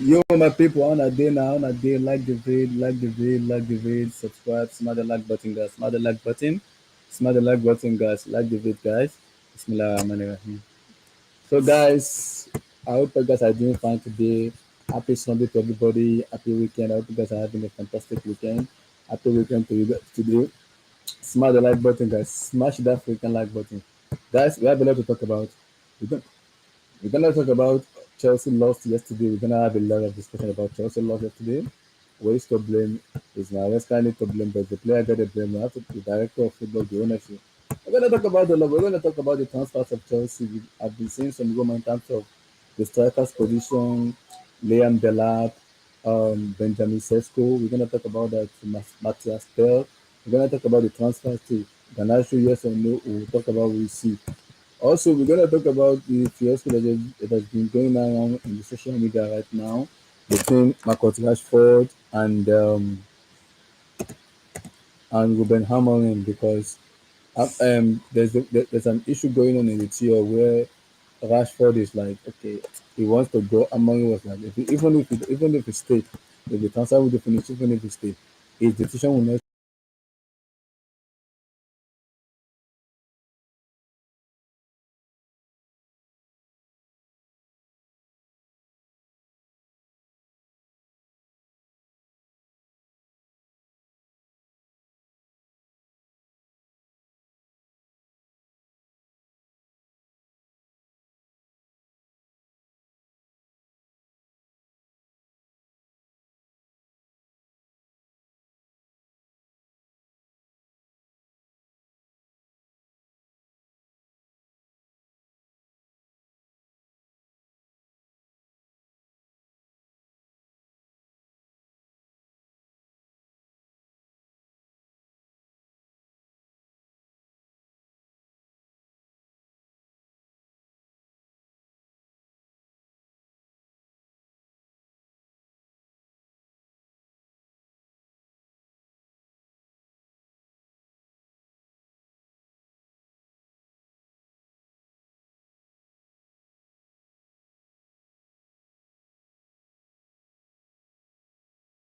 Yo, my people, on a day now, on a day, like the vid, like the vid, like the vid, subscribe, smash the like button, guys, smash the like button, smash the like button, guys, like the vid, guys. Bismillahirrahmanirrahim. So, guys, I hope you guys are doing fine today. Happy Sunday to everybody. Happy weekend. I hope you guys are having a fantastic weekend. Happy weekend to you guys today. Smash the like button, guys. Smash that freaking like button. Guys, we have a lot to talk about. We don't we're gonna talk about Chelsea lost yesterday. We're gonna have a lot of discussion about Chelsea lost yesterday. Where is to blame? Is now let's kind of to blame, but the player got the blame. We have to the director of football, the ownership. We're gonna talk about the love. We're gonna talk about the transfers of Chelsea. I've been seeing some rumor in terms of the strikers position, Liam Delap, Benjamin Sesko. We're gonna talk about that to Matthias Tell. We're gonna talk about the transfers too. Ganacho, yes or no. We'll talk about we see. Also, we're gonna talk about the fiasco that has been going on in the social media right now between Marcus Rashford and Ruben Amorin because there's an issue going on in the tier where Rashford is like, okay, he wants to go. Amorin was like, even if he stay, if the transfer will be finished, even if he stay, his decision will not.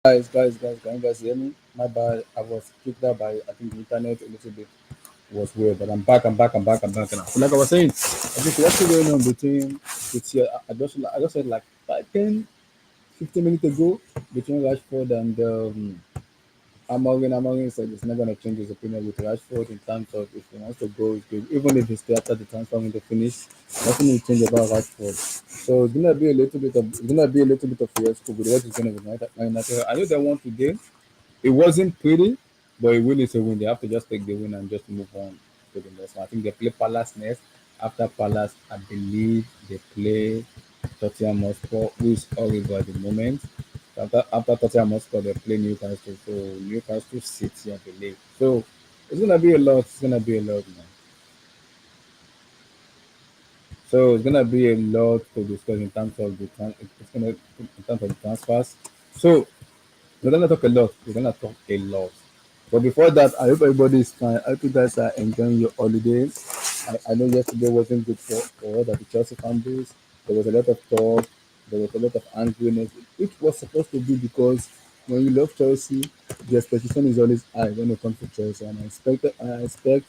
Guys, can you guys hear me? My bad. I was kicked out by I think the internet a little bit was weird, but I'm back now. So like I was saying, I think what's going on between it's here. I just said like 15 minutes ago between Rashford and Amorin said he's not gonna change his opinion with Rashford in terms of if he wants to go, he could, even if he's after the transfer window finish, nothing will change about Rashford. So it's gonna be a little bit of fiasco with what is gonna be United. I know they want to game. It wasn't pretty, but a win is a win. They have to just take the win and just move on to the next one. I think they play Palace next. After Palace, I believe they play Tottenham Hotspur, who is horrible at the moment. After Tottenham Hotspur, they play Newcastle. So Newcastle City, I believe. So it's gonna be a lot. It's gonna be a lot, man. So it's gonna be a lot to discuss in terms of it's gonna in terms of the transfers. So we're gonna talk a lot. We're gonna talk a lot. But before that, I hope everybody is fine. I hope you guys are enjoying your holidays. I know yesterday wasn't good for all the Chelsea fan base. There was a lot of talk. There was a lot of angriness, which was supposed to be because when you love Chelsea, the expectation is always high when it comes to Chelsea, and I expect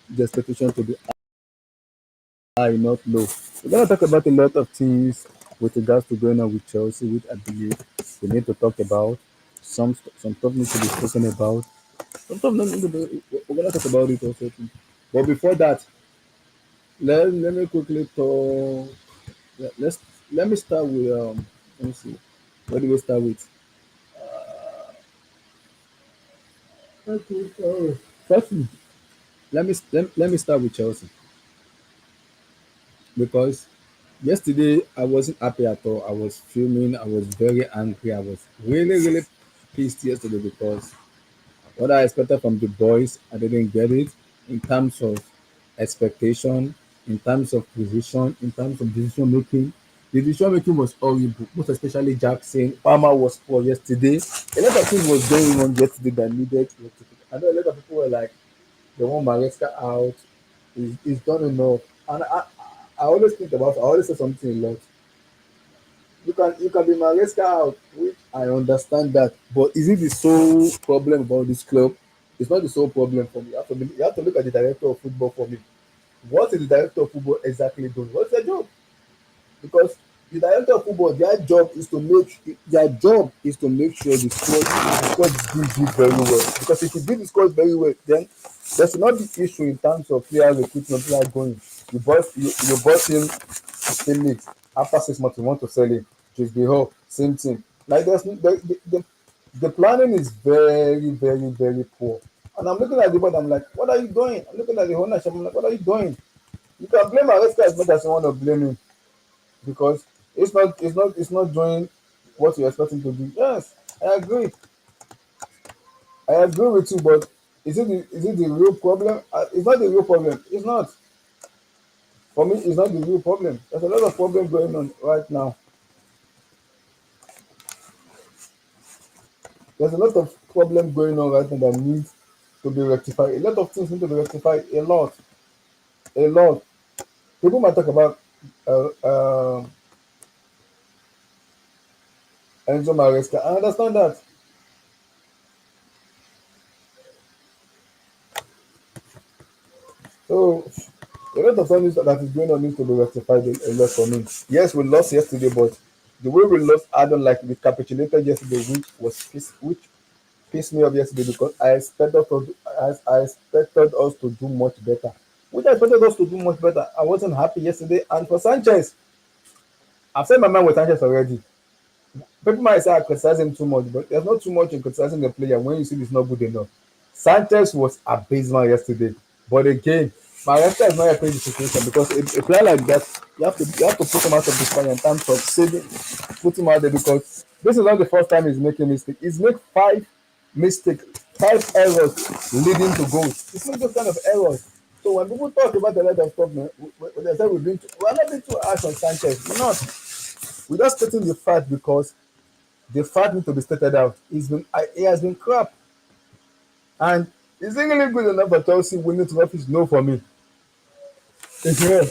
the expectation to be high, not low. We're gonna talk about a lot of things with regards to going on with Chelsea, which I believe we need to talk about. Some stuff needs to be spoken about. Some stuff not need to be, we're gonna talk about it also. Too. But before that, let me quickly talk. Let's let me start with let me see. What do we start with? Okay. Firstly, let me start with Chelsea because yesterday I wasn't happy at all. I was fuming. I was very angry. I was really pissed yesterday because what I expected from the boys, I didn't get it in terms of expectation, in terms of position, in terms of decision making. The decision making was horrible, most especially Jackson. Palmer was poor yesterday. A lot of things was going on yesterday that needed rectification. I know a lot of people were like, they want Maresca out. He's done enough. And I always think about, I always say something a lot. You can be Maresca out, which I understand that. But is it the sole problem about this club? It's not the sole problem for me. You have to look at the director of football for me. What is the director of football exactly doing? What's their job? Because the director of football, their job is to make sure the squad is being built very well. Because if you build the squad very well, then there should not be issue in terms of player recruitment, player going. You bought him 10 leagues. After 6 months, you want to sell him. Just be whole, same thing. Like the planning is very, very, very poor. And I'm looking at the board, I'm like, what are you doing? I'm looking at the ownership, I'm like, what are you doing? You can blame Maresca as much as you want to blame him because it's not doing what you're expecting to do. Yes, I agree. I agree with you, but is it the real problem? It's not the real problem. It's not. For me, it's not the real problem. There's a lot of problem going on right now. There's a lot of problem going on right now that needs to be rectified. A lot of things need to be rectified. A lot, a lot. People might talk about uh, uh, Enzo Maresca. I understand that. So a lot of things that is going on needs to be rectified a lot for me. Yes, we lost yesterday, but the way we lost, I don't like. We capitulated yesterday, which pissed me off yesterday because I expected us to do much better. Which I expected us to do much better. I wasn't happy yesterday, and for Sanchez, I've said my mind with Sanchez already. People might say I criticize him too much, but there's not too much in criticizing the player when you see he's not good enough. Sanchez was abysmal yesterday, but again, Maresca is not helping the situation because a player like that, you have to put him out of the fire in terms of saving, put him out there because this is not the first time he's making mistake. He's made mistakes, 5 errors leading to goals. He's made those kind of errors. So when people talk about a lot of stuff, man, they say we're not being too harsh on Sanchez. We're not. We're just stating the fact because the fact needs to be stated out. He has been crap, and is he really good enough for Chelsea winning trophies? No, for me, it's not.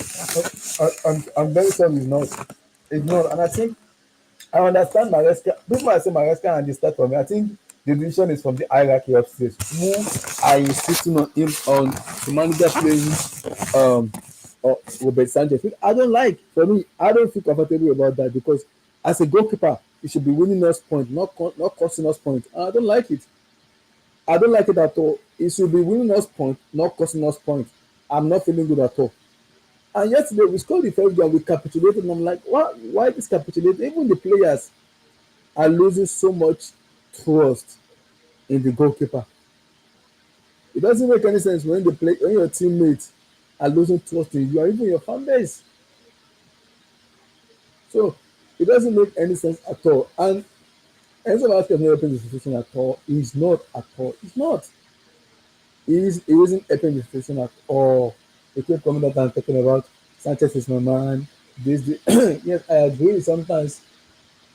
I'm very sorry, it's not. It's not, and I think I understand Maresca. People might say Maresca and the start for me. I think the decision is from the hierarchy upstairs, who are insisting on him on the manager playing Robert Sanchez. Which I don't like. For me, I don't feel comfortable about that because as a goalkeeper, he should be winning us points, not costing us points. And I don't like it. I don't like it at all. He should be winning us points, not costing us points. I'm not feeling good at all. And yesterday we scored the first goal and we capitulated. And I'm like, why this capitulate? Even the players are losing so much trust in the goalkeeper. It doesn't make any sense when your teammates are losing trust in you or even your fan base. So it doesn't make any sense at all. And Enzo Vasquez is not helping the situation at all. He's not at all. He's not. He isn't helping the situation at all. They keep coming out and talking about Sanchez is my man. Yes, I agree. Sometimes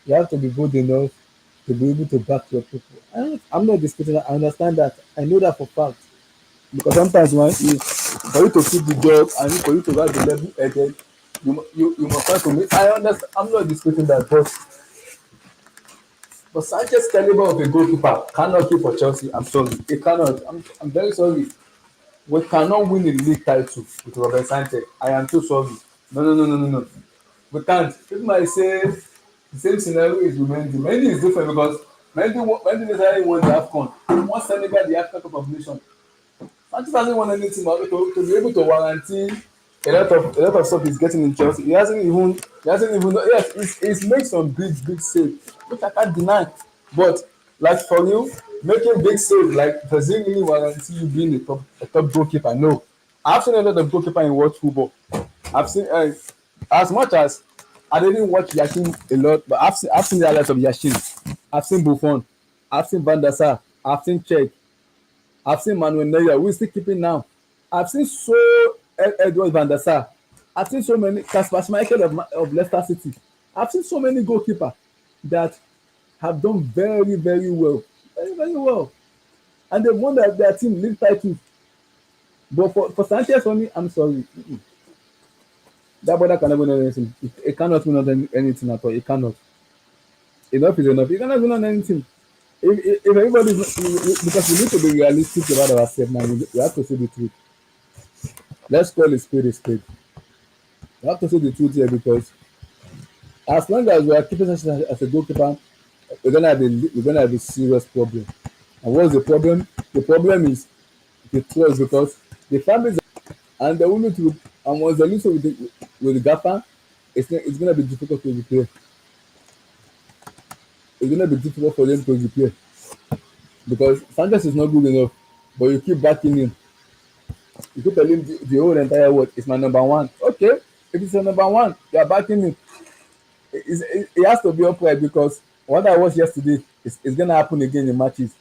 you have to be good enough to be able to back your people. I'm not disputing that. I understand that. I know that for fact. Because sometimes for you to keep the job and for you to have the level headed, you must try to make. I understand. I'm not disputing that, but Sanchez caliber of a goalkeeper cannot keep for Chelsea. I'm sorry, he cannot. I'm very sorry. We cannot win a league title with Robert Sanchez. I am too sorry. No, no, no, no, no, no. We can't. People might say the same scenario is with Mendy. Mendy is different because Mendy necessarily won the AFCON. He won Senegal the African Cup of Nations. Sanchez hasn't won anything but to be able to warranty a lot of stuff he's getting in Chelsea. He hasn't even yes, he's made some big saves, which I can't deny. But like for you, making big saves like does it really warranty you being a top goalkeeper? No. I've seen a lot of goalkeeper in world football. I've seen as much as I didn't watch Yashin a lot, but I've seen the highlights of Yashin. I've seen Buffon. I've seen Van der Sar. I've seen Czech. I've seen Manuel Neuer, who is still keeping now. I've seen Edward van der Sar. I've seen so many Kasper Schmeichel of Leicester City. I've seen so many goalkeepers that have done very, very well. Very, very well. And they've won their team league titles. But for Sanchez, for me, I'm sorry. That brother cannot win anything. He cannot win anything at all. He cannot. enough is enough. You cannot even learn anything. If everybody, because we need to be realistic about ourselves now, we have to say the truth. Let's call a spade a spade. We have to say the truth here because as long as we are keeping such as a goalkeeper, we're gonna have a serious problem. And what's the problem? The problem is the trust because the families and they will lose with and once they lose with the gaffer, it's gonna be difficult to repair. It's gonna be difficult for them to repair because Sanchez is not good enough, but you keep backing him. You keep telling him the whole entire world is my number one. Okay, if it's your number one, you are backing him. It has to be upright because what I watched yesterday is gonna happen again in matches.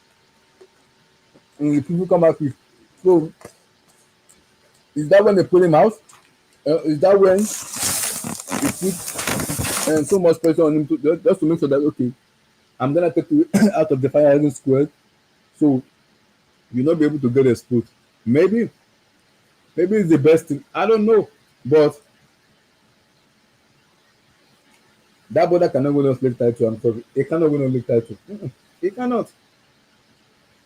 And people come back with so is that when they pull him out? Is that when they put so much pressure on him just to make sure that okay, I'm gonna take you out of the firing squad, so you'll not be able to get exposed. Maybe, maybe it's the best thing. I don't know, but that brother cannot win us league title. I'm sorry, he cannot win us league title. He cannot.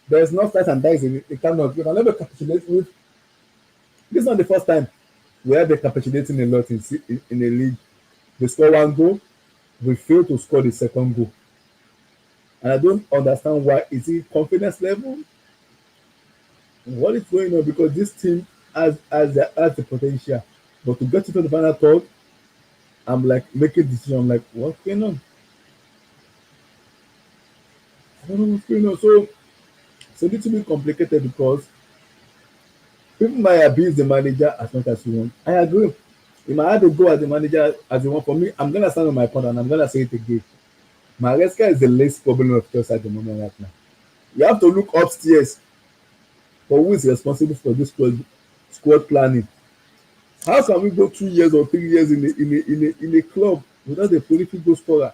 There's no slice and dice in it. He cannot. You can never capitulate with. This is not the first time we have been capitulating a lot in a league. We score one goal, we fail to score the second goal, and I don't understand why. Is it confidence level? What is going on? Because this team has the potential, but to get to the final third, I'm like making decision. I'm like, what's going on? I don't know what's going on. So it's a little bit complicated because people might abuse the manager as much as you want. I agree. You might have to go at the manager as you want. For me, I'm gonna stand on my point and I'm gonna say it again. Maresca is the least problem of Chelsea at the moment right now. You have to look upstairs for who is responsible for this squad planning. How can we go 2 years or 3 years in a club without a prolific goal scorer?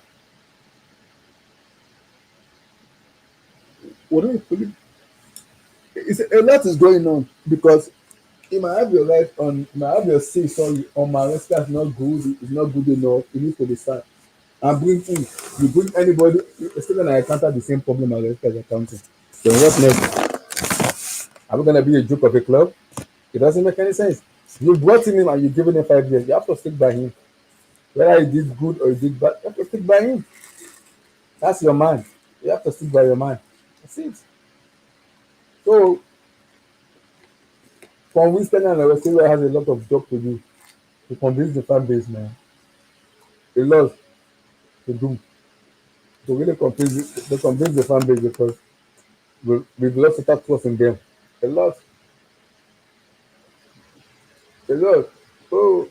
Without a prolific, a lot is going on because you might have your right on, you might have your say sorry on Maresca is not good, is not good enough. It needs to be start and bring in. You bring anybody, it's still gonna encounter the same problem Maresca is encountering. Then what next? Are we gonna be a joke of a club? It doesn't make any sense. You brought him in and you're giving him 5 years. You have to stick by him. Whether he did good or he did bad, you have to stick by him. That's your man. You have to stick by your man. That's it. So, convincing and Rashford has a lot of job to do to convince the fan base, man. A lot to do to really convince the fan base because we've lost total trust in them. A lot, a lot. So,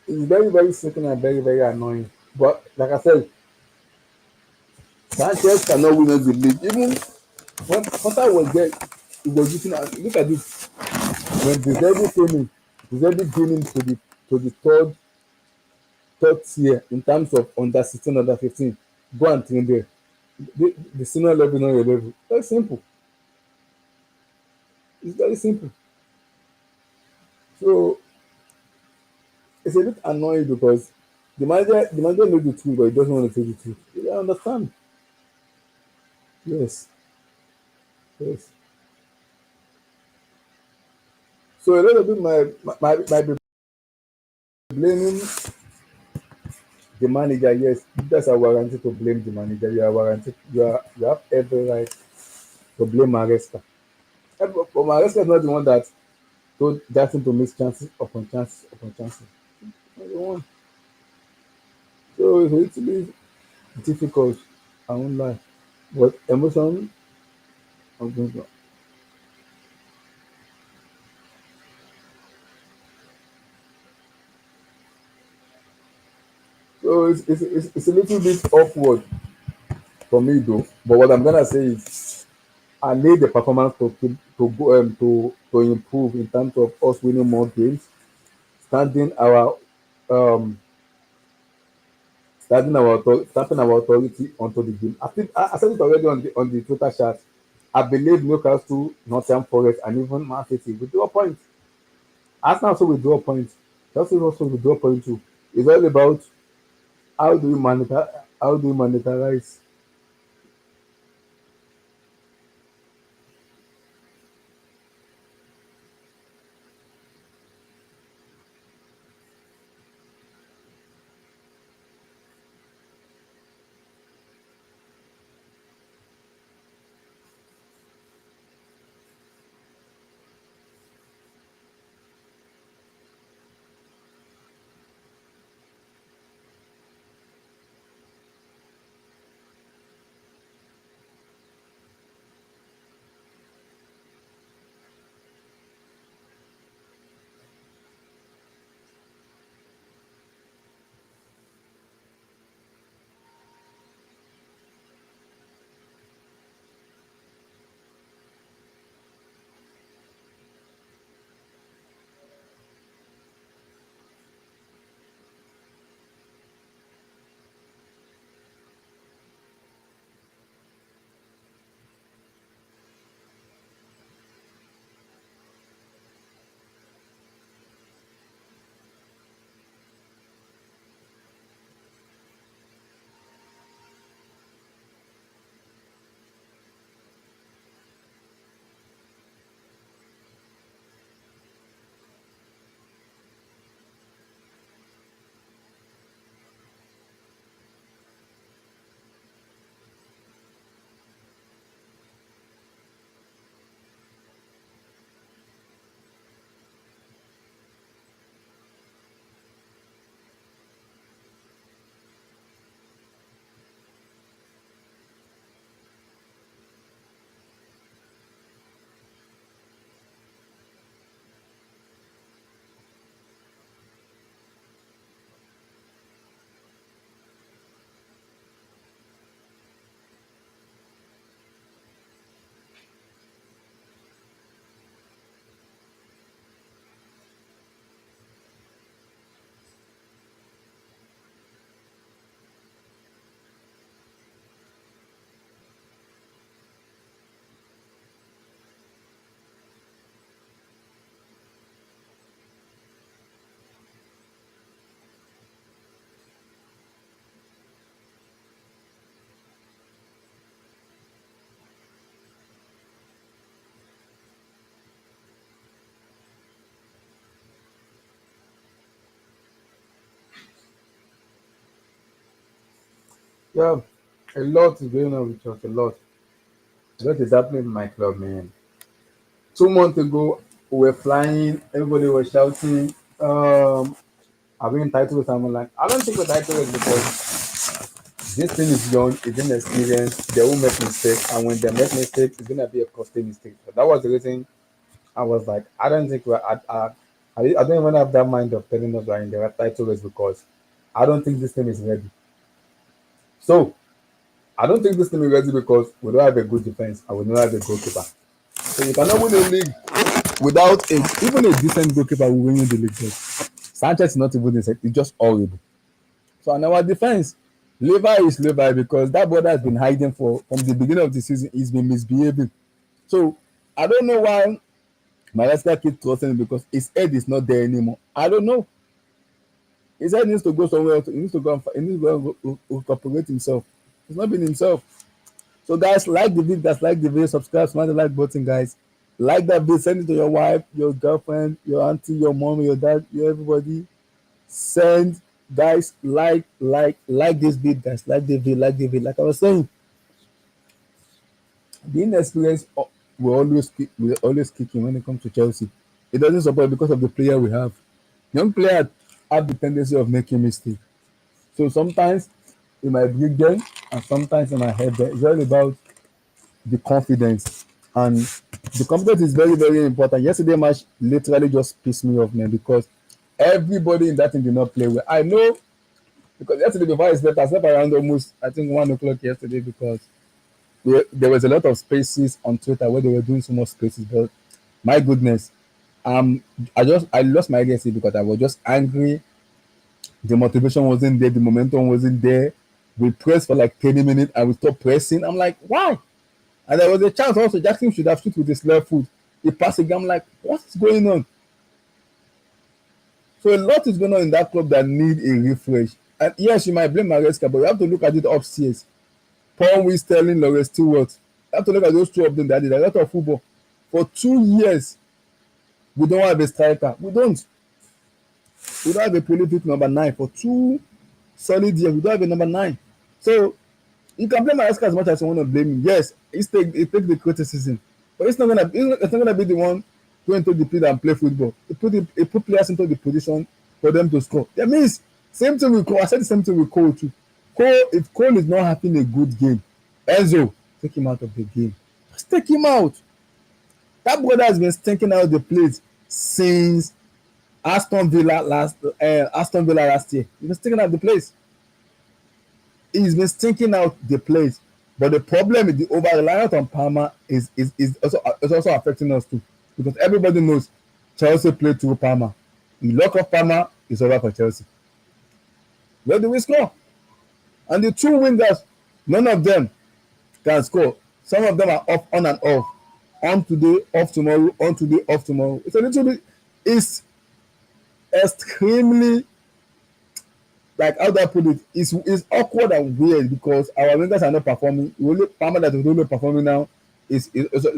it's very, very simple and very, very annoying. But, like I said, Sanchez cannot win us the league. Even when Potter was there, he was looking at look at this. When Deserbi came in, Deserbi came into the third tier in terms of under 16, under 15. Go and train there. The senior level, not your level. Very simple. It's very simple. So it's a bit annoying because the manager knows the truth, but he doesn't want to say the truth. You understand? Yes, yes. So a lot of people might be blaming the manager. Yes, you guys are warranted to blame the manager. You are warranted. You have every right to blame Maresca. But Maresca is not the one that told Jackson to miss chances upon chances upon chances. Not the one. So it's a little bit difficult. I won't lie. But emotion, I'm going to- so it's a little bit awkward for me though. But what I'm gonna say is I need the performance to go to improve in terms of us winning more games, standing our um stamping our authority onto the game. I think I said it already on the Twitter chat. I believe Newcastle, Nottingham Forest, and even Man City will draw points. Arsenal also will draw points. Chelsea also will draw points too. It's all about how do we manage. How do you monetize? Yeah, a lot is going on with us. A lot. What is happening in my club, man? 2 months ago, we were flying. Everybody was shouting. Are we entitled to something like? I don't think we're entitled because this thing is young, it's inexperienced. They will make mistakes, and when they make mistakes, it's gonna be a costly mistake. So that was the reason I was like, I don't think we're at. I don't even have that mind of telling us we're in the right title race because I don't think this team is ready. So I don't think this team is ready because we don't have a good defense and we don't have a goalkeeper. So you cannot win a league without even a decent goalkeeper will win the league. But Sanchez is not even decent; it's just horrible. So on our defense, Levi is Levi because that brother has been hiding for from the beginning of the season. He's been misbehaving. So I don't know why Maresca keeps trusting him because his head is not there anymore. I don't know. His head needs to go somewhere else. He needs to go and he needs to go and incorporate himself. He's not been himself. So guys, like the video, guys, like the video, subscribe, smash the like button, guys. Like that video, send it to your wife, your girlfriend, your auntie, your mom, your dad, your everybody. Send guys, like this video, guys, like the video, like the video. Like I was saying, the inexperience will always kick in when it comes to Chelsea. It doesn't support because of the player we have. Young players have the tendency of making mistakes. So sometimes it might break them, and sometimes it might help them. It's all about the confidence, and the confidence is very very important. Yesterday match literally just pissed me off, man, because everybody in that team did not play well. I know because yesterday before I slept around almost I think 1 o'clock yesterday because there was a lot of spaces on Twitter where they were doing so much spaces. But my goodness, um, I lost my agency because I was just angry. The motivation wasn't there, the momentum wasn't there. We pressed for like 30 minutes and we stopped pressing. I'm like, why? And there was a chance also Jackson should have shoot with his left foot. He passed again. I'm like, what is going on? So a lot is going on in that club that need a refresh. And yes, you might blame Maresca, but you have to look at it upstairs. Paul Will Sterling, Lawrence Stewart. You have to look at those two of them that did a lot of football. For 2 years, we don't have a striker. We don't. We don't have a prolific number nine for 2 solid years. We don't have a number nine. So you can blame Maresca as much as you want to blame him. Yes, he take the criticism, but it's not gonna be the one going to the pitch and play football. It put players into the position for them to score. That means same thing with Cole. I said the same thing with Cole too. If Cole is not having a good game, Enzo, take him out of the game. Just take him out. That brother has been stinking out the place since Aston Villa last year. He's been stinking out the place. He's been stinking out the place. But the problem with the over reliance on Palmer is also affecting us too. Because everybody knows Chelsea play through Palmer. The lock of Palmer is over for Chelsea. Where do we score? And the two wingers, none of them can score. Some of them are off on and off. On today, off tomorrow, on today, off tomorrow. It's a little bit, it's extremely, like how do I put it? It's awkward and weird because our wingers are not performing. The only Palmer that is only performing now is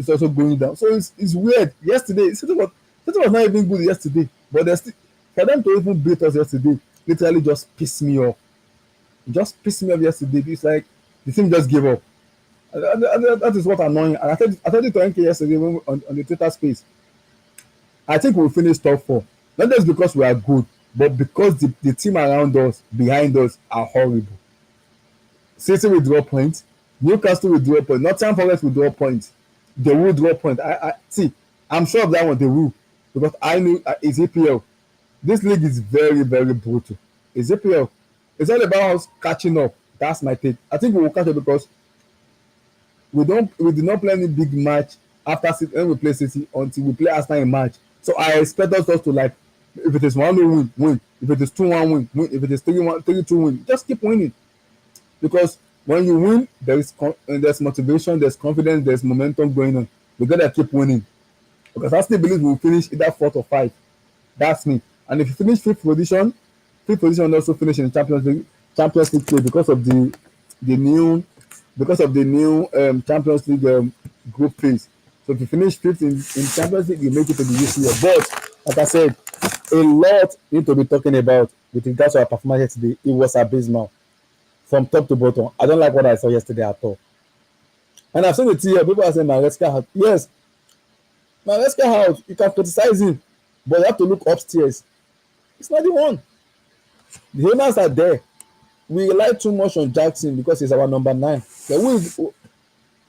also going down. So it's weird. Yesterday, City was not even good yesterday, but still, for them to even beat us yesterday, literally just pissed me off. Just pissed me off yesterday. It's like the team just gave up. That is what annoying. And I told it to NK yesterday on the Twitter space. I think we'll finish top four. Not just because we are good, but because the team around us, behind us, are horrible. City will draw points. Newcastle will draw points. Nottingham Forest will draw points. They will draw points. I see. I'm sure of that one. They will, because I know it's EPL. This league is very, very brutal. It's EPL. It's all about us catching up. That's my take. I think we will catch up because we did not play any big match after City when we play City until we play Arsenal in March. So I expect us just to, like, if it is 1-0 win. If it is 2-1 win. If it is 3-1, 3-2 win. Just keep winning. Because when you win, there's motivation, there's confidence, there's momentum going on. We gotta keep winning. Because I still believe we'll finish either fourth or five. That's me. And if you finish fifth position also finish in the Champions League play because of the new Champions League group phase. So if you finish fifth in Champions League, you make it to the UCL. But like I said, a lot need to be talking about with regards to our performance yesterday. It was abysmal from top to bottom. I don't like what I saw yesterday at all. And I've seen it here. People are saying Maresca out. Yes, Maresca out. You can criticize him, but you have to look upstairs. It's not the one. The owners are there. We rely too much on Jackson because he's our number 9. So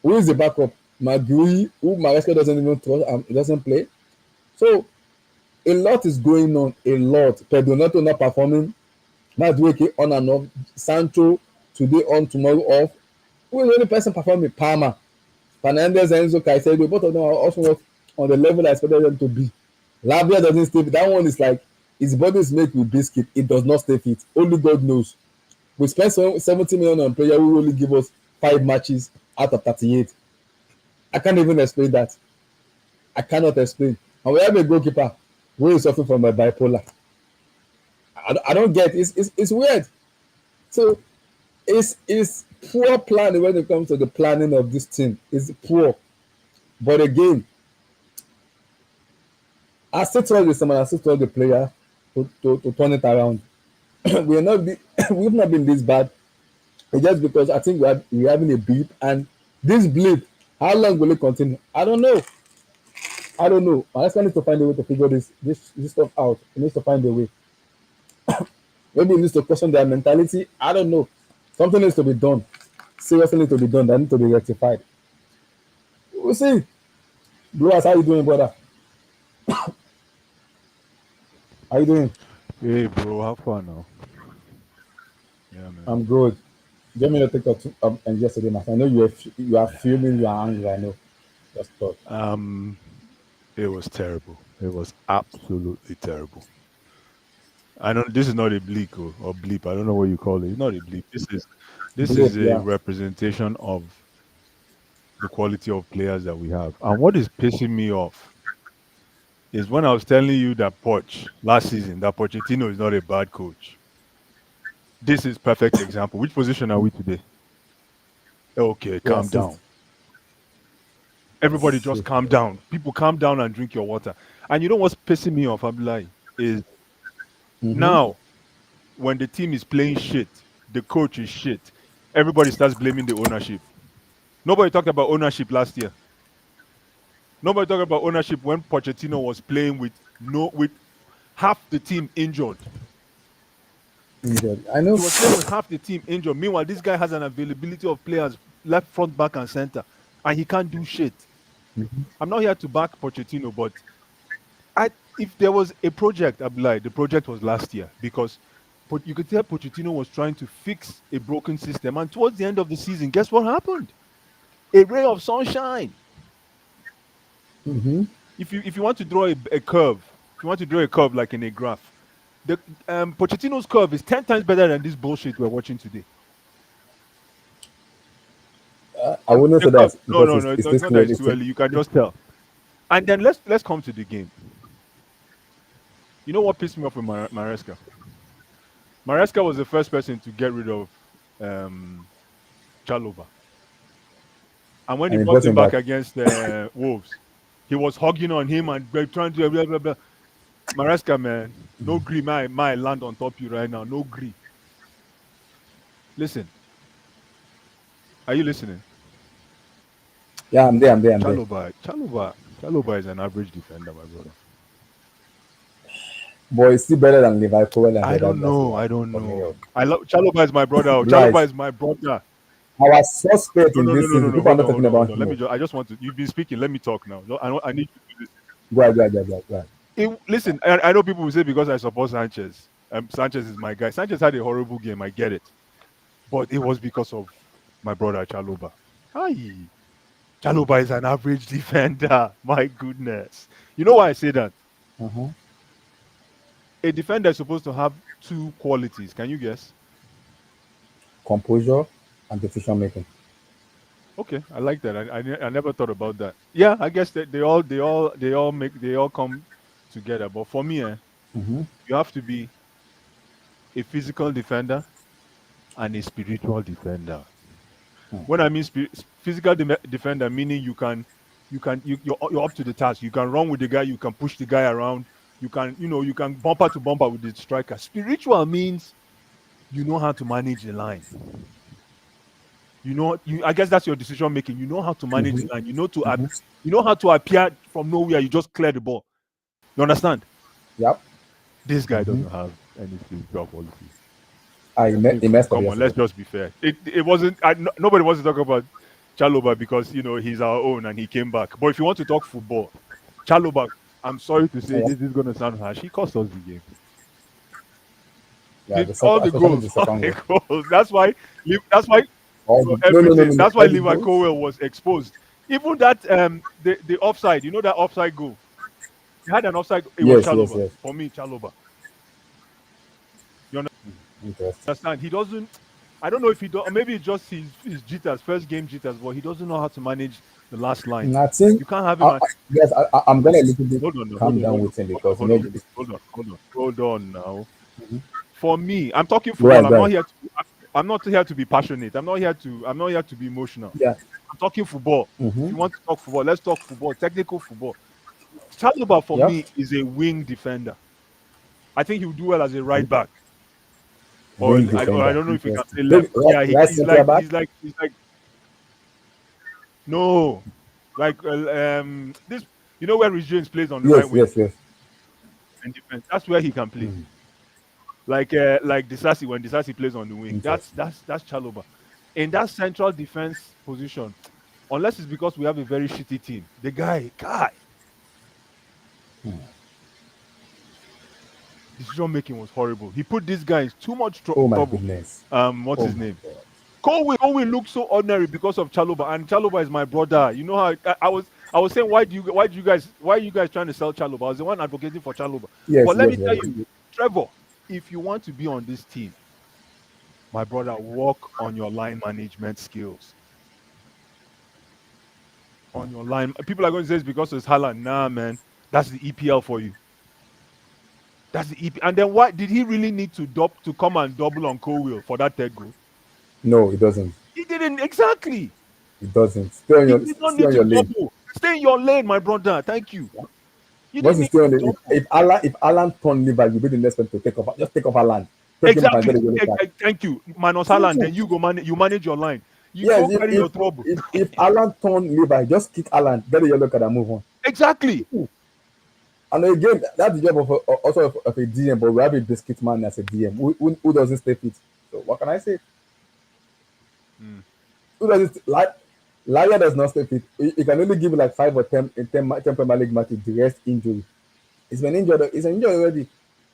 who is the backup? Magui, who Maresca doesn't even trust and he doesn't play. So a lot is going on. A lot. Pedro Neto not performing. Madueke on and off. Sancho today on, tomorrow off. Who is the only person performing? Palmer. Fernandez and Enzo Caicedo. Both of them are also not on the level I expected them to be. Lavia doesn't stay fit. That one is like his body is made with biscuit. It does not stay fit. Only God knows. We spent 70 million on a player who only give us 5 matches out of 38. I can't even explain that. I cannot explain. And we have a goalkeeper who is suffering from a bipolar. I don't get it. It's weird. So it's poor planning when it comes to the planning of this team. It's poor. But again, I still told this someone, I still told the player to turn it around. We've not been this bad. It's just because I think we're having a blip, and this blip, how long will it continue? I don't know. Alaska needs to find a way to figure this stuff out. He needs to find a way. Maybe he needs to question their mentality. I don't know. Something needs to be done. Seriously needs to be done. That needs to be rectified. We'll see. Blowers, how you doing, brother? How you doing? Hey, bro, have fun now. Yeah, man. I'm good. Give me your TikTok and yesterday, man. I know you are fuming, you are angry. I know. Just talk. Um, it was terrible. It was absolutely terrible. I know this is not a bleak or bleep. I don't know what you call it. It's not a bleep. This is Blip, a yeah. representation of the quality of players that we have. And what is pissing me off is when I was telling you that Poch last season, that Pochettino is not a bad coach. This is perfect example. Which position are we today? Okay, We are calm sixth. down. Everybody just Sixth. calm down. People calm down and drink your water. And you know what's pissing me off, Abdullahi, is Mm-hmm. now when the team is playing shit, the coach is shit, everybody starts blaming the ownership. Nobody talked about ownership last year. Nobody talked about ownership when Pochettino was playing with no with half the team injured. I know. He was playing with half the team injured. Meanwhile, this guy has an availability of players left, front, back, and center, and he can't do shit. I'm not here to back Pochettino, but if there was a project, Abdullah, the project was last year because you could tell Pochettino was trying to fix a broken system, and towards the end of the season, guess what happened? A ray of sunshine. Mm-hmm. If you want to draw a curve, if you want to draw a curve like in a graph, the Pochettino's curve is 10 times better than this bullshit we're watching today. I wouldn't The say curve, that no, because no, no, it's no, still it's not too that early. it's too early. You can just tell. And then let's come to the game. You know what pissed me off with Maresca? Maresca was the first person to get rid of um, Chalobah. And when he And he brought brought him him back back. against Wolves, he was hugging on him and trying to blah, blah, blah. Maresca, man, no gree, my land on top you right now. No gree. Listen, are you listening? Yeah, I'm there. I'm there. I'm there. Chalobah is an average defender, my brother. But it's still better than Liverpool and the I other don't guys we know. have I don't for me. know. I love Chalobah is my brother. Oh. Right. Chalobah is my brother. Our suspect No, in no, no, this no, no, season. no. People are Hold not on, talking hold on, hold about on. him. I just want to. You've been speaking. Let me talk now. No, I need you to listen. Right, right, right, right, right. Listen, I know people will say because I support Sanchez. Sanchez is my guy. Sanchez had a horrible game. I get it, but it was because of my brother Chaloba. Aye, Chaloba is an average defender. My goodness. You know why I say that? Uh-huh. A defender is supposed to have two qualities. Can you guess? Composure and decision making. Okay, I like that. I never thought about that. Yeah, I guess that they all come together. But for me, Mm-hmm. you have to be a physical defender and a spiritual defender. When I mean physical defender, meaning you're up to the task. You can run with the guy. You can push the guy around. You can bumper to bumper with the striker. Spiritual means you know how to manage the line. I guess that's your decision making. You know how to manage Mm-hmm. the line. You know to Mm-hmm. you know how to appear from nowhere. You just clear the ball. You understand? Yep. This guy Mm-hmm. doesn't have any spiritual qualities. He, I mean, he messed up come on, let's yesterday. just be fair. It wasn't. Nobody wants to talk about Chaloba because he's our own and he came back. But if you want to talk football, Chaloba, I'm sorry to say Yeah, this is going to sound harsh. He cost us the game. yeah, the All second, the especially goals, the all second the goal. goals. That's why. That's why No, no, no, no, everything. no. That's why All the Levi goals. Colwell was exposed. Even that the offside. You know that offside goal. He had an offside. It was Yes, yes, Chaloba yes. for me. Chaloba. You Interesting. understand? He doesn't. I don't know if he does. Maybe it's just his jitters, first game jitters, but he doesn't know how to manage the last line. And I think, You can't have him. yes, I'm gonna a little bit Hold on, hold calm on, down hold on, with him hold on, because hold on, hold on now. Mhm. For me, I'm talking football. Right, I'm not right. here to. I'm not here to be passionate. I'm not here to. I'm not here to be emotional. Yeah. I'm talking football. If Mm-hmm. you want to talk football, let's talk football. Technical football. Chalobah for Yep. me is a wing defender. I think he would do well as a right back, Wing or I defender. don't know if he can Interesting. play Maybe left. right, Yeah, right centre back. he's like no, like this. You know where Rich James plays on the right Yes, wing yes, yes. and defense. That's where he can play. Mm. Like Disasi when Disasi plays on the wing. That's Interesting. that's that's Chaloba. In that central defense position, unless it's because we have a very shitty team. The guy, decision making was horrible. He put this guy in too much Oh my trouble. goodness. What's Oh his my name? god. Colway looks so ordinary because of Chaloba, and Chaloba is my brother. You know how I was saying, why you guys trying to sell Chaloba? I was the one advocating for Chaloba. Yes, But let yes, me tell yes. you, Trevor, if you want to be on this team, my brother, work on your line management skills. On your line, people are going to say it's because it's Haaland. Nah, man, that's the EPL for you. That's the EP. And then why did he really need to come and double on Cole for that third goal? No, it doesn't. He didn't exactly. It doesn't. He did not Stay need on to your lane. double. Stay in your lane, my brother. Thank you. You Once didn't you need stay to on it, double. if Alan turn liver, you'll be the next one to take off. Just take off Alan. Take him off and get Exactly. a yellow card. Thank you. Minus Haaland, Simple. then you go manage. You manage your line. You Yes, go carry your trouble. if Alan turn liver, just kick Alan, get a yellow card and move on. Exactly. Simple. And again, that's the job of a DM, but we have a biscuit man as a DM who doesn't stay fit. So what can I say? Mm. Who doesn't like Laya does not stay fit. He can only give like 5 or 10 Premier League matches. The rest injury. He's been injured. He's injured already.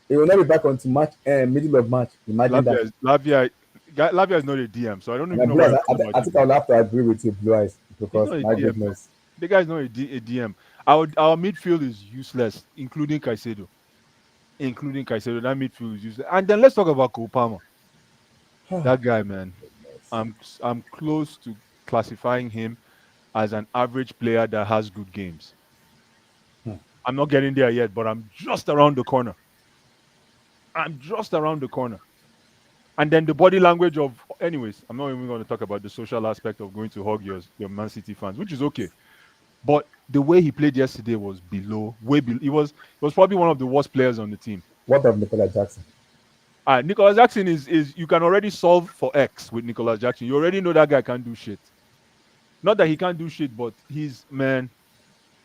He will not be back until March, middle of March. Imagine that. Lavia is not a DM, so I don't And even know Blue why Eyes, you're talking about I him. think I'll have to agree with you, Blue Eyes, He's because not a my DM, man. goodness. The guy's not a DM. Our midfield is useless, including Caicedo. That midfield is useless. And then let's talk about Cole Palmer. That guy, man. I'm close to classifying him as an average player that has good games. Hmm. I'm not getting there yet, but I'm just around the corner. And then the body language of, anyways, I'm not even going to talk about the social aspect of going to hug your Man City fans, which is okay. But the way he played yesterday was way below. He was probably one of the worst players on the team. What of Nicola Jackson? Nicolas Jackson is you can already solve for X with Nicolas Jackson. You already know that guy can't do shit. Not that he can't do shit, but he's man.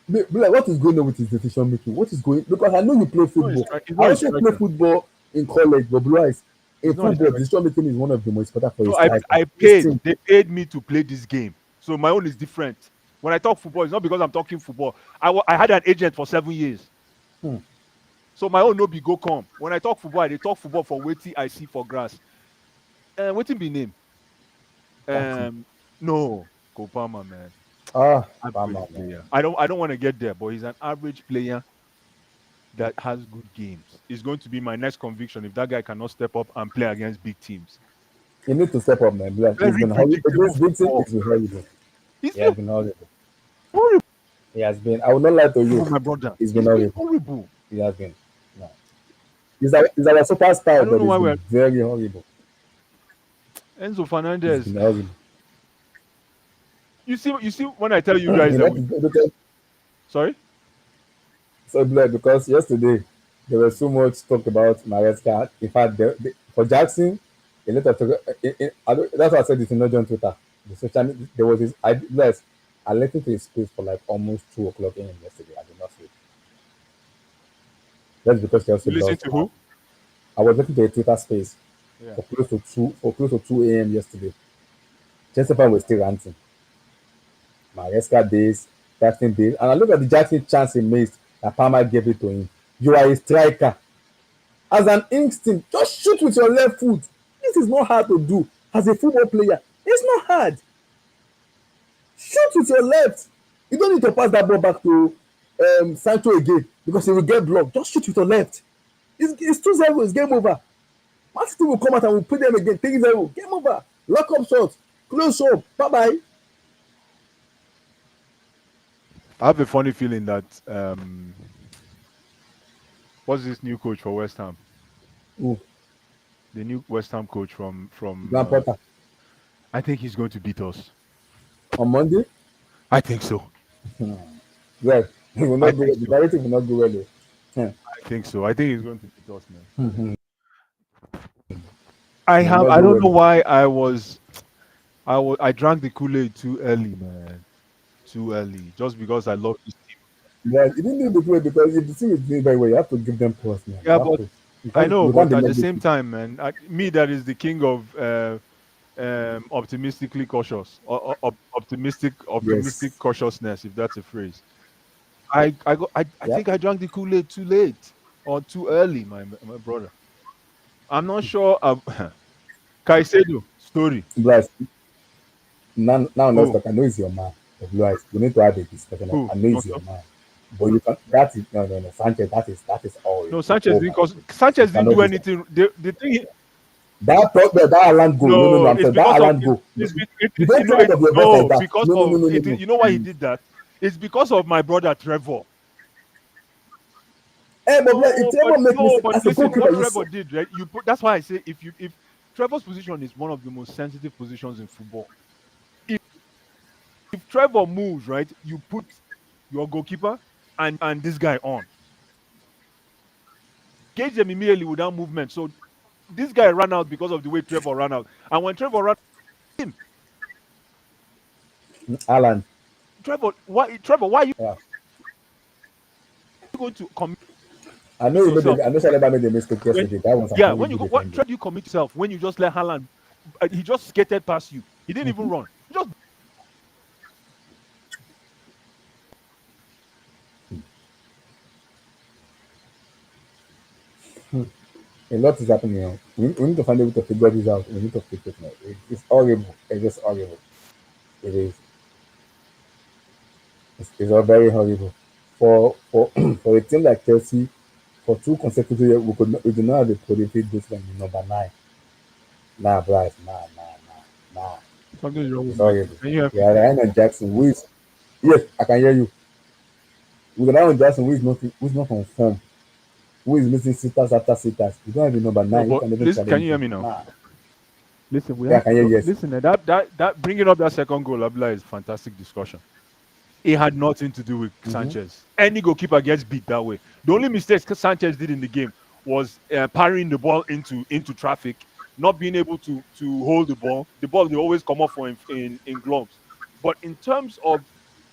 Like, what is going on with his decision making? What is going? Because I know you play football. He's I not a also play striker. football in college, but Blue Eyes, in He's not a football, striker. decision making is one of the most important for a So striker. I This paid. thing, They paid me to play this game. So my own is different. When I talk football, it's not because I'm talking football. I had an agent for 7 years. Hmm. So my own no be go come. When I talk football, they talk football for waiting I see for grass. Waiting be name. Jackson. No, Kopama, man. Ah, Average Palmer, man. player. I don't want to get there, but he's an average player that has good games. It's going to be my next conviction if that guy cannot step up and play against big teams. He needs to step up, man. Blue Eyes. He's Very been horrible. predictable This victim football. is been horrible. He's He has been been horrible. horrible, He has been. I will not lie to you. my brother. He's been He's been horrible. horrible. He has been. No. He's our I superstar, don't but know he's why been we're very horrible. Enzo He's Fernandez. been horrible. You see when I tell you guys You that know, we because sorry? so glad because yesterday there was so much talk about Maresca. In fact, for Jackson, a lot of talk, that's why I said it's not on Twitter. The social there was this. I listened to his speech for like almost 2 o'clock a.m. yesterday. I did not sleep. That's because Chelsea You listen lost. to who? I was listening to a Twitter space Yeah. for close to 2 a.m. yesterday. Chelsea fan was still ranting. Maresca days, Jackson days, and I look at the Jackson chance he missed that Palmer gave it to him. You are a striker. As an instinct, just shoot with your left foot. This is not hard to do as a football player. It's not hard. Shoot with your left. You don't need to pass that ball back to Sancho again because he will get blocked. Just shoot with your left. It's 2-0. It's game over. Man City will come out and will put them again. 3-0. Game over. Lock up shots. Close up. Bye bye. I have a funny feeling that what's this new coach for West Ham? Ooh, The new West Ham coach from Graham Potter I think he's going to beat us. on Monday. I think so. Well, he will I not go. think The so. narrative will not go well. I think so. I think he's going to beat us, man. Hmm. He will I not go don't know well. why I drank the Kool-Aid too early, man. Too early. Just because I love this team. But he didn't do the play because if the team is doing very well, you have to give them pause, man. You Yeah, have but to. You I can't. know, You can't but be at the same negative. time, man, me that is the king of optimistically cautious or optimistic Yes. cautiousness, if that's a phrase. I Yeah. think I drank the Kool-Aid too late or too early, my brother. I'm not sure. Caicedo story. Bless. Now, let's Who? talk. I know it's your man. The Blue Eyes. We need to have a discussion. Who? I know No, it's your man. But you can. That is no, no, no. Sanchez. That is all. no, Sanchez Oh didn't my cause goodness. You Sanchez didn't cannot do do that. anything. The thing, That Alan go. No, no, no. no, I'm it's saying that because of Alan go. it, You don't play out of your best like no, that. because No, no, no, of no, it. no, You know why he no. did that? It's because of my brother Trevor. But like, if No, but Trevor make no, mistake but as a listen, goalkeeper, what you Trevor saw. did, right? You put that's why I say if Trevor's position is one of the most sensitive positions in football. If Trevor moves, right, you put your goalkeeper and this guy on. Gauge them immediately without movement. So this guy ran out because of the way Trevor ran out. And when Trevor ran him, Alan. Trevor, why are you Yeah. going to commit I know you made yourself? I know Saliba made a mistake When yesterday. That was a yeah, when you horrible go what defending. Trevor you commit yourself when you just let Haaland he just skated past you. He didn't even run. He just A lot is happening now. We need to find a way to figure this out. We need to fix it now. It's horrible. It's just horrible. It is. It's all very horrible. For for a team like Chelsea, for two consecutive years, we do not have a prolific this one number nine. Nah, Bryce, nah. something's wrong with It's my horrible. can you hear We me? are relying on Jackson, who is yes, I can hear you. We rely on Jackson, who is not on form, who is missing sitters after sitters. You don't have a number No, nine who but can even listen, can challenge you hear him. me now? Nah, Listen, we yeah, I have to can hear talk. yes. Listen, that bringing up that second goal, Abla, is fantastic discussion. It had nothing to do with Mm-hmm. Sanchez. Any goalkeeper gets beat that way. The only mistakes Sanchez did in the game was parrying the ball into traffic, not being able to hold the ball. The ball they always come off for in gloves. But in terms of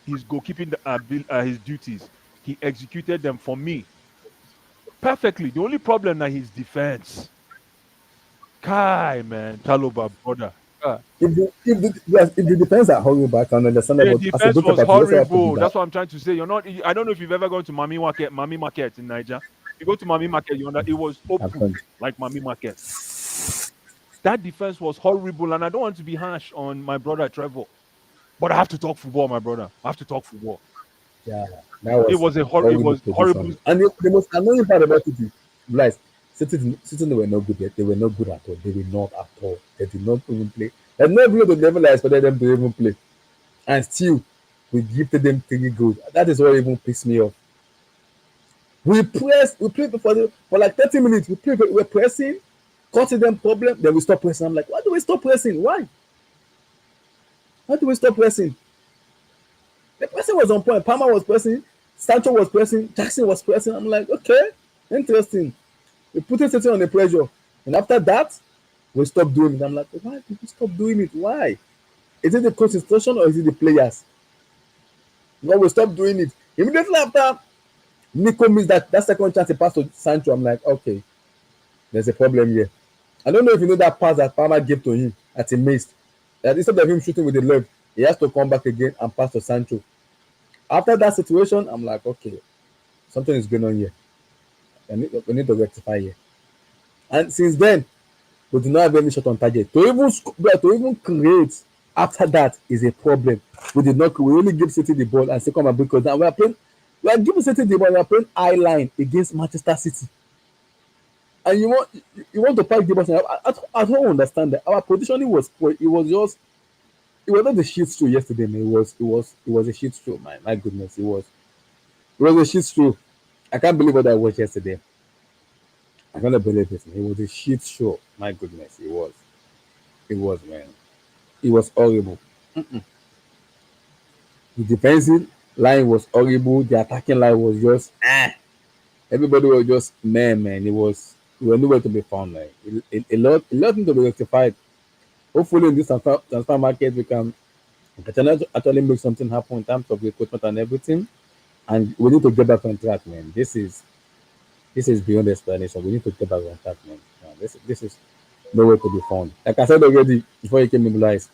his goalkeeping his duties, he executed them for me perfectly. The only problem that his defense. Kai man, Chaloba brother. If the defense are horrible, I can understand that. The But as a defense was goalkeeper, you also have to be horrible. that. That's what I'm trying to say. You're not. I don't know if you've ever gone to Mami Market in Niger. You go to Mami Market, it was I've open done. like Mami Market. That defense was horrible, and I don't want to be harsh on my brother Trevor, but I have to talk football, my brother. I have to talk football. Yeah, that It was was it horrible was horrible. position. And the most annoying part about it is, guys, City were not good yet. They were not good at all. They were not at all. They did not even play. They're not even the level I expected them to even play. And still, we gifted them 3 goals. That is what even pissed me off. We played for like 30 minutes. We were pressing, causing them problem. Then we stop pressing. I'm like, why do we stop pressing? Why? Why do we stop pressing? The person was on point. Palmer was pressing. Sancho was pressing. Jackson was pressing. I'm like, okay, interesting. We put it on the pressure. And after that, we stopped doing it. I'm like, why did we stop doing it? Why? Is it the coach instruction or is it the players? No, we stopped doing it. Immediately after Nico missed that second chance he passed to Sancho, I'm like, okay, there's a problem here. I don't know if you know that pass that Palmer gave to him that he missed. That instead of him shooting with the left, he has to come back again and pass to Sancho. After that situation, I'm like, okay, something is going on here. We need to rectify here. And since then, we do not have any shot on target. To even create after that is a problem. We did not. We only give City the ball and say, "Come and break us down." We are playing. We are giving City the ball. We are playing high line against Manchester City, and you want to pack the ball. I don't understand that. Our positioning was poor. It was just. It was not the shit show yesterday, man. It was a shit show, man. My goodness, it was a shit show. I can't believe what I watched yesterday. I cannot believe it. Man. It was a shit show. My goodness, it was. It was, man. It was horrible. The defensive line was horrible. The attacking line was just everybody was just man. We were nowhere to be found. Like a lot need to be rectified. Hopefully in this transfer market we can actually make something happen in terms of recruitment and everything. And we need to get back on track, man. This is beyond explanation. We need to get back on track, man. This is nowhere to be found. Like I said already before you came in live,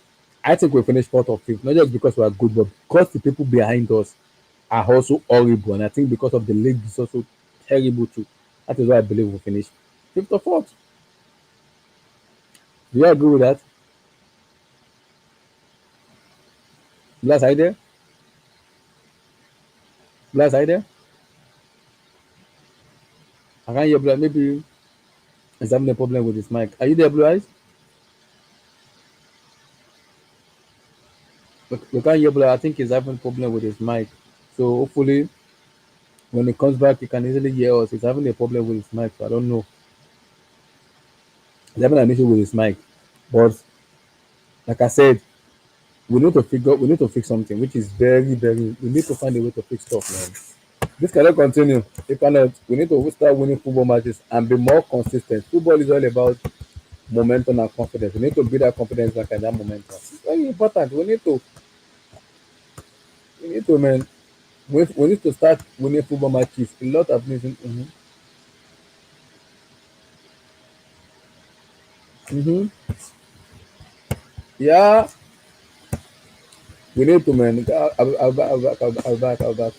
I think we finished fourth or fifth, not just because we are good, but because the people behind us are also horrible. And I think because of the league is also terrible too. That is why I believe we finished fifth or fourth. Do you agree with that? Blast, are you there? Blast, are you there? I can't hear Blast. Maybe he's having a problem with his mic. Are you there, Blue Eyes? We can't hear Blast. I think he's having a problem with his mic. So hopefully When he comes back, he can easily hear us. He's having a problem with his mic. So I don't know. He's having an issue with his mic. But like I said, we need to fix something, which is very. We need to find a way to fix stuff, man. This cannot continue. It cannot. We need to start winning football matches and be more consistent. Football is all about momentum and confidence. We need to build that confidence back and that momentum. It's very important. We need to, man. We need to start winning football matches. A lot of things. Mm-hmm. Yeah, we need to, man. I'll back.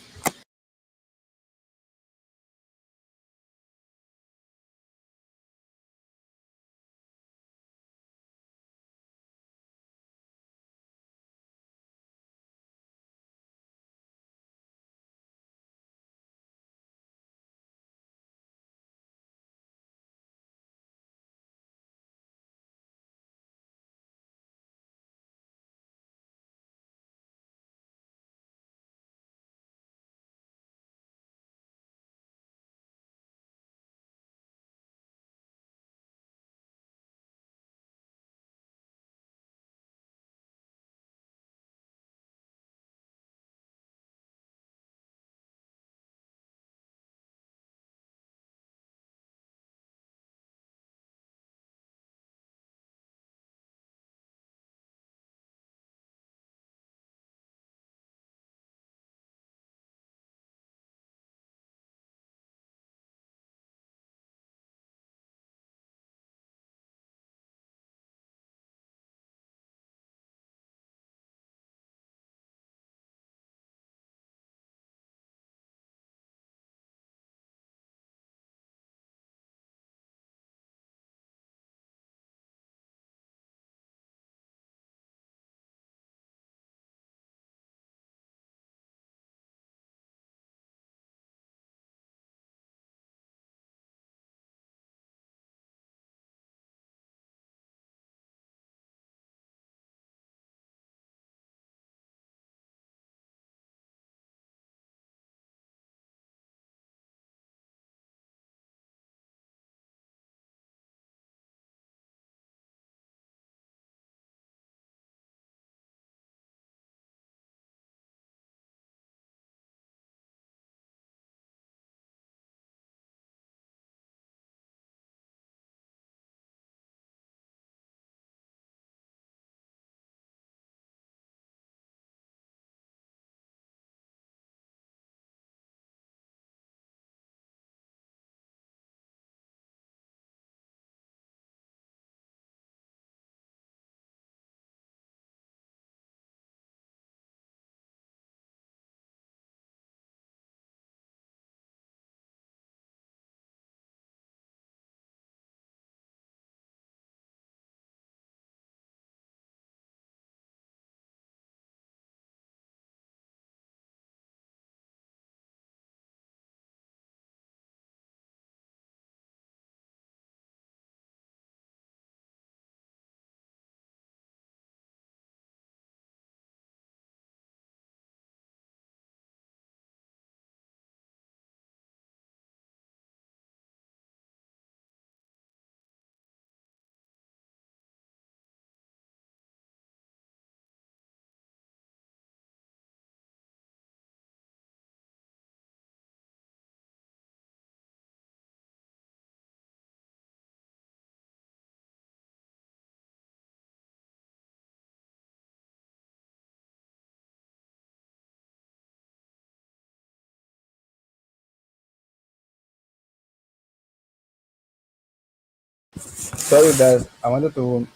Sorry, guys. I wanted to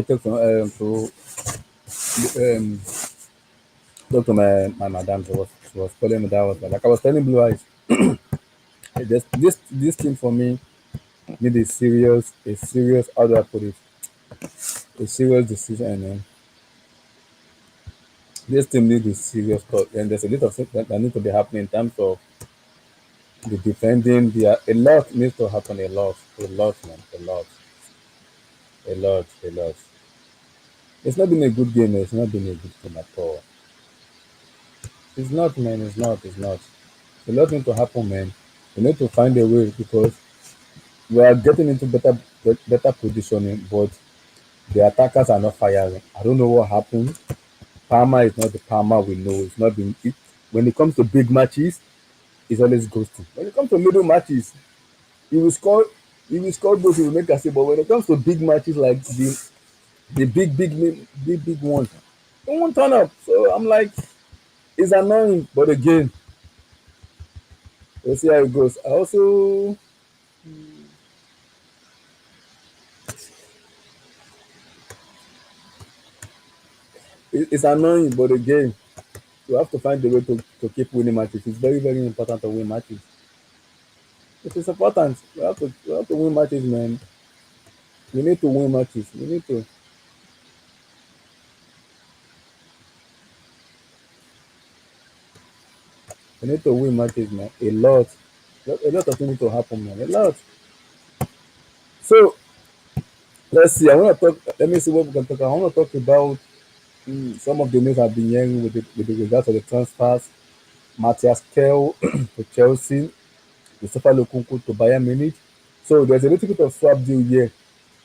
talk um talk to my madam. She was calling me. That was like I was telling Blue Eyes. This thing for me need a serious. How do I put it? A serious decision. And this team needs a serious thought. And there's a lot of things that need to be happening in terms of the defending. A lot needs to happen. A lot, man. A lot. It's not been a good game. It's not been a good game at all. It's not, man. It's not. A lot need to happen, man. We need to find a way because we are getting into better positioning, but the attackers are not firing. I don't know what happened. Palmer is not the Palmer we know. It's not been it. When it comes to big matches, it's always ghosting. When it comes to middle matches, he will score. He will score goals. He will make us say. But when it comes to big matches like the big ones, they won't turn up. So I'm like, it's annoying. But again, we'll see how it goes. I also, it's annoying. But again, you have to find a way to keep winning matches. It's very, very important to win matches. It is important. We have to win matches, man. We need to win matches. We need to win matches, man. A lot of things need to happen, man. A lot. So let's see. I want to talk. Let me see what we can talk about. I want to talk about some of the news I've been hearing with the regards of the transfers. Matthias Kell to Chelsea, Christopher Lukunku to Bayern Munich. So there's a little bit of swap deal here.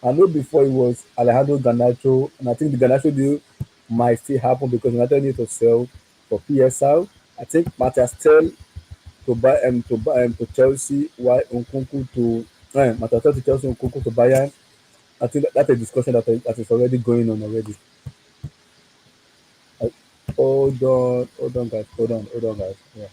I know before it was Alejandro Garnacho, and I think the Garnacho deal might still happen because United need to sell for PSL. I think Matthias Tell to Chelsea, while Nkunku to Matthias Tell to Chelsea, Nkunku to Bayern. I think that's a discussion that is already going on already. Uh, hold on, guys. Yeah.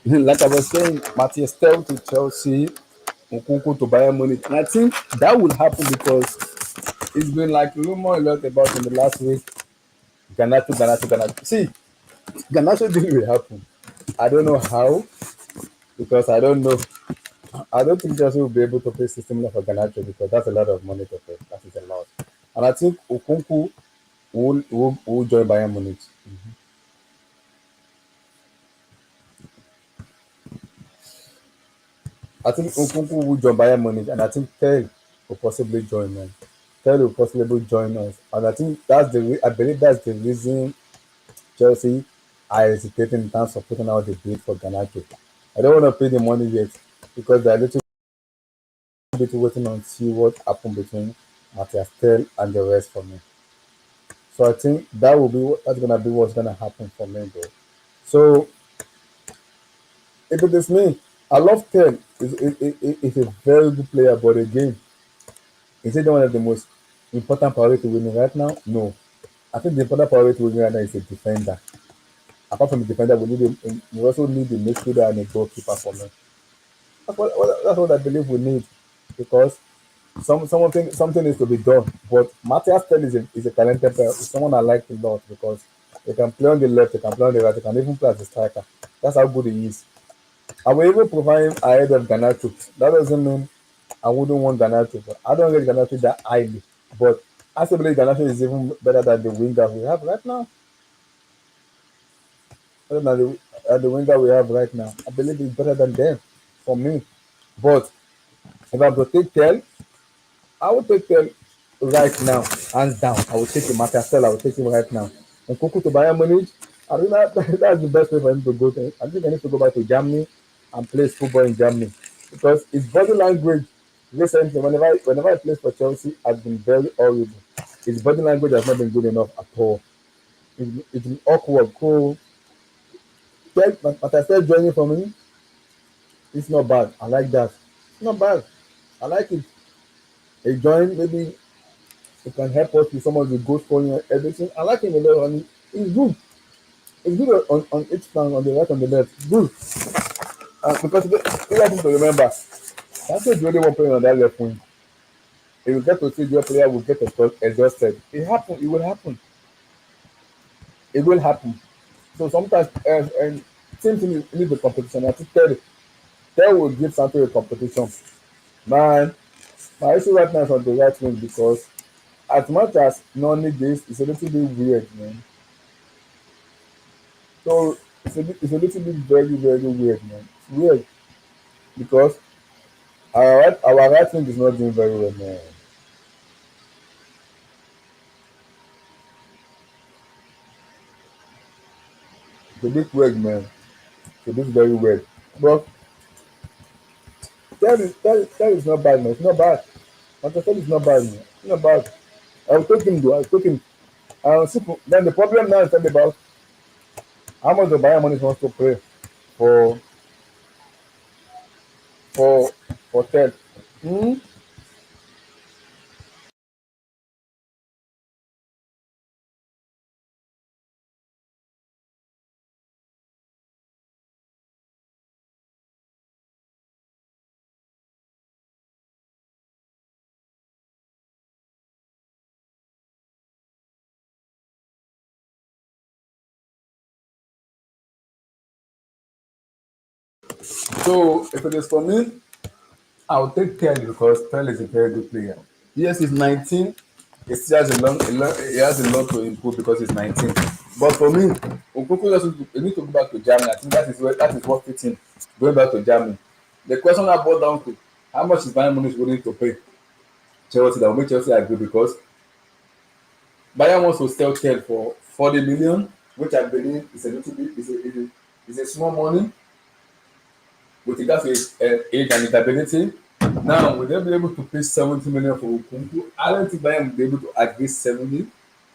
Like I was saying, Matthias Tell to Chelsea, Nkunku to Bayern Munich. And I think that will happen because it's been like rumor a lot about in the last week. Ganacho. See, Ganacho deal will happen. I don't know how because I don't know. I don't think Chelsea will be able to pay system for Ganacho because that's a lot of money to pay. That is a lot. And I think Okunku will join Bayern Munich. I think Okunku will join Bayern Munich, and I think Tel will possibly join them. Tel will possibly join us, and I think I believe that's the reason Chelsea are hesitating in terms of putting out the bid for Garnacho. I don't want to pay the money yet because they're a little bit waiting on see what happened between Matthias Tel and the rest for me. So I think that's gonna be what's gonna happen for me though. So if it is me, I love Tel. He's a very good player, but again, is it one of the most important priority winning right now? No. I think the important priority winning right now is a defender. Apart from the defender, we also need a midfielder and a goalkeeper for me. That's what I believe we need because something needs to be done. But Matthias Tell is a talented player. He's someone I like a lot because he can play on the left, he can play on the right, he can even play as a striker. That's how good he is. I will even provide him ahead of Garnacho. That doesn't mean I wouldn't want Garnacho, but I don't rate Garnacho that highly. But I still believe Garnacho is even better than the winger we have right now. other than the winger we have right now. I believe he's better than them for me. But if I go take Tel, I will take Tel right now, hands down. I will take him. Marcel, I will take him right now. And Kuku to Bayern Munich, I think that's the best way for him to go. I think I need to go back to Germany and play football in Germany because his body language recently, whenever he plays for Chelsea, has been very horrible. His body language has not been good enough at all. It's been awkward, cool. But I said joining for me, it's not bad. I like that. It's not bad. I like it. He joined, maybe he can help us with some of the goal scoring and everything. I like him a lot, and he's good. He's good on each flank, on the right and the left. It's good. Because you have to remember, that's the only one playing on that left wing. If you get to see your player will get exhausted. It happen. It will happen. It will happen. So sometimes, and same thing need the competition. I think Terry will give Santo a competition. Man, my issue right now is on the right wing because as much as Noni this, it's a little bit weird, man. So it's a little bit very, very weird, man. It's weird because our right wing is not doing very well, man. It's a bit weird, man. It's a bit very weird. But that is not bad, man. It's not bad. Like I said, it's not bad, man. It's not bad. I'll take him, though. I'll take him. Then the problem now is talking about how much the Bayern money wants to pay for for for Ted. Hmm? So if it is for me, I'll take Tel because Tel is a very good player. Yes, he's 19. He still has he has a lot to improve because he's 19. But for me, Okuku also need to go back to Germany. I think that is what fits him going back to Germany. The question I brought down to how much is Bayern Munich willing to pay Chelsea that will make Chelsea agree because Bayern wants to sell Tel for 40 million, which I believe is a little bit is a small money with regards to his age and disability. Now, will they be able to pay 70 million for Okunku? I don't think Bayern will be able to agree 70,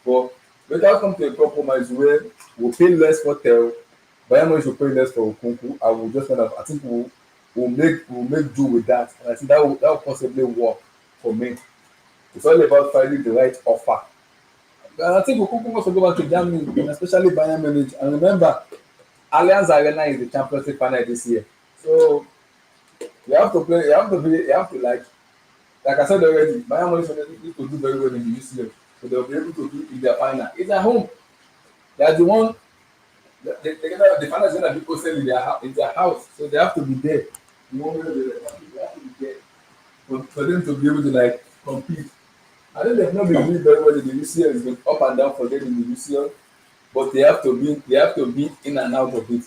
but better come to a compromise where we'll pay less for Tel, Bayern Munich should pay less for Okunku, and we'll just kind of, I think we'll make do with that. And I think that will possibly work for me. It's all about finding the right offer. And I think Okunku wants to go back to Germany, and especially Bayern Munich. And remember, Allianz Arena is the Champions League final this year. So you have to play, you have to like I said already, Bayern Munich need to do very well in the UCL. So they'll be able to do in their final. It's at home. They are the one the final is gonna be hosted in their house. So they have to be there. The moment they have to be there for them to be able to like compete. I think they've not been doing very well in the UCL. It's been up and down for them in the UCL. But they have to be in and out of it.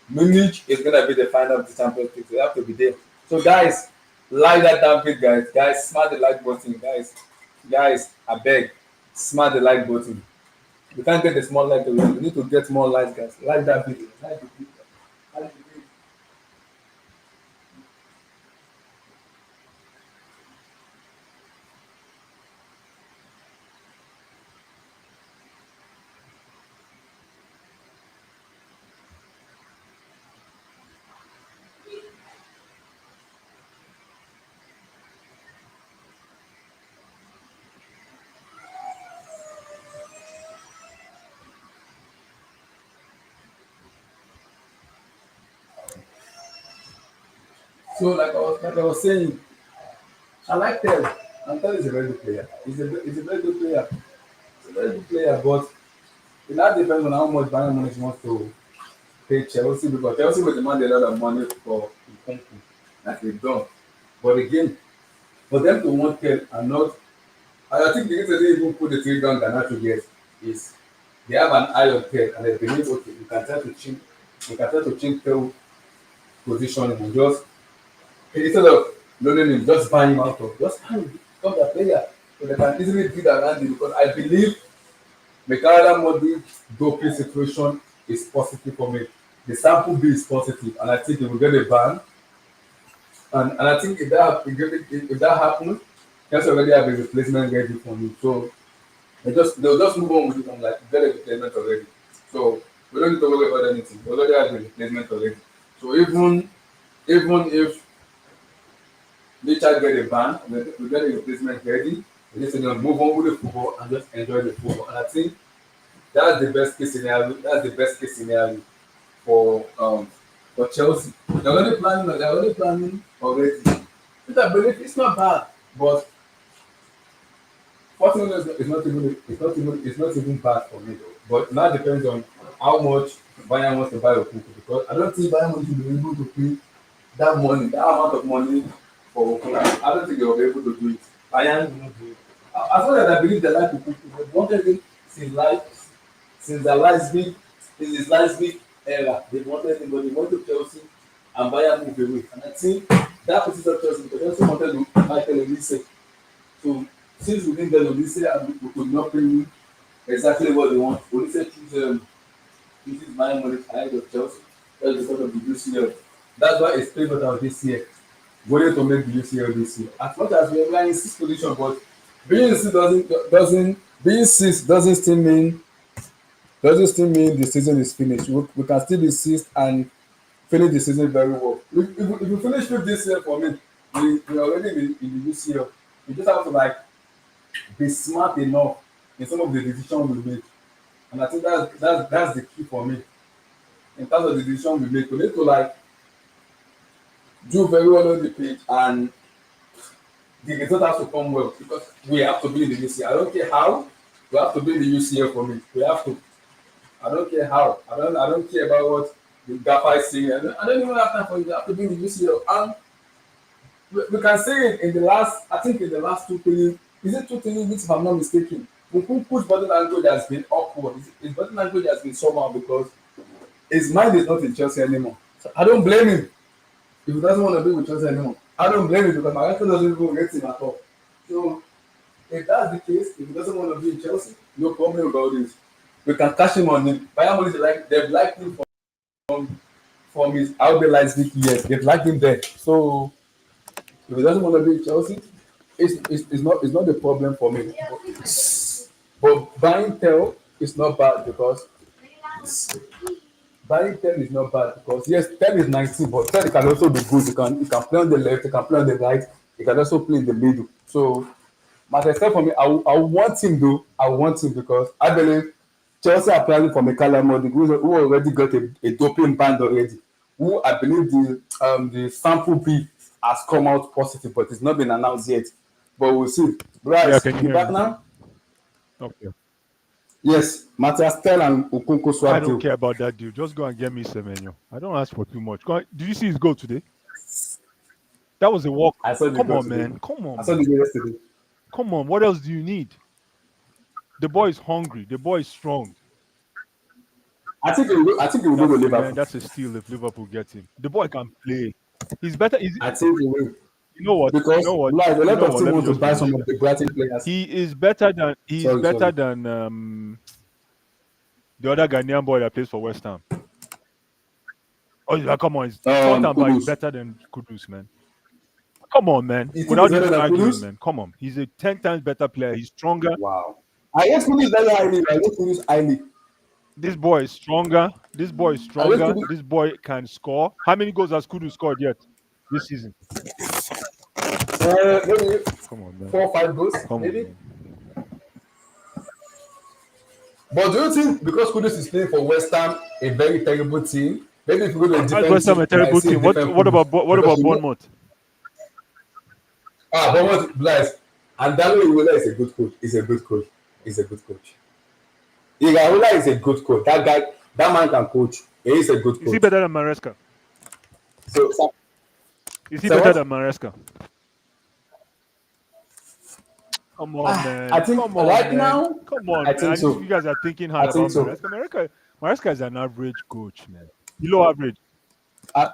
Munich is gonna be the final of the Champions League. They have to be there. So guys, like that damn bit, guys. Guys, smash the like button, guys. Guys, I beg, smash the like button. We can't get the small like away. We need to get more likes, guys. Like that video. Like the video. Like the video. So like I was saying, I like Tel. And Tel is a very good player. He's a very good player. He's a very good player, but it now depends on how much Bayern Munich wants to pay Chelsea because Chelsea will demand a lot of money for Nkunku, like they've done. But again, for them to want Tel and not, I think the reason they even put the trigger on Ghana to get is they have an eye on Tel and they believe okay, you can try to cheat. We can try to change tail position and just instead of loaning him, just buy him out of just buy him, become their player. So they can easily build around him because I believe Mikhail Modric doping situation is positive for me. The sample B is positive, and I think he will get a ban. And I think if that happens, Chelsea already have a replacement ready for him. So they'll just move on with it. I'm like, get a replacement already. So we don't need to worry about anything. We already have a replacement already. So even if Richard get a ban, we get a replacement ready. We just need to move on with the football and just enjoy the football. And I think that's the best case scenario. That's the best case scenario for Chelsea. They're already planning already. Which I believe it's not bad, but 40 million is not even bad for me though. But now depends on how much Bayern wants to buy Okuku because I don't think Bayern will be able to pay that amount of money for Okuku. I don't think they will be able to do it. Bayern will not do it. As long as I believe they like Okuku, they wanted him since life since the Leipzig in his Leipzig era. They wanted him, but they wanted Chelsea and Bayern move away. And I think that position of Chelsea because Chelsea wanted to Michael Olise. So since we didn't get Olise and we could not pay him exactly what they want, Olise chooses Bayern Munich ahead of Chelsea. That's because of the UCL. That's why it's favored out this year. Going to make the UCL this year. As much as we are in sixth position, but being in sixth doesn't being sixth doesn't still mean the season is finished. We can still be sixth and finish the season very well. If we finish fifth this year for me, we already in the UCL. We just have to like be smart enough in some of the decisions we make. And I think that's the key for me. In terms of the decision we make, we need to like do very well on the pitch and the result has to come well because we have to be in the UCL. I don't care how, we have to be in the UCL for me. We have to. I don't care how. I don't care about what the gaffer is saying. I don't even have time for you. You have to be in the UCL. And we can say it in the last, I think in the last two training, is it two training weeks if I'm not mistaken? Nkunku's body language has been awkward. His body language has been somehow because his mind is not in Chelsea anymore. So I don't blame him if he doesn't want to be with Chelsea anymore. I don't blame him because my uncle doesn't even rate him at all. So if that's the case, if he doesn't want to be in Chelsea, no problem about this. We can cash him on him. Bayern Munich they've liked him from his RB Leipzig years. They've liked him there. So if he doesn't want to be in Chelsea, it's not a problem for me. But buying Tel is not bad because buying Tel is not bad because yes, Tel is 19, but Tel can also be good. He can play on the left, he can play on the right, he can also play in the middle. So Manchester for me, I want him though. I want him because I believe Chelsea are planning for Mikhail Modric, who already got a doping ban already. Who I believe the sample B has come out positive, but it's not been announced yet. But we'll see. Yeah, Bryce, can you you hear back me? now? Okay. Yes, Matthias Tel and Okonkwo I swap don't deal. care about that dude. Just go and get me Semenyo. I don't ask for too much. Did you see his goal today? That was a walk. I saw the Come goal on, today. man. Come I on, saw the man. goal yesterday. Come on. What else do you need? The boy is hungry. The boy is strong. I think he will go to Liverpool. That's a steal if Liverpool gets him. The boy can play. He's better. I think he will You know what? You because know what? like a You lot know of what? teams Let me want to just buy finish. some of the Brighton players. He's Sorry, better sorry. than the other Ghanaian boy that plays for West Ham. Oh, yeah, come on. Front and back is Kudus. better than Kudus, man. Come on, man. You think he's Without better even than arguing, Kudus? man. Come on. He's a 10 times better player. He's stronger. Wow. I rate Kudus very highly. I rate Kudus highly. This boy is stronger. This boy is I rate stronger. Kudus This boy can score. How many goals has Kudus scored yet this season? maybe Come on, man. 4 or 5 goals, Come on, maybe. man. But do you think because Kudus is playing for West Ham, a very terrible team, maybe if you go to a That's different West Ham a team, you might terrible see a team. What different what Kudus? about what Because about you know, Bournemouth? but what Blythe and Dalo Iwola is a good coach. He's a good coach. He's a good coach. Iraola is a good coach. That guy, that man can coach. He is a good Is he coach. better than Maresca? So, Is he so better what? than Maresca? Come on, I man. think Come on, right man. now, Come on, I man. think I just so. you guys are thinking I hard think about so. Maresca. Maresca is an average coach, man. below average.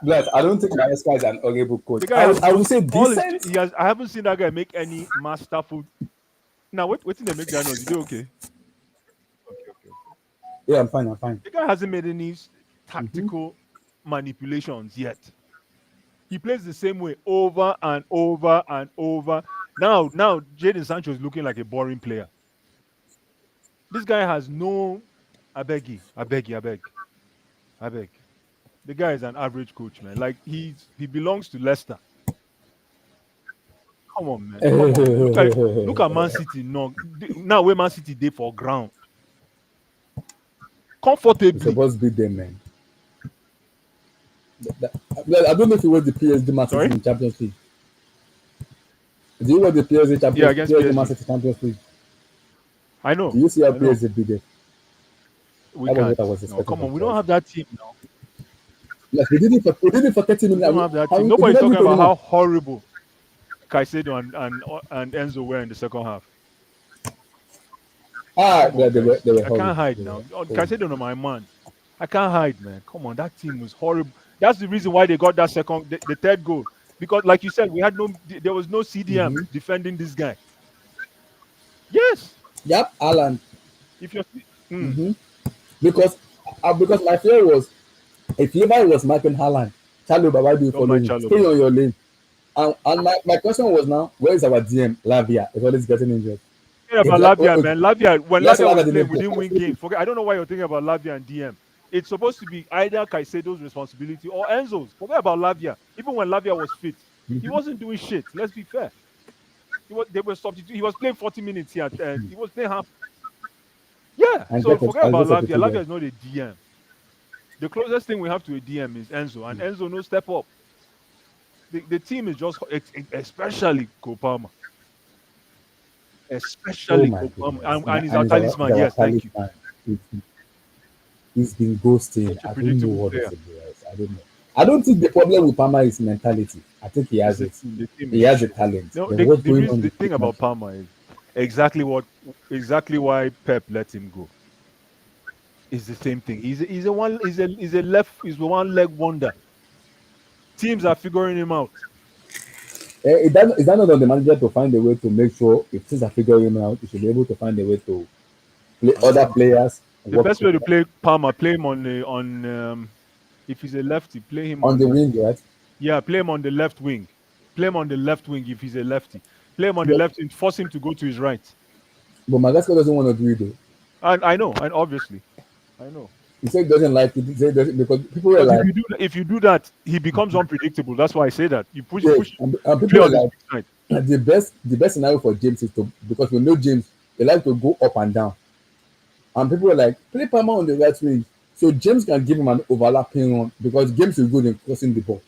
Like, I don't think Maresca is an horrible coach. The guy has I no would say all his decent. he has. I haven't seen that guy make any masterful. Now, what did they make that noise? You do okay? Okay, okay, okay. Yeah, I'm fine. I'm fine. The guy hasn't made any Hmm. tactical manipulations yet. He plays the same way over and over and over. Now, Jaden Sancho is looking like a boring player. This guy has no. I beg you, I beg you, I beg, I beg. The guy is an average coach, man. Like he belongs to Leicester. Come on, man. Come on. Look at Man City now. Now where Man City they for ground We're comfortably. supposed to beat them, man. That- I don't know if you watch the PSG Man City Sorry. in Champions League. Do you watch the Yeah, against PSG Man PSG. City Champions League? I Do know. you see how I know. PSG beat them? We That was what can't. I was No, expecting come from on. We don't Chelsea. have that team now. Like we did it for 30 We minutes. don't have that How team. we did Nobody's not do talking about 21. how horrible Caicedo and Enzo were in the second half. Ah, Come on, guys. they were I can't horrible. hide They were now. Oh, horrible. Caicedo, no, my man. I can't hide, man. Come on, that team was horrible. That's the reason why they got that the third goal. Because, like you said, there was no CDM Mm-hmm. defending this guy. Yes. Yep, Alan. If you're, mm, Mm-hmm. Because because my fear was if Levi was marking Haaland, Charlie, why do you don't follow mind him? Stay Chaloba. on your lane. And my question was now, where is our DM? Lavia is always getting injured. Forget If about Lavia, man. Lavia, when yes, Lavia Lavia was playing, didn't we play. didn't win games. Forget. I don't know why you're thinking about Lavia and DM. It's supposed to be either Caicedo's responsibility or Enzo's. Forget about Lavia. Even when Lavia was fit, he Mhm. wasn't doing shit. Let's be fair. They were substitute. He was playing 40 minutes here. He was playing half. Yeah. So forget And about get Lavia. Lavia substituted. is not a DM. The closest thing we have to a DM is Enzo, and Enzo no step up. The team is just, especially Kopama, Oh especially my Kopama, goodness. and he's And our he's talisman. our Yes, thank you. talisman. He's, he's been ghosting. Such a I don't know predictable what player. this is. I don't know. I don't think the problem with Palmer is mentality. I think he It's has the it. team. The team He is has the shit. talent. No, Then what's the going reason on the with thing the about Palmer is exactly why Pep let him go. It's the same thing. He's a one leg wonder. Teams are figuring him out. Is that not on the manager to find a way to make sure if things are figuring him out, he should be able to find a way to play other players The work best way to together play Palmer, play him on if he's a lefty, play him on the on, wing, right? yeah, play him on the left wing. Play him on the left wing if he's a lefty. Play him on the But left wing, force him to go to his right. Madagascar doesn't want to do it though. And I know, and obviously, I know. He said he doesn't like it. He said he doesn't, because people were Because like, if you do that, he becomes unpredictable. That's why I say that. You yes, push and to play people were on his like, weak side. the best scenario for James is to because we know James, they like to go up and down. And people were like, play Palmer on the right wing. So James can give him an overlapping run because James is good in crossing the ball.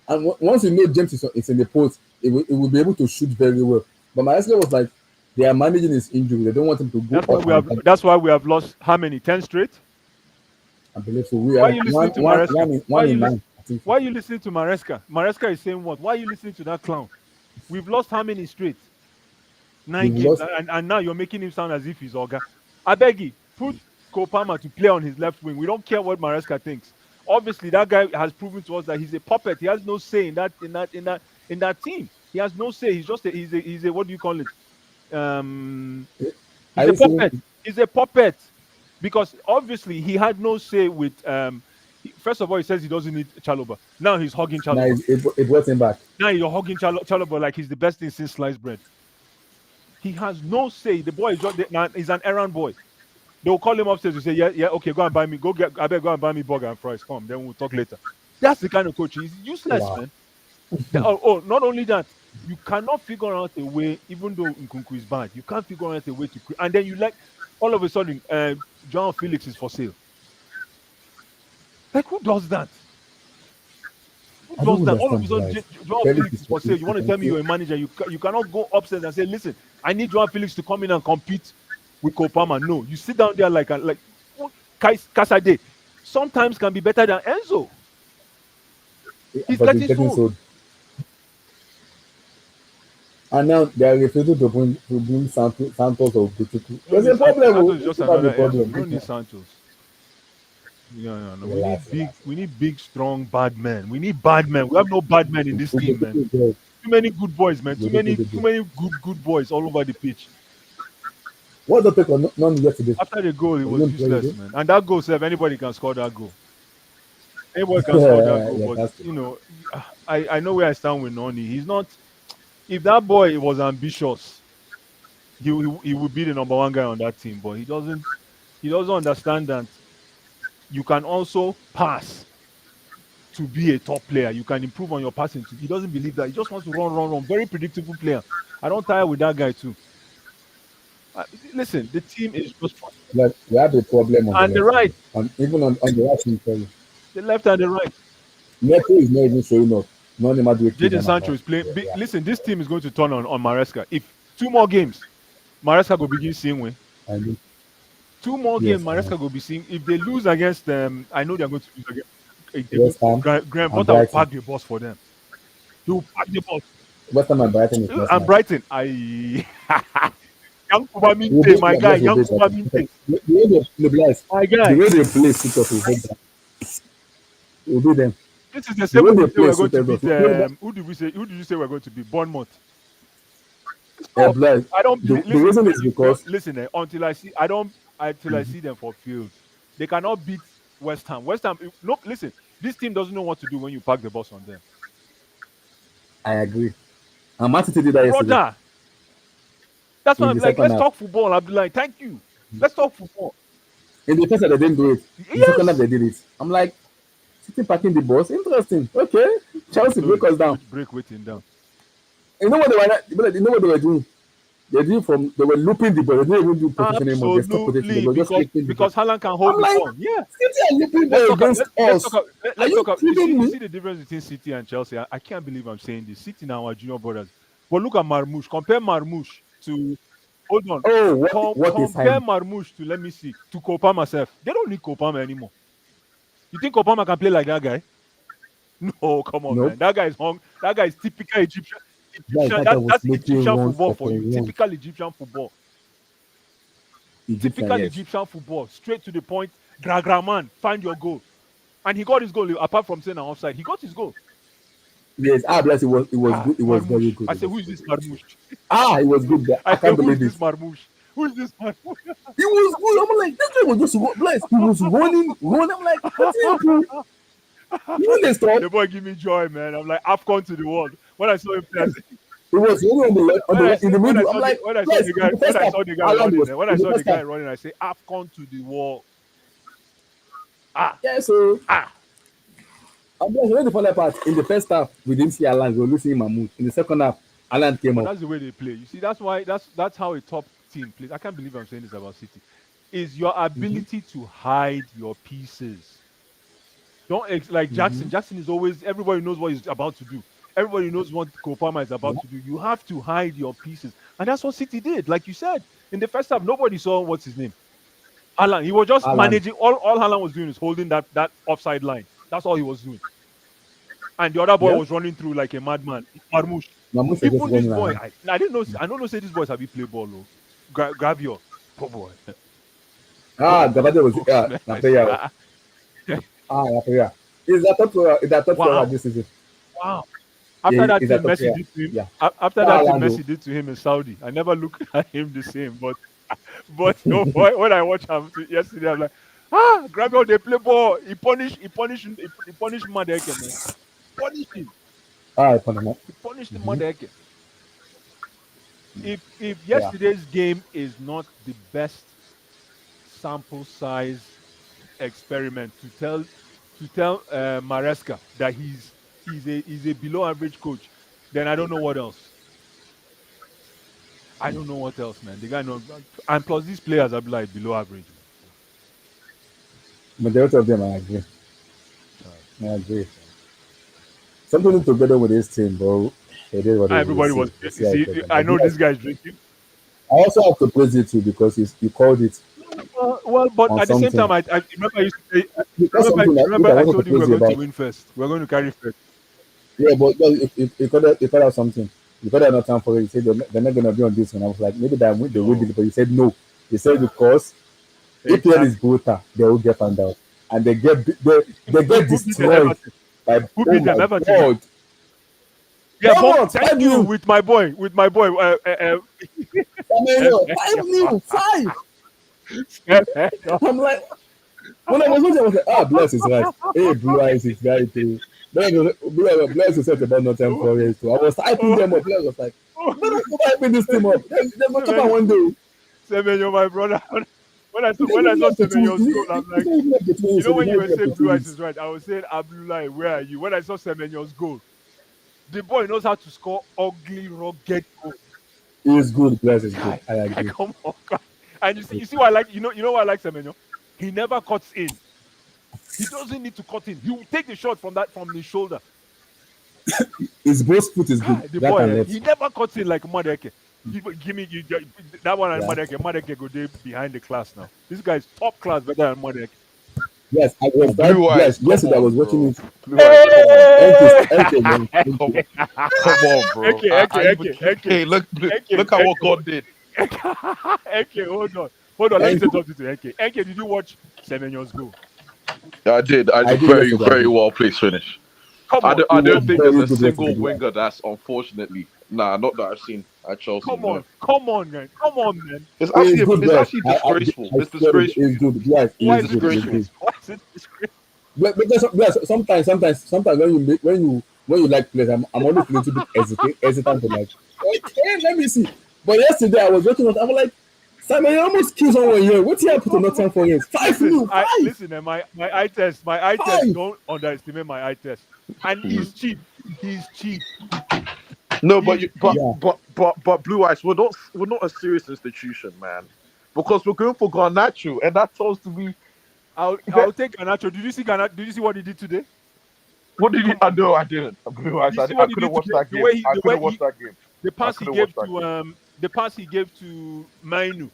And once you know James is in the post, it will be able to shoot very well. But Maresca was like, they are managing his injury. They don't want him to go up and down. That's why we have lost how many? 10 straight? I believe so. We Why are are you listening to Maresca? one in nine. I think so. Why are you listening to Maresca? Maresca is saying what? Why are you listening to that clown? We've lost how many straight? Nine We've games. lost. And now you're making him sound as if he's Oga. I beg you, put Kopama to play on his left wing. We don't care what Maresca thinks. Obviously, that guy has proven to us that he's a puppet. He has no say in that team. He has no say. He's just he's a what do you call it? Are He's a you saying puppet. He's a puppet. Because obviously he had no say with first of all, he says he doesn't need Chaloba. Now he's hugging now Chaloba. it brought him back? Now you're hugging Chaloba like he's the best thing since sliced bread. He has no say. The boy is just now he's an errand boy. They'll call him upstairs to say, yeah, yeah, okay, go and buy me, I better go and buy me burger and fries. Come, then we'll talk later. That's the kind of coach he's useless, Wow. man. Not only that, you cannot figure out a way, even though Nkunku is bad, you can't figure out a way to and then you like all of a sudden, John Felix is for sale. Like who does that? Who I does don't that? All of a understand sudden, why. Joao Felix Felix is for sale. You want to tell me you're a manager? You cannot go upstairs and say, "Listen, I need Joao Felix to come in and compete with Kopama." No, you sit down there like Kasade. Sometimes can be better than Enzo. He's but he's 30 getting sold. sold. And now they are refusing to bring Santos or Butuku. We don't There's need a Santos. problem. Santos is We just still have a another Enzo. problem. We don't need Santos. No, no, no. Relax, relax, We relax. need big, strong, bad men. We need bad men. We have no bad men in this We'll be team, man. getting there. Too many good boys, man. We'll be getting Too there. many good boys all over the pitch. What's the take on none yesterday? After the goal, it He was didn't play useless, again. man. And that goal, if anybody can score that goal. Anybody can score that goal. Yeah, But that's you know, I know where I stand with Noni. He's not. If that boy was ambitious, he would be the number one guy on that team. But he doesn't. He doesn't understand that you can also pass to be a top player. You can improve on your passing. He doesn't believe that. He just wants to run, run, run. Very predictable player. I don't tire with that guy too. Listen, the team is just fun. like we have a problem on the And the left right, side, and even on the right side. Sorry. the left and the right. Neto is not even showing up. None of them keep Jadon them Sancho alive. is playing. Yeah, yeah. Listen, this team is going to turn on Maresca. If two more games, Maresca will begin seeing win. I mean, Two more games, yes, I know. Maresca will be seeing. If they lose against them, I know they're going to lose against. West Ham Graham and Potter will Brighton. pack the bus for them. He will pack the bus. West Ham and Brighton is next And match. Brighton, I Yankuba We'll Minte, beat my them. guy, Yes, we'll beat Yankuba them. Minte, Because the way they play, my the guy. way they play suit us, we'll beat them. We'll beat them. This is the The same way way we they say play we're going to suited us. beat. You know, Who did we say? Who did you say we're going to beat? Bournemouth. Stop. Blythe, I don't believe. the Listen, reason is because listen. Until I see, I don't. Until I Mhm, see them for field, they cannot beat West Ham. West Ham. No, listen. This team doesn't know what to do when you park the bus on them, I agree. And Man City did that yesterday brother. That's why in I'm the like, second let's half. talk football. I'll be like, thank you. Let's talk football. In the first half, they didn't do it. In the second half, Yes. they did it. I'm like, City packing the bus. Interesting. Okay. Chelsea Sorry. break us down. Which break waiting down? You know what they were? You know what they were doing? They were looping the ball. They didn't even do possession anymore. They stopped possession. They Absolutely, were just flicking the ball. because Haaland can hold I'm the like, ball. Yeah. City are looping ball against Let's talk us. Are let's you talk about kidding you me? see the difference between City and Chelsea. I can't believe I'm saying this. City now are junior brothers. But look at Marmoush. Compare Marmoush to hold on. Oh, what a Compare sign! Marmoush to let me see to Kopama myself. They don't need Kopama anymore. You think Kopama can play like that guy? No, come on, No, man. That guy is hung. That guy is typical Egyptian. that guy was That's making Egyptian runs football for upon you. runs. Typical Egyptian football. Egyptian, Typical yes, Egyptian football. Straight to the point. Gragraman, find your goal. And he got his goal. Apart from saying an offside, he got his goal. yes. Ah, bless. It was Ah, good. It was very Marmouche. good. I It say, was who is very this good. Marmouche? Ah, it was good. I I say, can't who is believe this it. Marmouche? Who is this Marmouche? It was good. I'm like, this guy was just blessed. He was running, running. I'm like, what's happening? You know they stop. The boy give me joy, man. I'm like, I've gone to the world. When I saw him play, It was running on the left, in the middle. I'm like, bless. In the when first I half, saw the guy Alan running, was and when I in the saw the first half. guy running, I say, I've gone to the wall. Ah, Yeah, so ah. I'm just the funny part. In the first half, we didn't see Alan. We were losing Mahmoud. In the second half, Alan came But up. that's the way they play. You see, that's why that's how a top team plays. I can't believe I'm saying this about City. Is your Mm-hmm, ability to hide your pieces. Don't like mm-hmm. Jackson. Jackson is always everybody knows what he's about to do. Everybody knows what Kopama is about Yeah, to do. You have to hide your pieces, and that's what City did. Like you said in the first half, nobody saw what's his name, Alan. He was just Alan. managing. All Alan was doing is holding that offside line. That's all he was doing, and the other boy Yeah, was running through like a madman. Marmouche. Mahmoud was just Even this running boy, around. I didn't know. I don't know. Say this boys have you play ball, though. Grab your poor boy. Ah, Gabade was Books, man. I say, Napeya. Napeya. Is that top player? Is that top player wow, this season? wow. Yeah, After that is that thing top Messi player? did to him, Yeah. after that thing Orlando. Messi did to him in Saudi, I never look at him the same. But no, when I watch him yesterday, I'm like, grab your they play ball. He punished Madeke, man. Punish him. Ah, Panama. He punished Mm-hmm. Madeke. If Yeah. yesterday's game is not the best sample size experiment to tell Maresca that he's a below average coach, then I don't know what else. I don't know what else, man. The guy know, and plus these players are like below average, man. Majority of them, I agree. Child. I agree. Something together with this team, bro. It is what it is. We'll Everybody see. was. We'll see You how it see, goes. I But know yes, this guy's drinking. I also have to praise you too because you called it But on at the same something. time, I remember I used to say, Because something that which remember I I wanted to told you we praise were you going to about. win first. We're going to carry first. Yeah, but no, you called out something. You called out no time for it. You said they're not going to be on this one. I was like, maybe they will be, No, but you said no. You said because EPL is exactly. brutal, they will get found out. and they get Who beat them? destroyed Everton. by, Who oh beat my them? Everton. Yeah. god, Yeah, come Bomb. on, Thank 5 you. new. With my boy. With my boy. Semenyo, 5 new, 5. I'm like, when I was watching, I was like, ah, Bless is right. Hey, Blue Eyes is right too. Bless is said about Nottingham oh, Forest too. I was hyping oh, them up. Bless was like, oh. man, don't stop hyping this team up. They're gonna come out Semenyo, one day. Semenyo, my brother. He's When I even saw up to 2 Semenyo's goal, I'm He's like, not even up to 2 you weeks. know, He's when not you were even up to saying 2 Blue Eyes weeks. is right, I was saying Abdullah, where are you? When I saw Semenyo's goal, the boy knows how to score ugly, rugged goals. He's good. Bless is good. Guy, I agree. come on, guy. And you see what I like. You know what I like Semenyo. He never cuts in. He doesn't need to cut in. He will take the shot from the shoulder. His both foot is good, Guy, the right boy, and he left. never cuts in like Madeke. Give me that one and Yeah. Madeke. Madeke go there behind the class now. This guy is top class better than Madeke. Yes, I Oh, was that. Blue Yes, Eyes, come yesterday I on, was watching bro. it. Blue Eyes, come on, Hey! come on, MK. come on, bro. I even Eke, hey, look at what Eke, God did. Eke, hold on. Let me say something to Eke. Eke, did you watch Semenyo's goal? I did. I I did did very, yesterday. I very did. well placed finish. Come on, I It was don't come think on, there's very a good yesterday. single Bless. winger that's unfortunately not that I've seen at Chelsea. No, come on, man, come on, man. It's good, it's Bless. actually disgraceful. I It's swear disgraceful. it's good. Bless, Why It's it's is it good. It's disgraceful. good. disgrace? Why is it disgrace? Bless, sometimes when you like players, I'm always a little bit hesitant to like. Okay, let me see. But yesterday I was watching it. I was like, Simon, you almost killed someone here. What's he happened to Nottingham Forest? 5 Listen, new, 5, my eye test. 5. Don't underestimate my eye test. And he's cheap. He's cheap. No, but He's you, cheap. Yeah. but Blue Eyes, we're not a serious institution, man. Because we're going for Garnacho, and that tells to me that I'll take Ganacho. Did you see Did you see what he did today? what did he? Come I on. know I didn't. Blue Did Eyes, you see I what he couldn't did watch today? that game. I The way couldn't watch that game. the I pass he couldn't watch gave that to game. Mainu,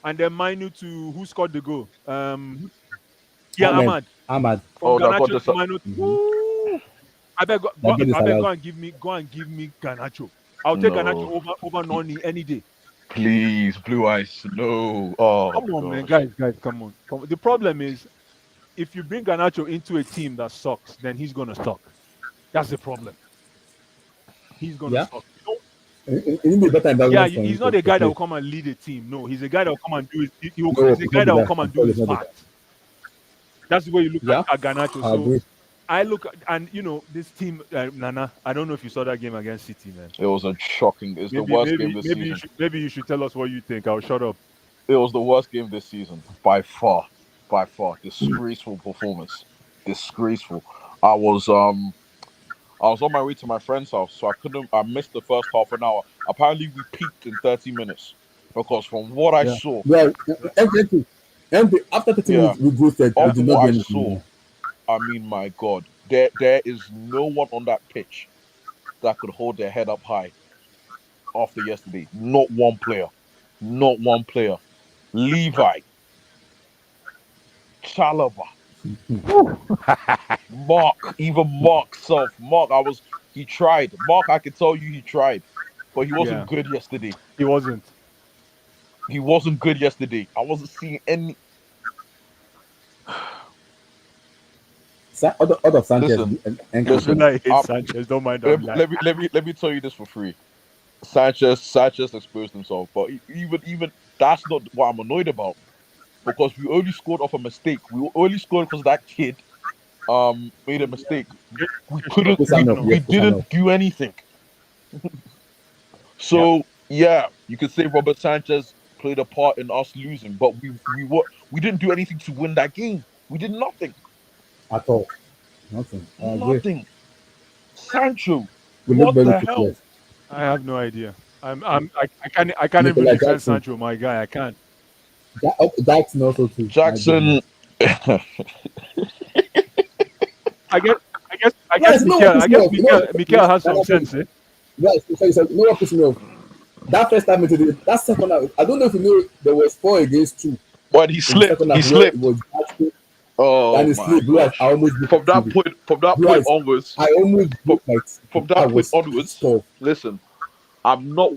and then Mainu to who scored the goal? Yeah, Ahmed. Ahmad. Ahmad. From Oh, that got Ganacho this. to Mainu. Mm-hmm. Ooh. That get this allowed. Go and give me Ganacho. I'll take Ganacho No, over Noni any day. please, Blue Eyes, no. Oh Come on, man, gosh. guys, come on. The problem is if you bring Ganacho into a team that sucks, then he's gonna suck. That's the problem. He's gonna Yeah. suck. It will be a better Yeah, environment for him he's not a to guy that play. will come and lead a team. No, he's a guy that will come and do his. No, He's a it's not guy the that will guy. come I'm and do sorry, his it's not the part. guy. That's the way you look Yeah, at Ganacho. I So agree. I look and this team, Nana. I don't know if you saw that game against City, man. It was a shocking. It's the worst game this season. Maybe you should tell us what you think. I'll shut up. It was the worst game this season by far, by far. Disgraceful performance. Disgraceful. I was um I was on my way to my friend's house, so I couldn't. I missed the first half an hour. Apparently, we peaked in 30 minutes because from what I Yeah. saw, Well, after 30 yeah, minutes, we ghosted. We after did not what do I anything saw, more. I mean, my God, there is no one on that pitch that could hold their head up high after yesterday. Not one player. Not one player. Levi, Chalaba, Mark, even Mark self. Mark, he tried. Mark, I can tell you he tried, but he wasn't Yeah, good yesterday. he wasn't. He wasn't good yesterday. I wasn't seeing any. Out of Sanchez Listen, and listen. Abdullah hates I, Sanchez. Don't mind Abdullah. let me tell you this for free. Sanchez exposed himself, but even that's not what I'm annoyed about because we only scored off a mistake. We only scored because that kid made a mistake. We couldn't. Kusanov. We Yes, Kusanov. didn't do anything. Yeah, So yeah, you could say Robert Sanchez played a part in us losing, but we didn't do anything to win that game. We did nothing. At all. Nothing. I agree. Nothing. Sancho, We look what very the hell? toothless. I have no idea. I can't even Nicola defend Jackson. Sancho, my guy. I can't. Jackson also too. My Jackson. goodness. I guess Guys, you know what pissed me off? You know Mikel has some what? sense, eh? Guys, you know what pissed me off? That first time into that second half, I don't know if you know there was 4 against 2 But he in the slipped. second He half where it slipped. was Jackson Oh and he my slipped. Blue eyes, I gosh. almost broke my TV. From that Blue point eyes, onwards, I almost from, broke my from TV. I that point was onwards, pissed off. listen, I'm not.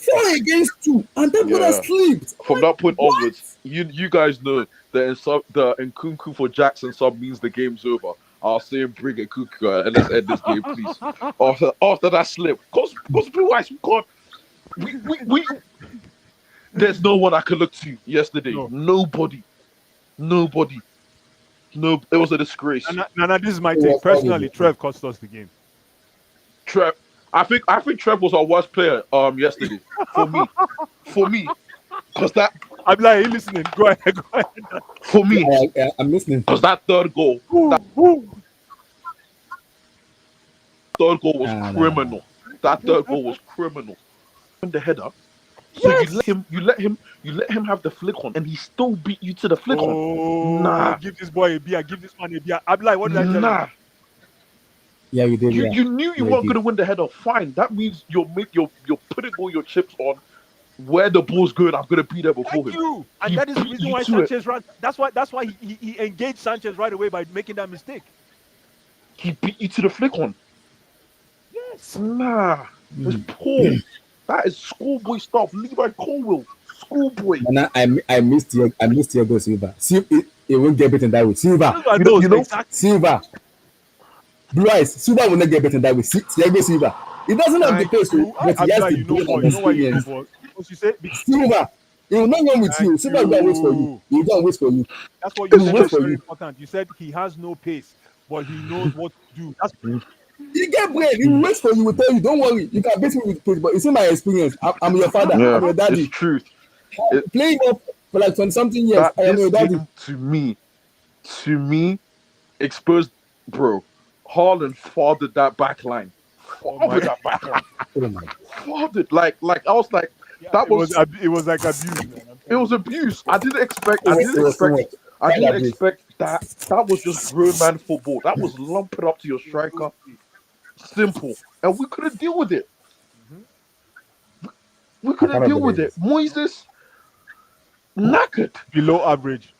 4 against 2, and that brother Yeah. slipped. I'm From like, that point what? onwards, you guys know that the Nkunku for Jackson sub means the game's over. I'll say bring Nkunku and let's end this game, please. After that slip, cause Blue Eyes, we can't. We there's no one I could look to yesterday. No. Nobody, nobody, no. It was a disgrace. Nana, this is my It take. was Personally, horrible. Trev cost us the game. Trev, I think Trev was our worst player yesterday for me, for me, cause that I'm like, hey, listening. Go ahead, go ahead. for me, I'm listening. cause that third goal, that Woo. third goal was Nah. criminal. That third goal was criminal. In the header. So Yes. you let him have the flick on, and he still beat you to the flick on. Oh, Nah, give this boy a beer. Give this man a beer. I'm like, what did I tell you? nah. Yeah, you did. Yeah, You knew you yeah, you weren't did. gonna win the header. Fine. That means you're putting all your chips on where the ball's going. I'm gonna be there before Thank him. you. And He that is the beat reason you why to it. Sanchez ran. That's why he engaged Sanchez right away by making that mistake. He beat you to the flick on. Yes. Nah, it's poor. That is schoolboy stuff. Levi Colwill, schoolboy. And I missed Thiago Silva. See, it won't get better that way. Silva, Silva You know, knows you know. exactly. Silva, Blue Eyes. Silva will not get better that way. Thiago Silva. He doesn't have the Thank pace, you. but he I'm has like, the you know, brain ball. and You know why you know, experience. ball. Because you said, Silva, he will not run with thank you. Silva will go and wait for you. you. He will go and wait for you. That's what He you will said. wait That's for very you. important. You said he has no pace, but he knows what to do. That's He get brain. He will wait for you. He will tell you, don't worry. You can beat me with pace, but it's in my experience. I'm your father. I'm Yeah, your it's daddy. truth. It, Playing up for like 20 something years. that I am this your daddy. game to me exposed, bro. Haaland fathered that back line. oh Fathered my. that back line. Oh my. Fathered. Like I was like, Yeah, that was it was like abuse, man. I'm it telling was you. abuse. I didn't expect. It was too much. I Bad didn't abuse. expect that. That was just grown man football. That was lump it up to your striker. Simple, and we couldn't deal with it. Mhm. We I couldn't cannot deal with believe it. this. Moises knackered. Below average.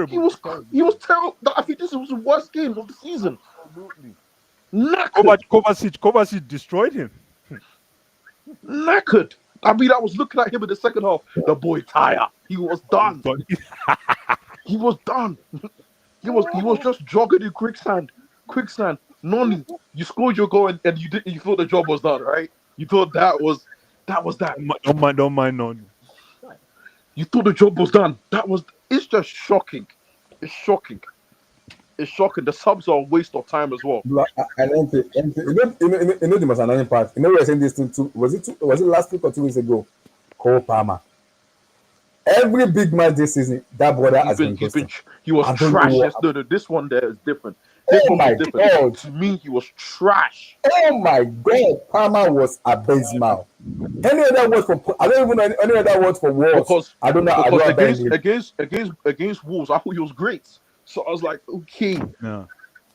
He Terrible. was Terrible. he was terrible. I think this was the worst game of the season. Absolutely. Knackered, Kovacic destroyed him. knackered. I mean, I was looking at him in the second half. The boy tired. He was done. But He was done. He was just jogging in quicksand. Quicksand. Noni, you scored your goal and you didn't. You thought the job was done, right? You thought that was that. don't mind none. You thought the job was done. That was. It's just shocking. It's shocking. It's shocking. The subs are a waste of time as well. But I don't think, the most annoying part. You know, we were saying this was it last week or 2 weeks ago? Cole Palmer. Every big match this season, that brother He's has been been he's been ghosting. he was I don't know trash. what. Yes, no, this one there is different. This Oh one was my different. god! To me, he was trash. Oh my god! Palmer was abysmal. Any other word for? I don't even know any other word for words. Because I don't know. I because don't have that in against him. against against against Wolves, I thought he was great. So I was like, okay, No.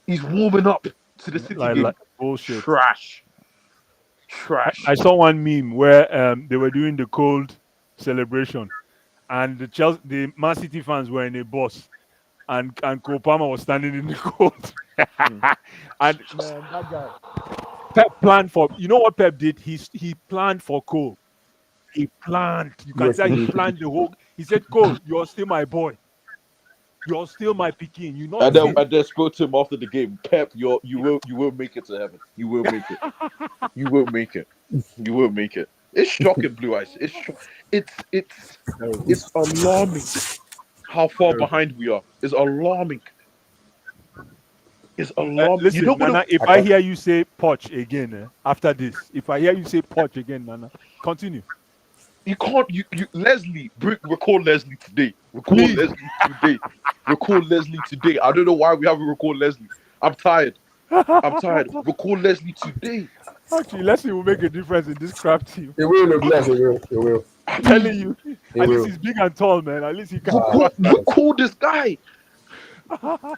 he's warming up to the City game. Like bullshit. Trash, trash. I saw one meme where they were doing the cold celebration, and the Man City fans were in a bus, and Cole Palmer was standing in the cold. Hmm. And man, that guy. Pep planned for. You know what Pep did? He planned for Cole. He planned. You can Yes, tell he he did. planned the whole. He said, "Cole, you're still my boy. You're still my Pekin. You not And then see." and then spoke to him after the game. Pep, you will make it to heaven. You will make it. You will make it. You will make it. It's shocking, Blue Eyes. It's alarming how far behind we are. It's alarming. It's alarming. You Listen, don't want Nana. If I I can't. hear you say Poch again after this, if I hear you say Poch again, Nana, continue. you can't you Leslie record Leslie today. Record Please. Leslie today. Record Leslie today. I don't know why we haven't record Leslie. I'm tired. I'm tired. Record Leslie today. Actually, Leslie will make a difference in this crap team. It will look yes, it will. It will. I Telling mean, you, It at least will. he's big and tall, man. At least he can. Uh, record this guy.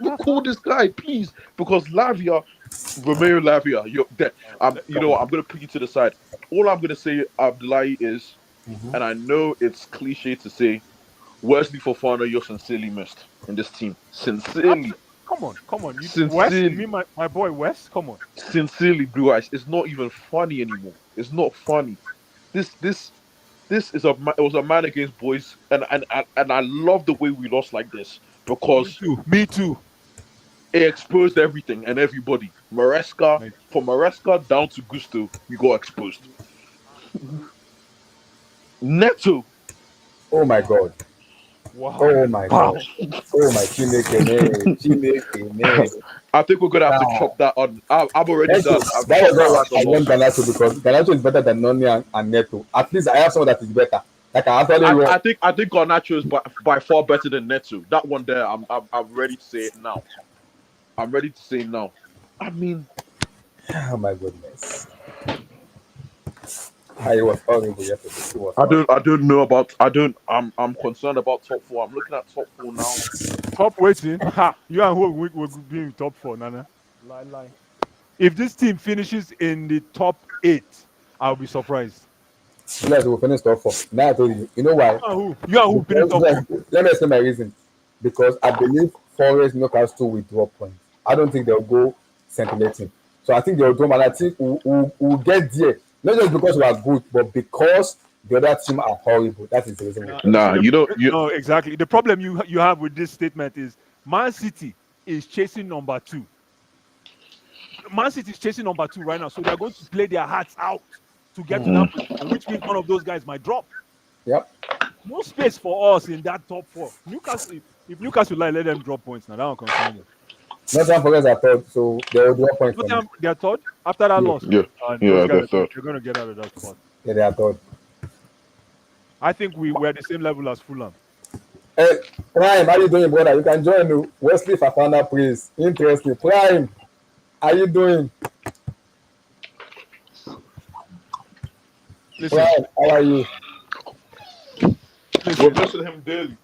Record this guy, please. Because Lavia, Romeo Lavia, you're dead. You know what? I'm gonna put you to the side. All I'm gonna say, Abdullahi, is, and I know it's cliche to say, Wesley Fofana, you're sincerely missed in this team. Sincerely, Come on. West, you sincerely, mean my boy West? Come on. sincerely, Blue Eyes. It's not even funny anymore. It's not funny. This. it was a man against boys, and I love the way we lost like this Me because too. Me too. it exposed everything and everybody. Maresca, Like, from Maresca down to Gusto, we got exposed. Neto, Oh my god. wow. Oh my god. Wow. Oh my Chineke me. Chineke me. I think we're gonna have to Ah. chop that on. I'm already Neto. done. I've That was chopped that why like a I want loss. Ganacho because Ganacho is better than Noni and Neto. At least I have someone that is better. That can actually run. I think Garnacho is by far better than Neto. That one there, I'm ready to say it now. I'm ready to say it now. I mean, Oh my goodness. Ah, it was horrible yesterday. It was horrible. I don't know about I don't I'm concerned about top four. I'm looking at top four now. Top waiting. Ha! You and who will be in top four, Nana? Lie, lie. If this team finishes in the top 8, I'll be surprised. Let's will finish top four. Now I told you. You know why? You and who will finish Because top 4? let me explain my reason. Because I believe Forest Newcastle will drop points. I don't think they'll go scintillating. So I think they'll drop, and I think we'll get there. Not just because we are good, but because the other team are horrible. That is the reason we'll No, get Nah, so you don't you no, exactly. The problem you have with this statement is Man City is chasing number 2. Man City is chasing number 2 right now, so they're going to play their hearts out to get to that mm, position, which means one of those guys might drop. there. Yep. No space for us in that top 4. Newcastle, if Newcastle like, let them drop points now. That will concern me. Nottingham Forest are third, so they will drop points from me. Tottenham, they're third after that Yeah, loss, yeah, and those yeah, guys they're third. they're going to get out of that spot. yeah, they are third. I think we're the same level as Fulham. Hey, Prime, how you doing, brother? You can join me. Wesley Fafana, please. Interesting. Prime, how you doing? Listen, Prime, how are you? We're listen. missing him daily.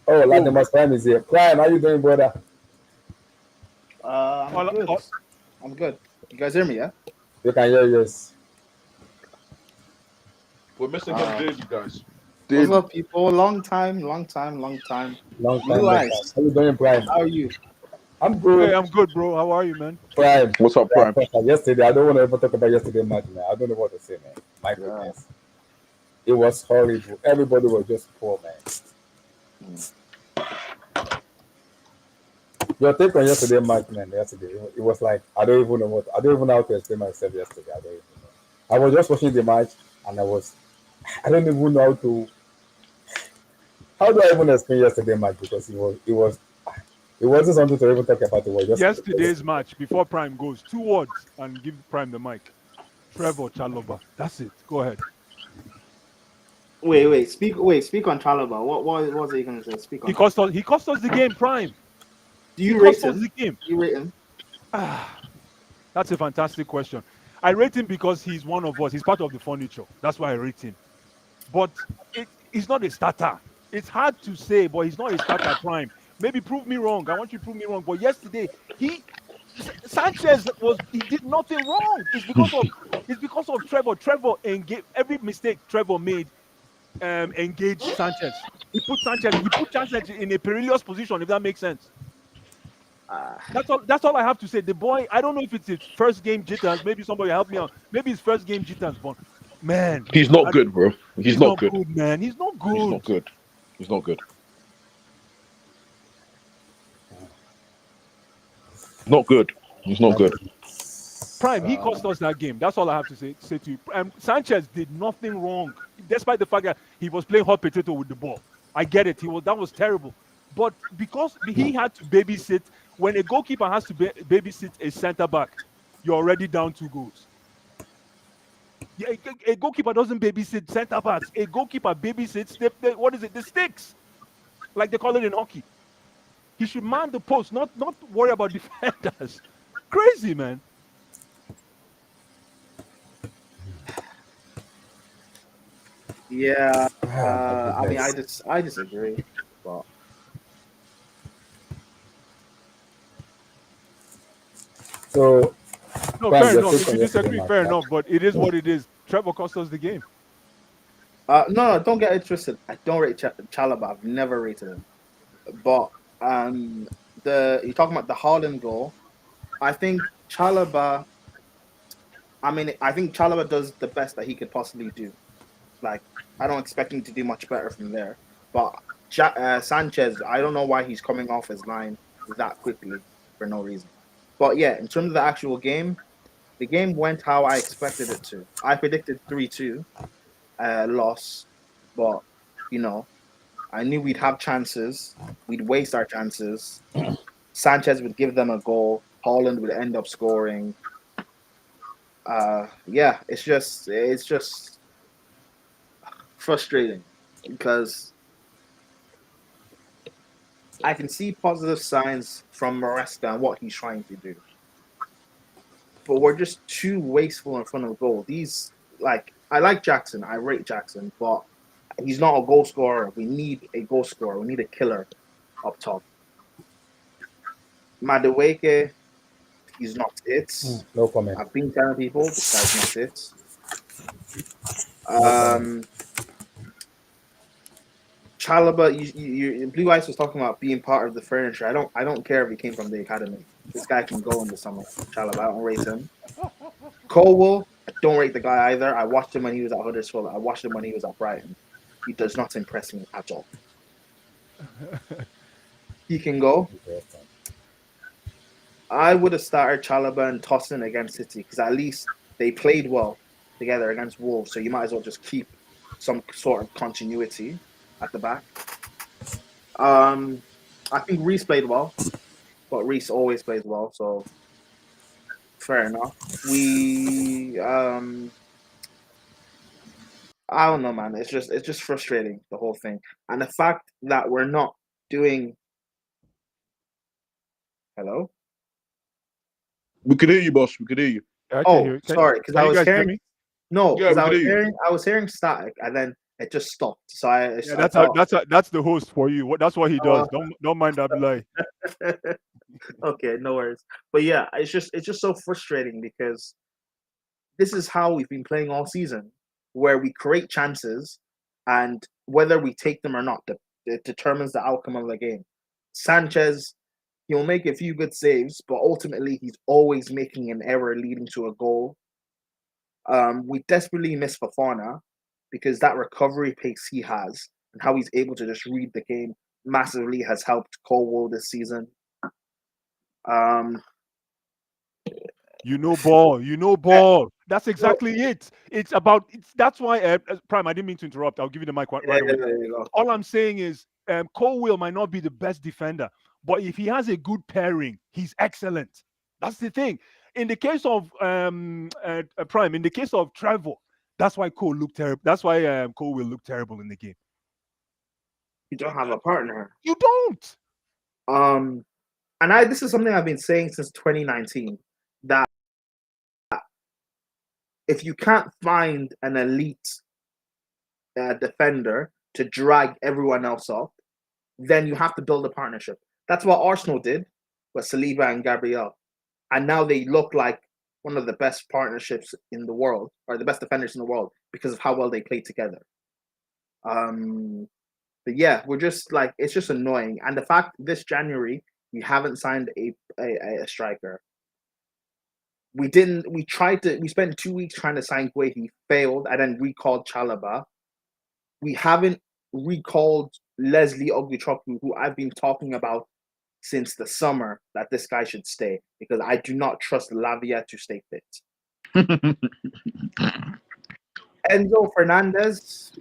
Oh, Oh, Latimus Prime is here. Prime, how you doing, brother? I'm good. all, I'm good. You guys hear me? Yeah. You can hear yes. We're missing him Uh, daily, guys. what's Daily. up, people? Long time, long time, long time. Long time, Blue long time. eyes. How you doing, Prime? How are you? I'm hey, good. I'm good, bro. How are you, man? Prime. What's up, Yeah, Prime? perfect. Yesterday, I don't want to ever talk about yesterday match, man. I don't know what to say, man. My Yeah. goodness. It was horrible. Everybody was just poor, man. Mm. Your take on yesterday match, man. Yesterday, it was like I don't even know what I don't even know how to explain myself yesterday. I don't even know. I was just watching the match and I don't even know how do I even explain yesterday match because it wasn't something to even talk about. It was just Yesterday's match before Prime goes 2 words and give Prime the mic. Trevor Chaloba. That's it. Go ahead. Wait. Speak on Chalaba. What was it you gonna say? Speak He on it. cost us. He cost us the game. Prime. Do He you cost rate us him? the game. You rate him? Ah, that's a fantastic question. I rate him because he's one of us. He's part of the furniture. That's why I rate him. But he's not a starter. It's hard to say, but he's not a starter. Prime. Maybe prove me wrong. I want you to prove me wrong. But yesterday, Sanchez he did nothing wrong. It's because of Trevor. Every mistake Trevor made engaged Sanchez. He put Sanchez in a perilous position, if that makes sense. Uh, That's all I have to say. The boy, I don't know if it's his first game jitters. Maybe somebody help me out. Maybe his first game jitters, but man, He's not good, bro. He's he's not not good. good, man. He's not He's good. not good. He's not good. Not good. He's not good. Prime, he cost us that game. That's all I have to say to you. Sanchez did nothing wrong, despite the fact that he was playing hot potato with the ball. I get it. That was terrible. But because he had to babysit, when a goalkeeper has to babysit a center back, you're already down 2 goals. Yeah, a goalkeeper doesn't babysit center backs. A goalkeeper babysits what is it? The sticks, like they call it in hockey. He should man the post, not worry about defenders. Crazy, man. yeah. ah, my I mean, goodness. I disagree. But So No, Prime, fair your enough. take If on you yesterday disagree, match, fair like enough. But it is what it is. Trevor cost us the game. no, don't get it twisted. I don't rate Chalaba. I've never rated him. But you're talking about the Haaland goal. I think Chalaba. I mean, I think Chalaba does the best that he could possibly do. Like I don't expect him to do much better from there. But Sanchez, I don't know why he's coming off his line that quickly for no reason. But yeah, in terms of the actual game, the game went how I expected it to. I predicted 3-2 loss, but you know, I knew we'd have chances. We'd waste our chances. Sanchez would give them a goal. Holland would end up scoring. Yeah, it's just frustrating because I can see positive signs from Maresca and what he's trying to do, but we're just too wasteful in front of goal. These like I like Jackson, I rate Jackson, but he's not a goal scorer. We need a goal scorer. We need a killer up top. Madueke, he's not it. No comment. I've been telling people this guy's not it. No comment. Um, Chalaba, Blue Ice was talking about being part of the furniture. I don't care if he came from the academy. This guy can go in the summer. Chalaba, I don't rate him. Colwell, I don't rate the guy either. I watched him when he was at Huddersfield. I watched him when he was at Brighton. He does not impress me at all. He can go. Interesting. I would have started Chalaba and Tosin against City because at least they played well together against Wolves. So you might as well just keep some sort of continuity at the back. I think Reese played well, but Reese always plays well, so fair enough. I don't know, man. It's just frustrating the whole thing, and the fact that we're not doing. Hello. We could hear you, boss. We could hear you. I can Oh, hear. sorry, because Can I you was guys hear hearing me? no, Yeah, because we I could was hear you. hearing I was hearing static, and then it just stopped. So I Yeah, I that's how, thought, that's the host for you. That's what he uh, does. Don't mind that lie. okay, no worries. But yeah, it's just so frustrating because this is how we've been playing all season, where we create chances, and whether we take them or not, it determines the outcome of the game. Sanchez, he'll make a few good saves, but ultimately he's always making an error leading to a goal. We desperately miss Fafana because that recovery pace he has and how he's able to just read the game massively has helped Colwell this season. Um, You know ball. You know ball. That's so, exactly it. It's about. That's why. Prime. I didn't mean to interrupt. I'll give you the mic yeah, right away. there you go. All I'm saying is, Colwill might not be the best defender, but if he has a good pairing, he's excellent. That's the thing. In the case of Prime, in the case of Trevor, that's why Cole looked terrible. That's why Cole will look terrible in the game. You don't have a partner. You don't. Um, and this is something I've been saying since 2019 that if you can't find an elite defender to drag everyone else up, then you have to build a partnership. That's what Arsenal did with Saliba and Gabriel, and now they look like one of the best partnerships in the world, or the best defenders in the world, because of how well they play together. Um, but yeah, we're just like it's just annoying, and the fact this January we haven't signed a striker. We didn't. We tried to. We spent 2 weeks trying to sign Gueye. He failed, and then recalled Chalaba. We haven't recalled Leslie Oguchoku, who I've been talking about since the summer that this guy should stay because I do not trust Lavia to stay fit. Enzo Fernandez,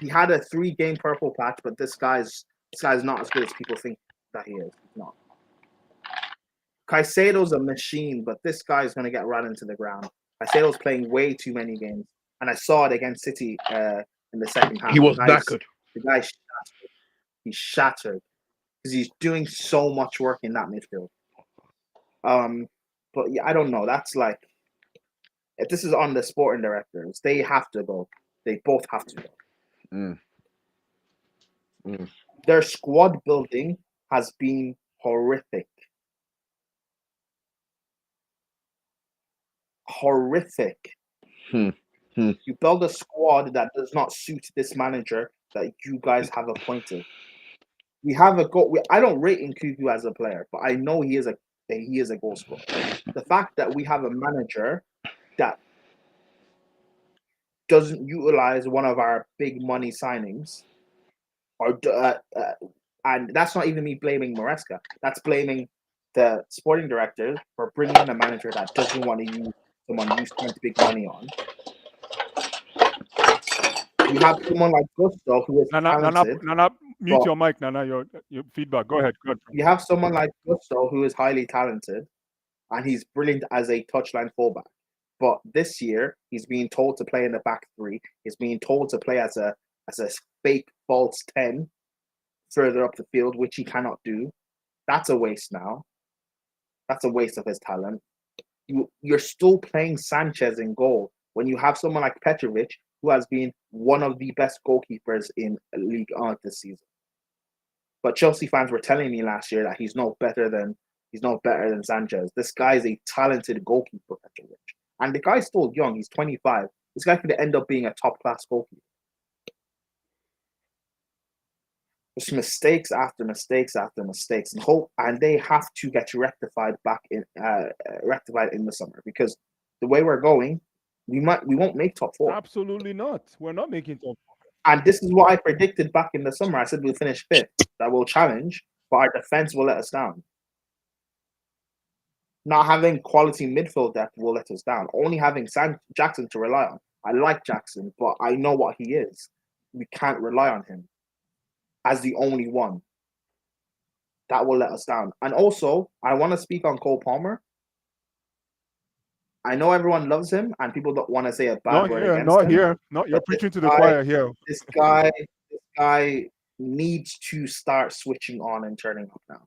he had a 3-game purple patch, but this guy's not as good as people think that he is. He's not. Caicedo's a machine, but this guy's gonna get run into the ground. Caicedo's playing way too many games, and I saw it against City in the second half. He was knackered. The guy shattered. He's shattered because he's doing so much work in that midfield. Um, but yeah, I don't know. That's like if this is on the sporting directors, they have to go. They both have to go. Mm, mm. Their squad building has been horrific. Horrific. Hmm. Hmm. You build a squad that does not suit this manager that you guys have appointed. We have a goal. I don't rate Nkuku as a player, but I know he is a goal scorer. The fact that we have a manager that doesn't utilize one of our big money signings, and that's not even me blaming Maresca. That's blaming the sporting director for bringing in a manager that doesn't want to use someone you spent big money on. You have someone like Gusto who is talented, Nana, mute but your mic, Nana. Your feedback. Go ahead. Go ahead. you have someone like Gusto who is highly talented, and he's brilliant as a touchline fullback. But this year, he's being told to play in the back three. He's being told to play as a fake false 10 further up the field, which he cannot do. That's a waste now. That's a waste of his talent. You're still playing Sanchez in goal when you have someone like Petrovic, who has been one of the best goalkeepers in League One this season. But Chelsea fans were telling me last year that he's no better than Sanchez. This guy is a talented goalkeeper, Petrovic. And the guy's still young. He's 25. This guy could end up being a top-class goalkeeper. Just mistakes after mistakes after mistakes, and they have to get rectified in the summer, because the way we're going, we won't make top 4. Absolutely not. We're not making top 4. And this is what I predicted back in the summer. I said we'll finish 5th. That we'll challenge, but our defense will let us down. Not having quality midfield depth will let us down. Only having Jackson to rely on. I like Jackson, but I know what he is. We can't rely on him as the only one. That will let us down. And also, I want to speak on Cole Palmer. I know everyone loves him, and people don't want to say a bad word against him. No, you're preaching to the choir here. This guy needs to start switching on and turning up now.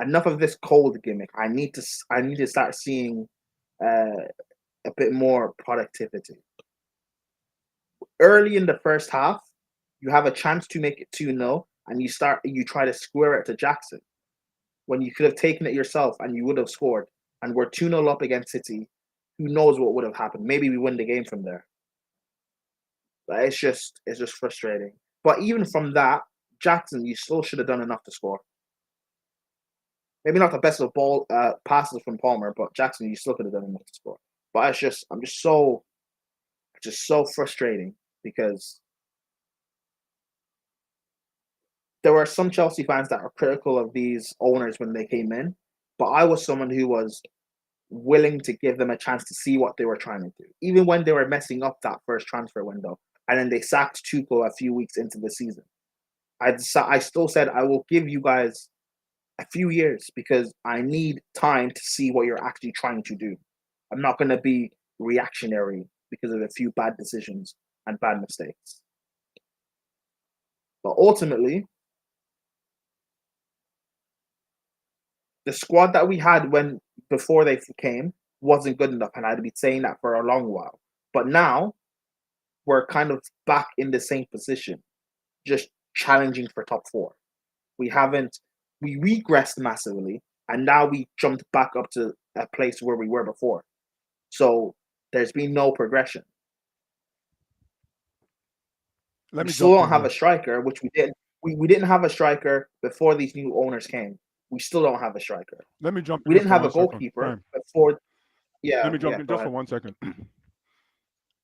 Enough of this cold gimmick. I need to start seeing a bit more productivity. Early in the first half, you have a chance to make it 2-0, and you try to square it to Jackson when you could have taken it yourself and you would have scored. And we're 2-0 up against City. Who knows what would have happened? Maybe we win the game from there. But it's just frustrating. But even from that, Jackson, you still should have done enough to score. Maybe not the best of ball passes from Palmer, but Jackson, you still could have done enough to score. But I'm just so frustrating, because there were some Chelsea fans that were critical of these owners when they came in, but I was someone who was willing to give them a chance to see what they were trying to do, even when they were messing up that first transfer window. And then they sacked Tuchel a few weeks into the season. I still said, I will give you guys a few years, because I need time to see what you're actually trying to do. I'm not going to be reactionary because of a few bad decisions and bad mistakes. But ultimately, the squad that we had before they came wasn't good enough, and I'd been saying that for a long while. But now we're kind of back in the same position, just challenging for top 4. We regressed massively, and now we jumped back up to a place where we were before. So there's been no progression. We still don't have a striker, which we didn't. We didn't have a striker before these new owners came. We still don't have a striker. Let me jump in. We didn't have a goalkeeper before. Yeah. Let me jump in just for 1 second.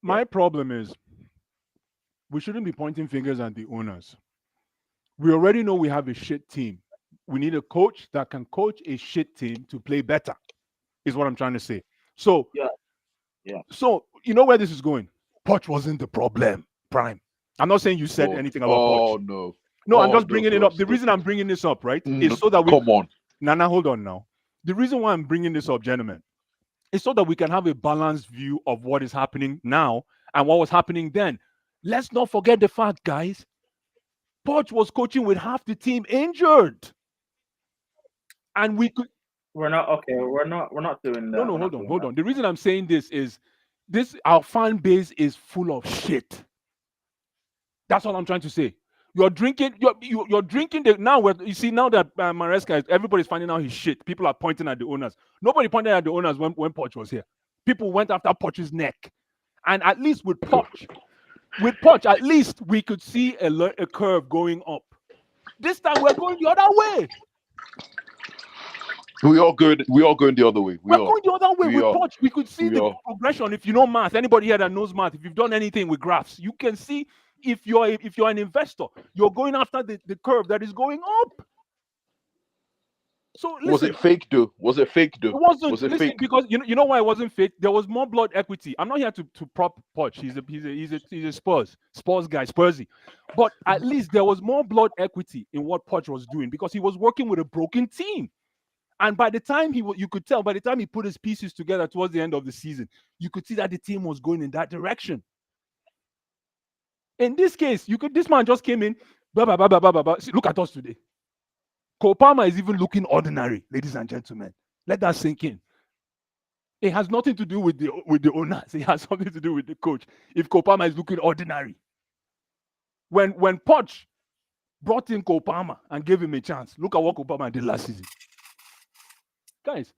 My problem is, we shouldn't be pointing fingers at the owners. We already know we have a shit team. We need a coach that can coach a shit team to play better, is what I'm trying to say. So, yeah. So, you know where this is going? Poch wasn't the problem, Prime. I'm not saying you said anything about Poch. No. No, I'm just bringing it up. The reason I'm bringing this up, right, is so that we... Come on. Nana, hold on now. The reason why I'm bringing this up, gentlemen, is so that we can have a balanced view of what is happening now and what was happening then. Let's not forget the fact, guys, Poch was coaching with half the team injured. And we could... We're not doing that. No, hold on. The reason I'm saying this is our fan base is full of shit. That's all I'm trying to say. You're drinking now that Maresca, everybody's finding out his shit. People are pointing at the owners. Nobody pointed at the owners when Poch was here. People went after Poch's neck. And at least with Poch, at least we could see a curve going up. This time we're going the other way. We are going the other way. We're going the other way We with are. Poch. We could see We the are. progression. If you know math, anybody here that knows math, if you've done anything with graphs, you can see if you're an investor, you're going after the curve that is going up. So Was listen, it fake though? Was it fake it though? wasn't. Was it Listen, fake? because you know why it wasn't fake. There was more blood equity. I'm not here to prop Poch. He's a Spurs guy, Spursy. But at least there was more blood equity in what Poch was doing because he was working with a broken team. And by the time you could tell, by the time he put his pieces together towards the end of the season, you could see that the team was going in that direction. In this case, this man just came in, blah, blah, blah, blah, blah, blah, blah. See, look at us today. Cole Palmer is even looking ordinary, ladies and gentlemen. Let that sink in. It has nothing to do with the owners. It has something to do with the coach. If Cole Palmer is looking ordinary. When Poch brought in Cole Palmer and gave him a chance, look at what Cole Palmer did last season. Guys,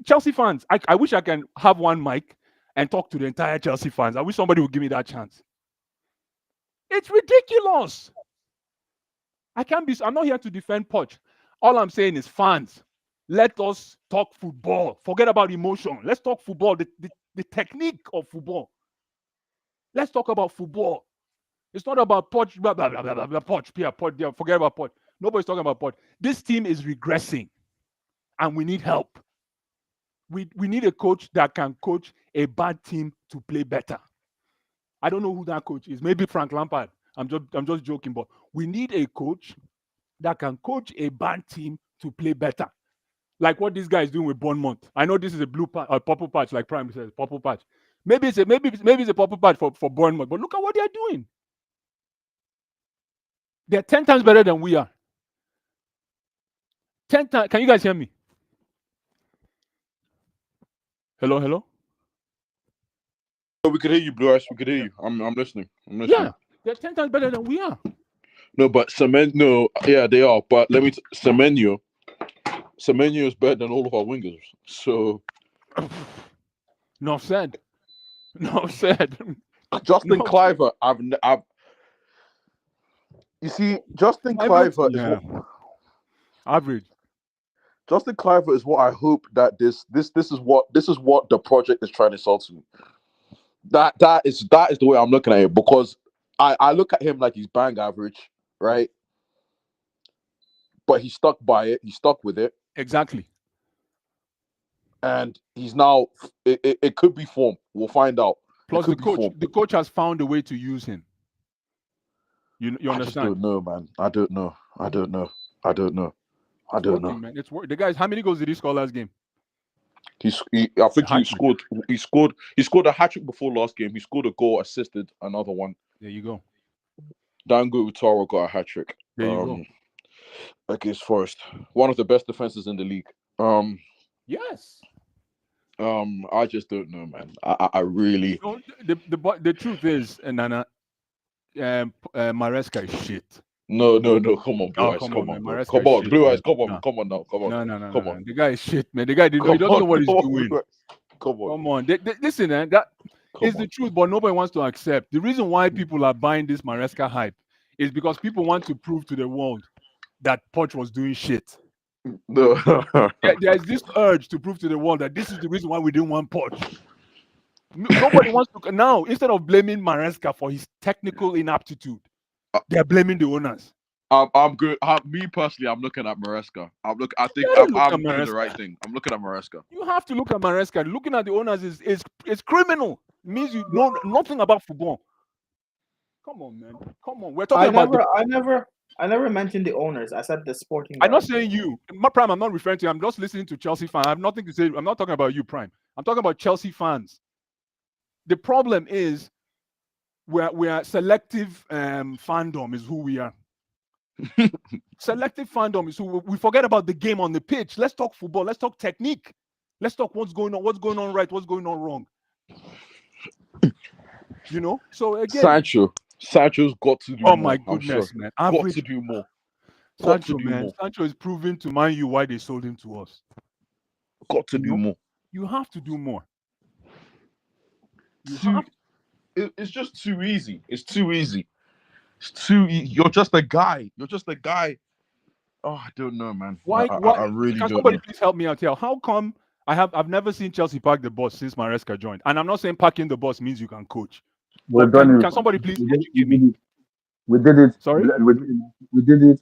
Chelsea fans, I wish I can have one mic and talk to the entire Chelsea fans. I wish somebody would give me that chance. It's ridiculous. I'm not here to defend Poch. All I'm saying is, fans, let us talk football. Forget about emotion. Let's talk football, the technique of football. Let's talk about football. It's not about Poch, blah, blah, blah, blah, blah, Poch, yeah, Poch, yeah, forget about Poch. Nobody's talking about Poch. This team is regressing, and we need help. We need a coach that can coach a bad team to play better. I don't know who that coach is. Maybe Frank Lampard. I'm just joking, but we need a coach that can coach a bad team to play better. Like what this guy is doing with Bournemouth. I know this is a purple patch, like Prime says, purple patch. Maybe it's a purple patch for Bournemouth, but look at what they are doing. They're 10 times better than we are. 10 times. Can you guys hear me? Hello? We could hear you, Blue Eyes. We could hear you. I'm listening. Yeah, they're 10 times better than we are. No, but they are. But let me Semenyo is better than all of our wingers. So No said. Justin Cliver, you see, Justin Cliver is what average. Justin Cliver is what I hope that this is what the project is trying to sell to me. That is the way I'm looking at it, because I look at him like he's bang average, right? But he stuck by it. He stuck with it. Exactly. And he's now. It could be form. We'll find out. Plus, the coach has found a way to use him. You understand? I just don't know, man. I don't know. Man. It's working. The guys, how many goals did he score last game? I think he scored a hat trick before last game. He scored a goal, assisted another one. There you go. Dango Utara got a hat trick. There you go. Against Forest. One of the best defenses in the league. Yes. I just don't know, man. I really. The truth is, Nana, Maresca is shit. No. Come on, Blue Eyes. Come on, Blue Eyes. Come on now. Come on. No. Come on. The guy is shit, man. The guy he doesn't know what he's doing. Come on. Listen, man. That is the truth, but nobody wants to accept. The reason why people are buying this Maresca hype is because people want to prove to the world that Poch was doing shit. No. There's this urge to prove to the world that this is the reason why we didn't want Poch. Nobody wants to now. Instead of blaming Maresca for his technical inaptitude, they're blaming the owners. I'm good. Me personally, I'm looking at Maresca. I think I'm doing the right thing. I'm looking at Maresca. You have to look at Maresca. Looking at the owners is criminal. It means you know nothing about football. Come on, man. Come on. We're talking I never mentioned the owners. I said the sporting. I'm not saying you. Prime, I'm not referring to you. I'm just listening to Chelsea fans. I have nothing to say. I'm not talking about you, Prime. I'm talking about Chelsea fans. The problem is we are selective fandom is who we are. Selective fandom is who we forget about the game on the pitch. Let's talk football. Let's talk technique. Let's talk what's going on right, what's going on wrong. You know? So again, Sancho's got to do more. Oh my goodness, man. Got to do more. Sancho is proving to Man U why they sold him to us. Got to do more. You have to do more. It's just too easy. It's too easy. You're just a guy. Oh, I don't know, man. Why? I really Can don't somebody know. please help me out here? How come I've never seen Chelsea park the bus since Maresca joined? And I'm not saying parking the bus means you can coach, We've but done can it. can somebody please We educate did me? it. We did it. Sorry. We did it.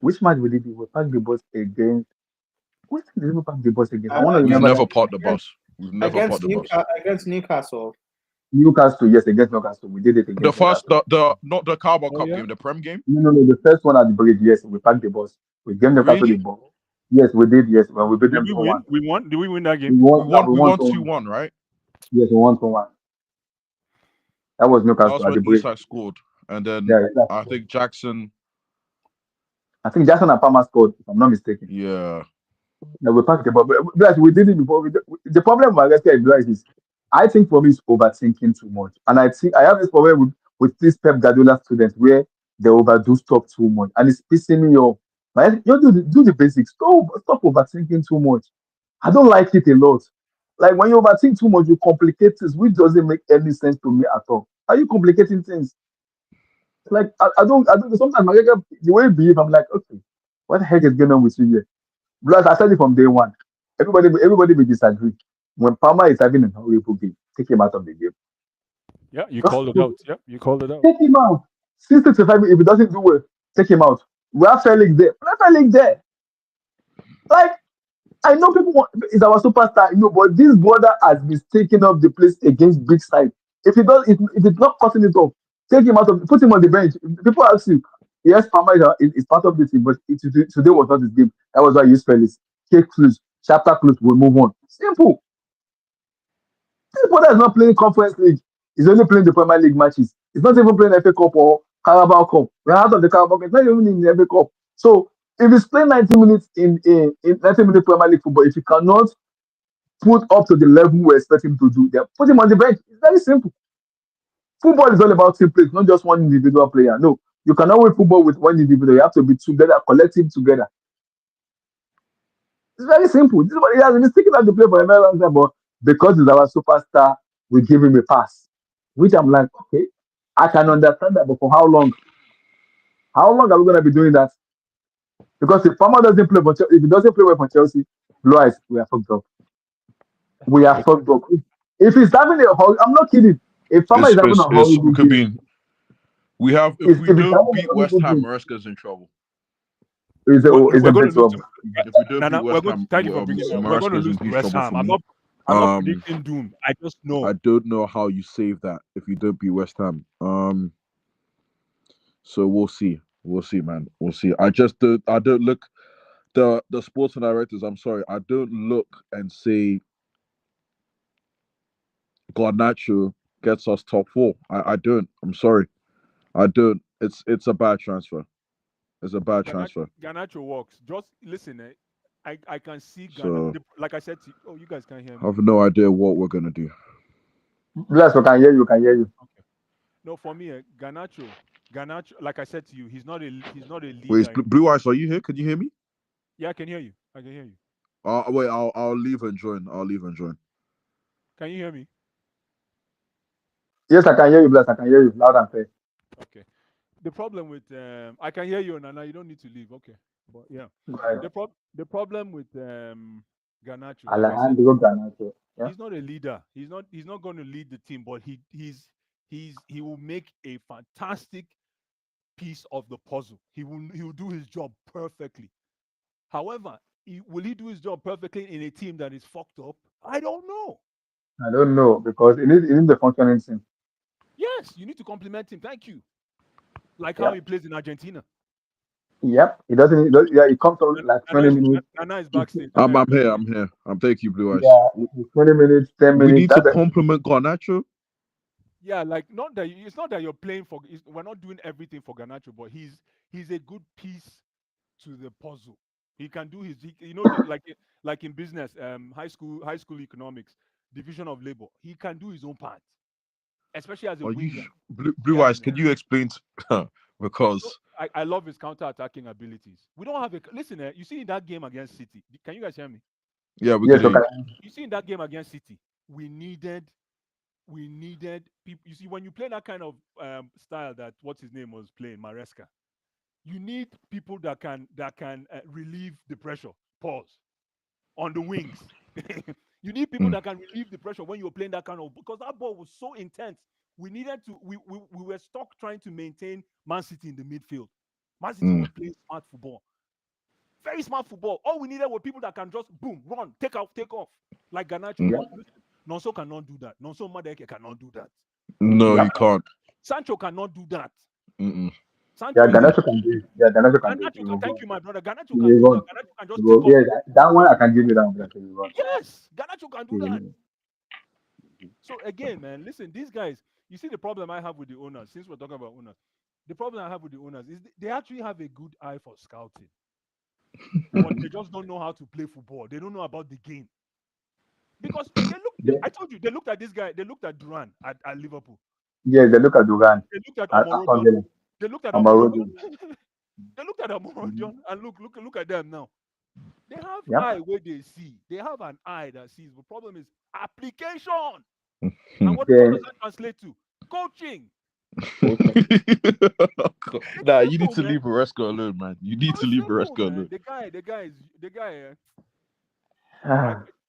Which match we did it? We packed the bus against. Which team did we pack the bus against? I want to We've remember never that. parked the bus. We've never parked the bus. Against Newcastle. Newcastle, yes, against Newcastle. We did it The against first, Newcastle. the not the Carabao Oh Cup yeah. game, the Prem game. No, no, no. The first one at the bridge, yes, we packed the bus. We gave Newcastle the Really? ball. Yes, we did. Yes, when we beat Did them we 2-1. win? We won. Did we win that We game? won. Yeah, we We won won 2-1. 2-1, right? Yes, we won 2-1. That was That was Newcastle at when the bridge. Isak scored, and then Yeah, I exactly. think Jackson. I think Jackson and Palmer scored, if I'm not mistaken. Yeah, Yeah, we packed the ball. But guys, we did it before. The problem with Maresca is, I think for me, is overthinking too much. And I think I have this problem with this Pep Guardiola students where they overdo stuff too much. And it's pissing me off. Like, you do the basics. Stop overthinking too much. I don't like it a lot. Like when you overthink too much, you complicate things, which doesn't make any sense to me at all. Are you complicating things? Like I don't sometimes Maresca, the way you behave, I'm like, okay, what the heck is going on with you here? Plus, I said it from day one. Everybody will disagree. When Palmer is having a horrible game, take him out of the game. Yeah, you Just called it out. Yeah, you called it out. take him out. 65, if he doesn't do well, take him out. We have Felix there. We have Felix there. Like, I know people want, is our superstar, but this brother has been taking up the place against big side. If it's not cutting it off, take him out of, put him on the bench. People ask you, yes, Palmer is part of the team, but today was not his game. That was why I used Felix. Take clues, chapter clues, we'll move on. Simple. This brother is not playing Conference League. He's only playing the Premier League matches. He's not even playing FA Cup or Carabao Cup. We're out of the Carabao Cup. He's not even in the FA Cup. So if he's playing 90 minutes in 90 minute Premier League football, if he cannot put up to the level we expect him to do, then put him on the bench. It's very simple. Football is all about team play, it's not just one individual player. No, you cannot win football with one individual. You have to be together, collective together. It's very simple. This is what he has been sticking out to play for a very long time, but because he's our superstar, we give him a pass. Which I'm like, okay, I can understand that, but for how long? How long are we gonna be doing that? Because if Palmer doesn't play for if he doesn't play well for Chelsea, blue eyes, we are fucked up. We are fucked up. If he's having I'm not kidding. If Palmer is having a it's horrible we could game, be. We have if we if he's don't having a beat West horrible Ham, game, Maresca's in trouble. is We're a going big to lose to. trouble. If we don't beat We're West going. Ham, Thank you for bringing it up. We're going to Maresca's lose in to huge West trouble Ham. for me. I'm not Um, predicting doom. I just I know. don't know how you save that if you don't beat West Ham. So we'll see. We'll see, man. We'll see. I don't look the sports directors. I'm sorry. I don't look and say Garnacho gets us top four. I don't. I'm sorry. I don't. It's a bad transfer. It's a bad transfer. Ganacho works. Just listen. I can see Ghana. So Like I said to you, oh, you guys can't hear I me. have no idea what we're gonna do. Yes, we can hear you. Can hear you. Okay. No, for me, Ganacho. Like I said to you, he's not a Wait, leader. Blue Eyes, are you here? Can you hear me? Yeah, I can hear you. I can hear you. Wait, I'll leave and join. I'll leave and join. Can you hear me? Yes, I can hear you, Bless. I can hear you loud and clear. Okay. The problem with I can hear you, Nana. You don't need to leave. Okay. But yeah, Go ahead. the problem with Ganacho, like I said, Alejandro Garnacho. Yeah, he's not a leader. He's not going to lead the team, but he will make a fantastic piece of the puzzle. He will do his job perfectly. However, will he do his job perfectly in a team that is fucked up? I don't know. I don't know because it is the functioning team. Yes, you need to compliment him. Thank you. Like how Yeah. he plays in Argentina. Yep. He doesn't. Yeah, he comes on like 20 minutes. Nana is backstage. Nana I'm is here. backstage. I'm here. I'm thank you, Blue Eyes. Yeah, 20 minutes, 10 We minutes. need to That's it. compliment Garnacho. Yeah, like not that it's not that you're playing for. We're not doing everything for Ganacho, but he's a good piece to the puzzle. He can do like in business, high school economics, division of labor. He can do his own part, especially as a Are you winger. He Blue has Eyes? an Can you explain? no, Because I love his counter-attacking abilities. We don't have a listen. You see in that game against City. Can you guys hear me? yeah, we could Yes, hear okay. you. You see in that game against City, we needed people. You see when you play that kind of style that what's his name was playing, Maresca. you need people that can relieve the pressure. Pause on the wings. You need people Mm, that can relieve the pressure when you're playing that kind of, because that ball was so intense. We needed to we were stuck trying to maintain Man City in the midfield. Man City mm, was playing smart football, very smart football. All we needed were people that can just boom, run, take out, take off, like Ganacho. mm. Yeah, But listen, Nonso cannot do that. Nonso Madeke cannot do that. No, yeah, he can't. Sancho cannot do that. Mm-mm. yeah. Sancho is a Ganacho can do it. Yeah, Ganacho can do it. He Ganacho can, will thank go. you, my brother. Ganacho He can will do that. run. Ganacho can He just will, take off. yeah, that one I can give you that one. He will run. Yes, Ganacho can He do will that. run. So again, man, listen, these guys, you see the problem I have with the owners, since we're talking about owners, the problem I have with the owners is they actually have a good eye for scouting, but they just don't know how to play football. They don't know about the game. Because They, I told you, they looked at this guy, they looked at Duran at Liverpool. yes, they look at Duran They looked at and Aston Omorodion. Villa. They looked at Amorin. Omorodion. They looked at Omorodion and look at them now. They have Yeah. eye where they see. They have an eye that sees. The problem is application. And Hmm. what Then does that translate to? Coaching. coaching. It's Nah, you need simple, to man. leave Maresca alone, man. You No, need to it's leave simple, Maresca man. alone. The guy,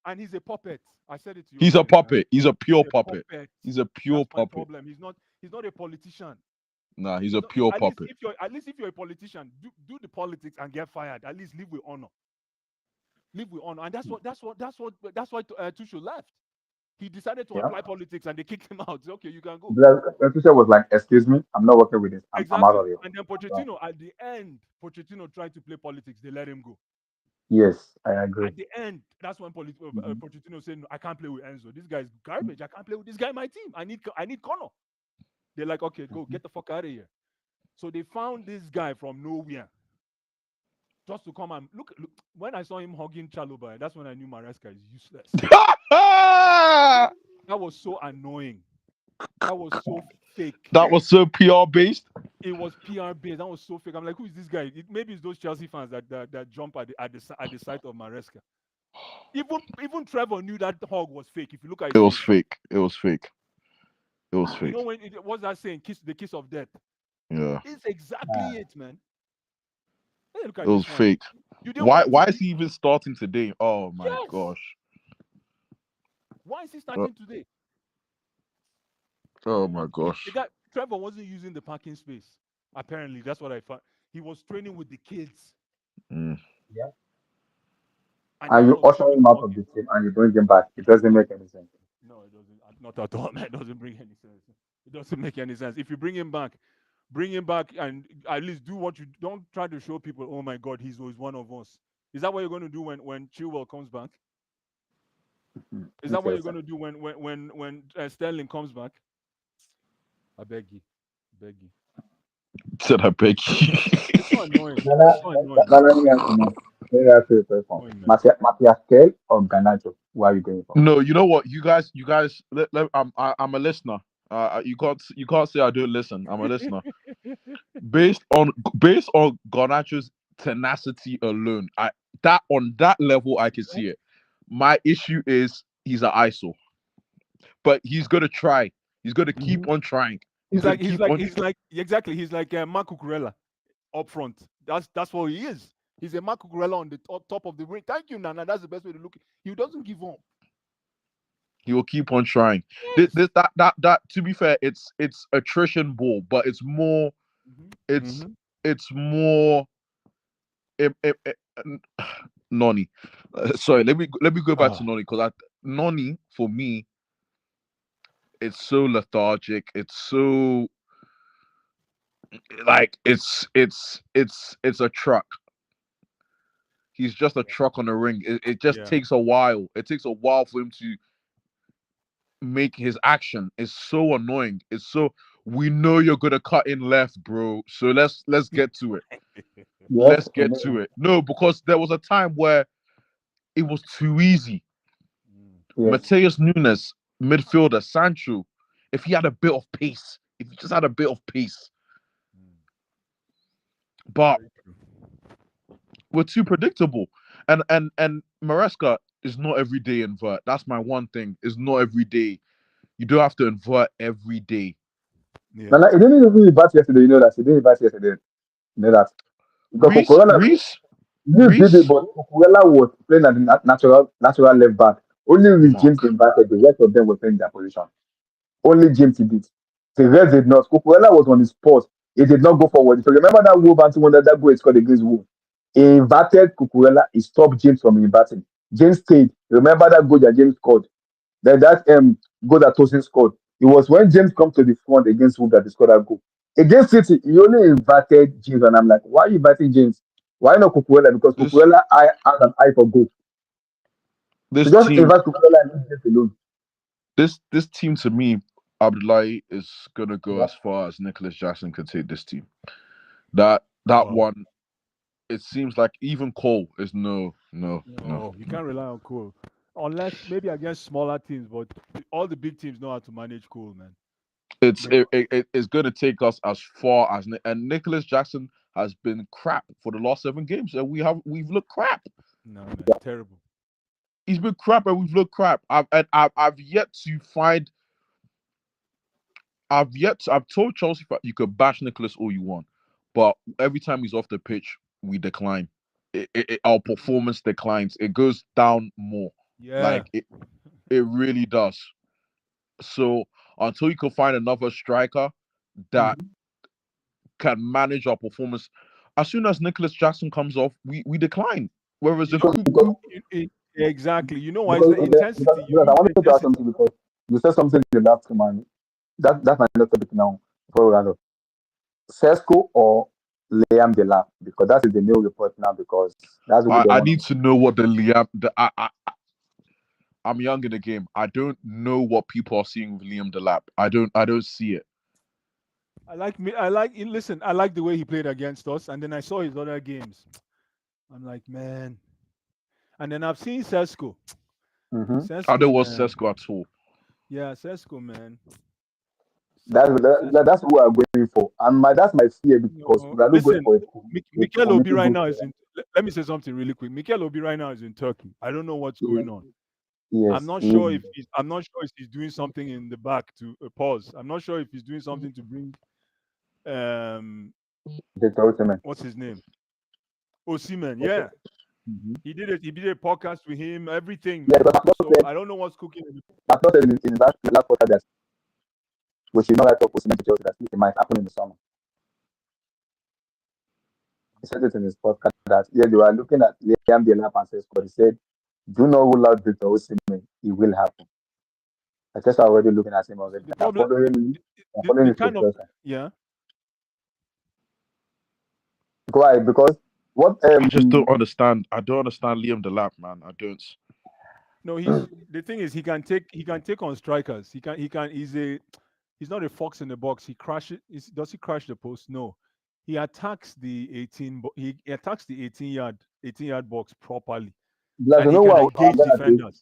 and he's a puppet. I said it to you He's a already, man. puppet. He's a He's pure a puppet. puppet. He's a pure That's my puppet. problem. He's not a politician. Nah, he's He's a not, pure puppet. at least if you're a politician, do the politics and get fired. At least live with honor. Live with honor. And that's why Tuchel left. He decided to Yeah. apply politics and they kicked him out. Okay, you can go. The teacher was like, "Excuse me, I'm not working with this. I'm out Exactly. of here." And then Yeah. Pochettino, at the end, Pochettino tried to play politics. They let him go. Yes, I agree. At the end, that's when Mhm. Pochettino said, no, I can't play with Enzo. This guy's garbage. I can't play with this guy in my team. I need Connor. They're like, okay, go get the fuck out of here. So they found this guy from nowhere just to come and look. When I saw him hugging Chaluba, that's when I knew Maresca is useless. That That was so annoying. That was so fake. was so PR based. It was PR based. That was so fake. I'm like, who is this guy? Maybe it's those Chelsea fans that jump at the sight of Maresca. Even Trevor knew that hug was fake. If you look at It his was face, fake. It was fake. It was you fake. know when what's that saying? The kiss of death. Yeah, It's exactly it, man. Hey, look it at was this one. fake. You didn't Why? want to Why is be. he even starting today? Oh my Yes. gosh. Why is he Uh, starting today? oh my The gosh. guy Trevor wasn't using the parking space. Apparently, that's what I found. He was training with the kids, Mm. Yeah. and And then you all of a usher sudden him he's out of hugging. the team and you bring him back. It doesn't make any sense. No, it doesn't. Not at all, man. It doesn't bring any sense. It doesn't make any sense. If you bring him back, and at least do what you don't try to show people. Oh my God, he's one of us. Is that what you're going to do when Chilwell comes back? Is that what you're Interesting. going to do when Sterling comes back? I beg you. Said I beg you. It's so annoying. Nana, It's so annoying. Let me ask you now. Let me ask you a question. Annoying, man. Matias Kell or Ganacho? Who are you going for? No, you know what? You guys. I'm a listener. You can't say I don't listen. I'm a listener. Based on Garnacho's tenacity alone, on that level I can see it. My issue is he's an ISO, but he's gonna try. He's gonna keep Mhm. on trying. He's gonna keep on. Exactly. He's like Marco Cucurella up front. That's what he is. He's a Marco Cucurella on the top of the ring. Thank you, Nana. That's the best way to look. He doesn't give up. He will keep on trying. Yes. That. To be fair, it's attrition ball, but it's more. Hmm. It's Hmm. it's more. Noni. Sorry, let me go back to Ah, Noni because Noni for me it's so lethargic. It's so like it's a truck. He's just a truck on the ring. It just yeah. takes a while. It takes a while for him to make his action. It's so annoying. It's so we know you're gonna cut in left, bro. So let's get to it. Yes, Let's we get know. to it. No, because there was a time where it was too easy. Mm, Yes. Mateus Nunes, midfielder, Sancho, if he had a bit of pace, if he just had a bit of pace. mm. But Very true. we're too predictable. And Maresca is not every day invert. That's my one thing. It's not every day. You don't have to invert every day. Yeah. Nana, he didn't even bat yesterday. You know that. He didn't bat yesterday. You know that. because Reese, Reese, You did it, Reese. but Cucurella was playing at the natural left back. Only with Mark. James invited, the rest of them were playing their position. Only James did it. The rest did not. Cucurella was on his spot. He did not go forward. If you remember that Wolverhampton one that goal he scored against Wolves, he inverted Cucurella. He stopped James from inverting. James stayed. Remember that goal that James scored? That goal that Tosin scored. It was when James come to the front against Wolves that he scored that goal. Against City, he only inverted James, and I'm like, why are you inviting James? Why not Cucurella? Because This Cucurella has an eye for goal. So this just team invite Cucurella and leave James alone. this team to me, Abdullahi is gonna go Yeah. as far as Nicholas Jackson can take this team. That Wow. one, it seems like even Cole is no. No, you can't rely on Cole. Unless maybe against smaller teams, but all the big teams know how to manage Cole, man. It's They know. it's gonna take us as far as and Nicholas Jackson has been crap for the last 7 games, and we've looked crap. No, man, terrible. He's been crap, and we've looked crap. I've yet to find. I've told Chelsea you could bash Nicholas all you want, but every time he's off the pitch, we decline. Our performance declines. It goes down more. Yeah. Like it really does. So until you can find another striker that Mhm. can manage our performance, as soon as Nicholas Jackson comes off, we decline. Whereas You a know, Because Cuckoo, exactly. You know why? It's because the intensity. You I need the wanted to ask intensity. something because you said something in the last man. That's my next topic now. Before we round up, Sesko or Liam Delap because that is the new report now because that's who they I want need to. to know what the Liam. I'm young in the game. I don't know what people are seeing with Liam Delap. I don't see it. I like me. I like. Listen, I like the way he played against us, and then I saw his other games. I'm like, man. And then I've seen Sesko. Mm-hmm. I Sesko, don't want man. Sesko at all. Yeah, Sesko, man. That's Sesko. who I'm going for, and that's my fear because No, we are not going listen. for a Mikel Obi committee right goal now is player. in. Let me say something really quick. Mikel Obi right now is in Turkey. I don't know what's going on. I'm Yes, not he is sure if he's. I'm not sure if he's doing something in the back to pause. I'm not sure if he's doing something to bring. Um, Victor Osimhen. what's his name? Osimhen. Yeah, Mm-hmm. he did it. He did a podcast with him. Everything, Yeah, because man. So I don't know what's cooking. I've not said in the last quarter that we should not write up Osimhen to Chelsea that it might happen in the summer. He said it in his podcast that yeah, they were looking at Liam Delap and Sesko. He said, "Do not rule out Victor Osimhen. It will happen." I just already looking at him already. The They're problem, following me. They're following the his kind of progression. yeah. Why? Because what I just don't understand. I don't understand Liam Delap, man. I don't. No, he's the thing is he can take on strikers. He's not a fox in the box. He crashes. Does he crash the post? No, he attacks the 18. He attacks the 18 yard box properly, Like and you he know can what I'm engage gonna say? defenders.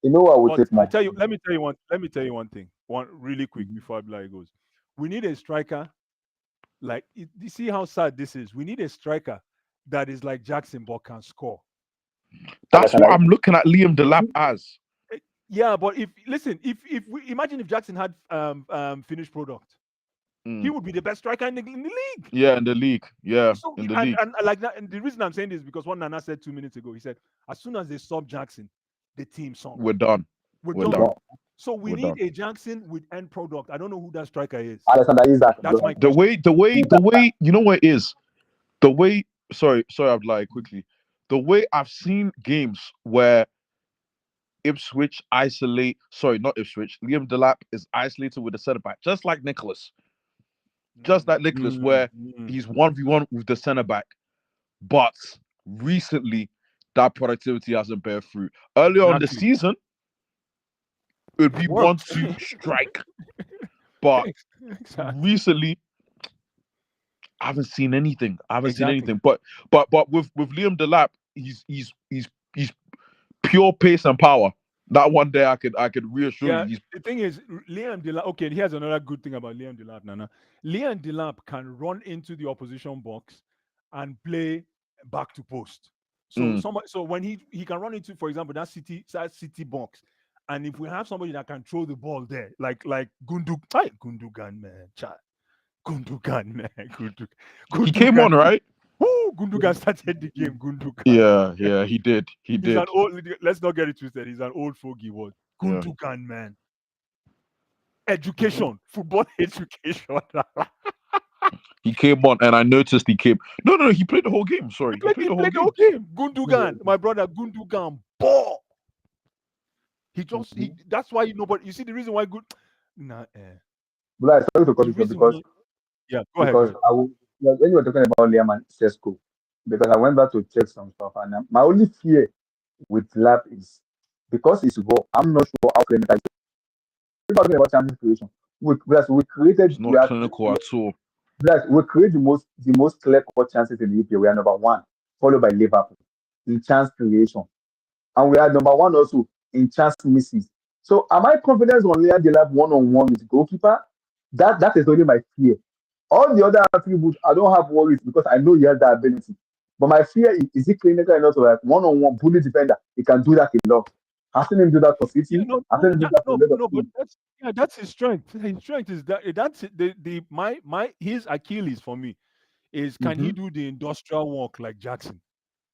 You know what would But take more? let me tell you one thing, one really quick Mhm. before Abdullah goes. We need a striker like you see how sad this is. We need a striker that is like Jackson but can score. That's what Alexander I'm looking at Liam Delap as. Yeah, but if we imagine if Jackson had finished product, he Mm. would be the best striker in the league. Yeah, in the league. Yeah, So in the and, league. and like that, and the reason I'm saying this is because what Nana said 2 minutes ago, he said as soon as they sub Jackson, the team sunk. We're done. We're We're is done. done. gone. So we We're need done. a Jackson with end product. I don't know who that striker is. Alexander Isaac. That's my The question. way, the way, the way. You know what it is. The way. Sorry. I'd like quickly. The way I've seen games where Ipswich isolate. Sorry, not Ipswich. Liam Delap is isolated with the centre back, just like Nicholas. Just like Nicholas, where Mm. he's 1v1 with the centre back. But recently, that productivity hasn't bear fruit. Earlier on the Exactly. season, it would It be worked. 1-2 strike. But Exactly. recently, I haven't seen anything. I haven't seen Exactly. anything. But with Liam Delap, he's pure pace and power. That one day I could reassure Yeah, you, he's the thing is, Liam Delap. Okay, here's another good thing about Liam Delap, Nana. Liam Delap can run into the opposition box and play back to post. So mm, somebody, so when he can run into, for example, that city box, and if we have somebody that can throw the ball there, like Gundogan, man, Gundogan, man, he came on, Gundogan, right? Gundogan started the game. Gundogan. Yeah, he did. He He's did. an old. Let's not get it twisted. He's an old fogey. What Yeah. Gundogan, man? Education, football education. He came on, and I noticed he came. No, he played the whole game. Sorry, he played He the whole played the game. whole game. Gundogan, my brother, Gundogan, ball. He just he. That's why nobody. You see the reason why good. Nah, But sorry to cut the it short reason because why. Yeah, go ahead. Go ahead. I will, like, when you were talking about Liam and Sesko, because I went back to check some stuff, and my only fear with Lab is because it's raw. I'm not sure how clinical. We're talking about chance creation. We created It's not clinical at all. we create the most clear cut chances in the EPL. We are number one, followed by Liverpool in chance creation, and we are number one also in chance misses. So, am I confident on Liam Delap one on one with goalkeeper? That is only my fear. All the other attributes, I don't have worries because I know he has that ability. But my fear is he clinical enough to like one on one bully defender? He can do that a lot. I've seen him do that for Yeah, City. no, I've no, seen him do that for a lot of but teams. that's his strength. His strength is that's the my his Achilles for me is can he Mm-hmm. do the industrial work like Jackson?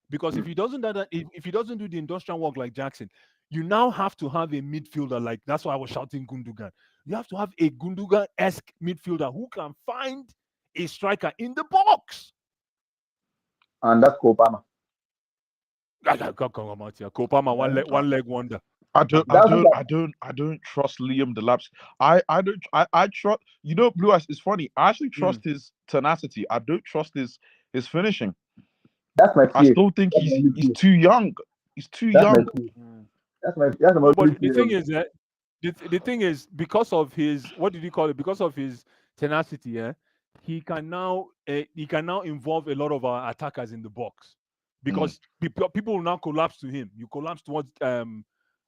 Because if he doesn't do that, if he doesn't do the industrial work like Jackson, you now have to have a midfielder like that's why I was shouting Gundogan. You have to have a Gundogan-esque midfielder who can find a striker in the box. And that's Kopama. Come on, here. Kopama, one leg wonder. That's what I don't trust Liam Delap's. I don't. I trust. Blue Eyes. It's funny. I actually Mm. trust his tenacity. I don't trust his finishing. that's my I fear. still think That's my only he's fear. too young. He's too That's my young. fear. Mm. That's my No, only but the fear. thing is that the thing is because of his what did you call it? Because of his tenacity, he can now involve a lot of our attackers in the box because people will now collapse to him. You collapse towards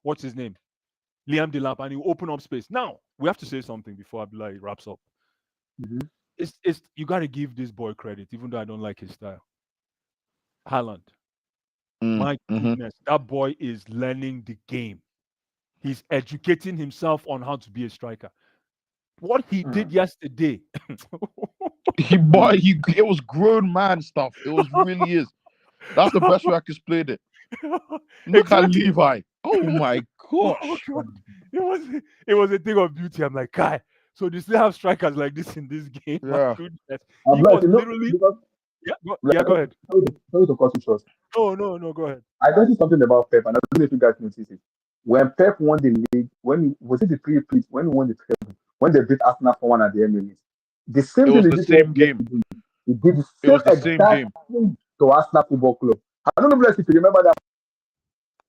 what's his name, Liam Delap, and you open up space. Now we have to say something before Abdullah wraps up. Mhm. It's you got to give this boy credit, even though I don't like his style. Haaland, my Mm-hmm. goodness, that boy is learning the game. He's educating himself on how to be a striker. What he did yesterday, It was grown man stuff. It was really is. That's the best way I can explain it. Look at exactly. Levi. Oh my Oh, gosh. God. It was a thing of beauty. I'm like, guy. So do you still have strikers like this in this game? My Yeah. goodness, I'm he like, was literally. because Go ahead. sorry to cut you short. No, go ahead. I noticed something about Pep, and I don't know if you guys noticed it. When Pep won the league, was it the three peat? When he won the treble, when they beat Arsenal 4-1 at the Emirates, the It same thing was he the did towards same the game. he did the It same was the same exact game. thing to Arsenal Football Club. I don't know if you remember that.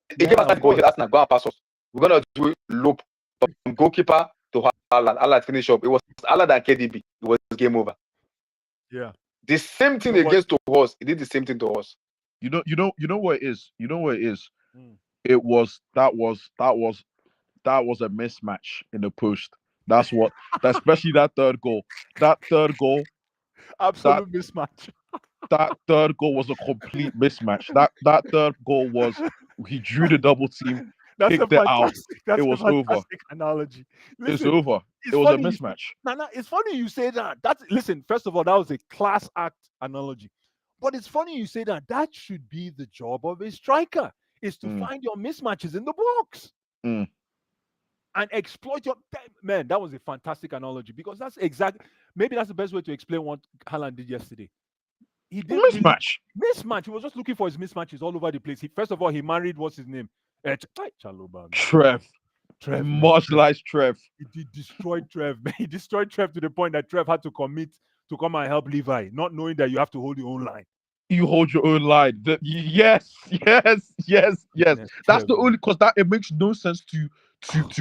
He gave Yeah, us of that goal. He course. said, Arsenal, go and pass us. We're gonna do loop from goalkeeper to Haaland. Haaland finish up. It was Haaland and KDB. It was game over. Yeah. The same thing No, but against to us. He did the same thing to us. You know what it is. You know what it is. mm, It was that was a mismatch in the post. That's what. Especially that third goal. That third goal. That absolute mismatch. that third goal was a complete mismatch. That third goal was he drew the double team, That's a picked it out. fantastic. It That's a was over. fantastic analogy. It's Listen, over. It it's was a funny. mismatch. It's funny you say that. Listen. First of all, that was a class act analogy, but it's funny you say that. That should be the job of a striker: is to Mm, find your mismatches in the box mm. and exploit your man. That was a fantastic analogy because that's exactly maybe that's the best way to explain what Haaland did yesterday. He didn't really Mismatch. mismatch. He was just looking for his mismatches all over the place. First of all, he married what's his name? Chaloba, man. Trev. Trev, man. Much like Trev. He destroyed Trev. Man. He destroyed Trev to the point that Trev had to commit to come and help Levi, not knowing that you have to hold your own line. You hold your own line. Yes. Goodness, That's Trev, the man. only because that it makes no sense to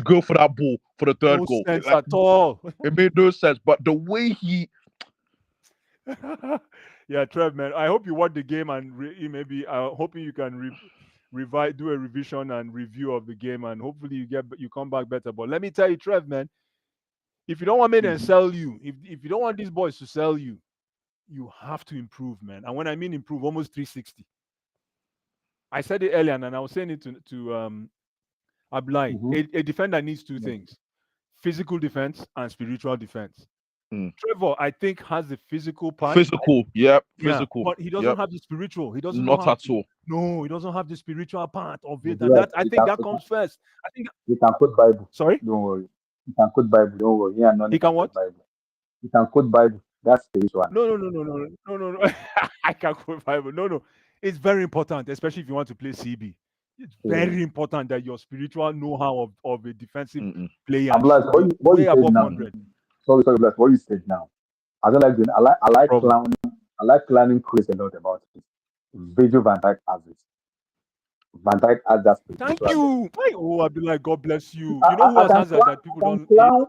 go for that ball for the third No goal. sense at all. It made no sense. But the way he Yeah, Trev, man. I hope you watch the game and maybe hoping you can do a revision and review of the game, and hopefully you come back better. But let me tell you, Trev, man, if you don't want me to sell you, if you don't want these boys to sell you, you have to improve, man. And when I mean improve, almost 360. I said it earlier, and I was saying it to Ablai. Mhm. A defender needs two things: physical defense and spiritual defense. Trevor, I think, has the physical part. Physical, yep. Yeah, Physical, but he doesn't yep. have the spiritual. He doesn't know Not how at all. No, he doesn't have the spiritual part of it, and Like, that I think that comes first. I think. you can quote Bible. Sorry, Don't worry. You can quote Bible. Don't worry. Yeah, none he can can quote what? Bible. You can quote Bible. That's spiritual. No. I can't quote Bible. No. It's very important, especially if you want to play CB. It's very important that your spiritual know-how of a defensive Mm-mm. player I'm should like, be what way you said above now. 100. Sorry, Bless. What you said now. I don't like doing. I like Problem. clowning. I like clowning Chris a lot about it. Virgil van Dijk has it. Van Dijk has that Thank spiritual depth. you. Oh, Abdullah, God bless you. I, You know who I, I else can has that clown. that people I can don't hate? clown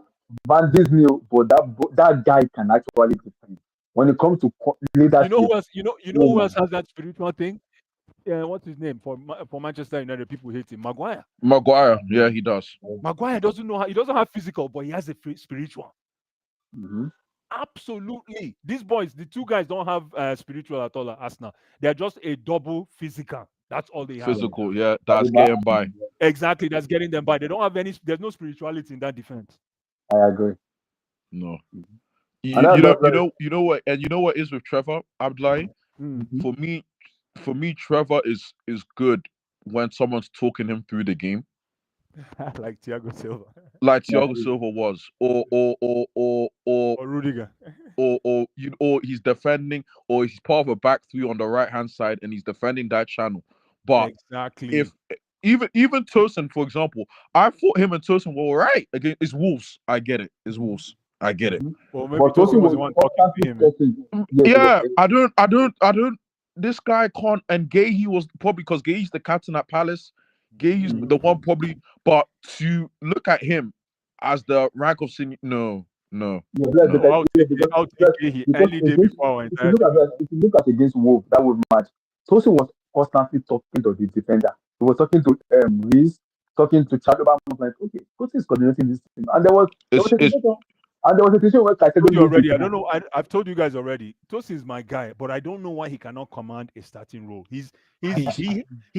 Van Disney, but that guy can actually defend. When it comes to You know leadership, who else? You know oh who my else has that spiritual thing? Yeah, what's his name for Manchester United? People hate him. Maguire. Maguire, yeah, he does. Maguire doesn't know how. He doesn't have physical, but he has a spiritual. Mm-hmm. Absolutely. These boys, the two guys, don't have spiritual at all at Arsenal. They're just a double physical. That's all they have. Physical, yeah, that's getting by. Exactly. That's getting them by. They don't have any. There's no spirituality in that defense. I agree. No. And that's not like, You know what, and you know what is with Trevor Abdullahi? Mm. For me, Trevor is good when someone's talking him through the game, Like Thiago Silva like yeah, Thiago Silva was, or Rudiger. or he's defending, or he's part of a back three on the right hand side, and he's defending that channel. But Exactly. if even Tosin, for example, I thought him and Tosin were all right against it's Wolves. I get it. It's Wolves. I get it. Well, maybe but Tosin Tosin was the was one talking to constantly him. talking. Yes, Yeah, I don't. This guy can't. And Gay, was probably because Gay's the captain at Palace. Gay's the one probably. But to look at him as the rank of senior, no. yeah, Bless, No, I'll take Gahey because any day against, before our if you entire look at team. that, if you look at against Wolves, that Wolves match, Tosin was constantly talking to the defender. He was talking to Reese, talking to Chadoba. I was like, okay, Tosin is coordinating this team, and there was It's a situation, and there was a situation where Told Caicedo you missed the already. I don't goal. know. I've told you guys already. Tosin is my guy, but I don't know why he cannot command a starting role. He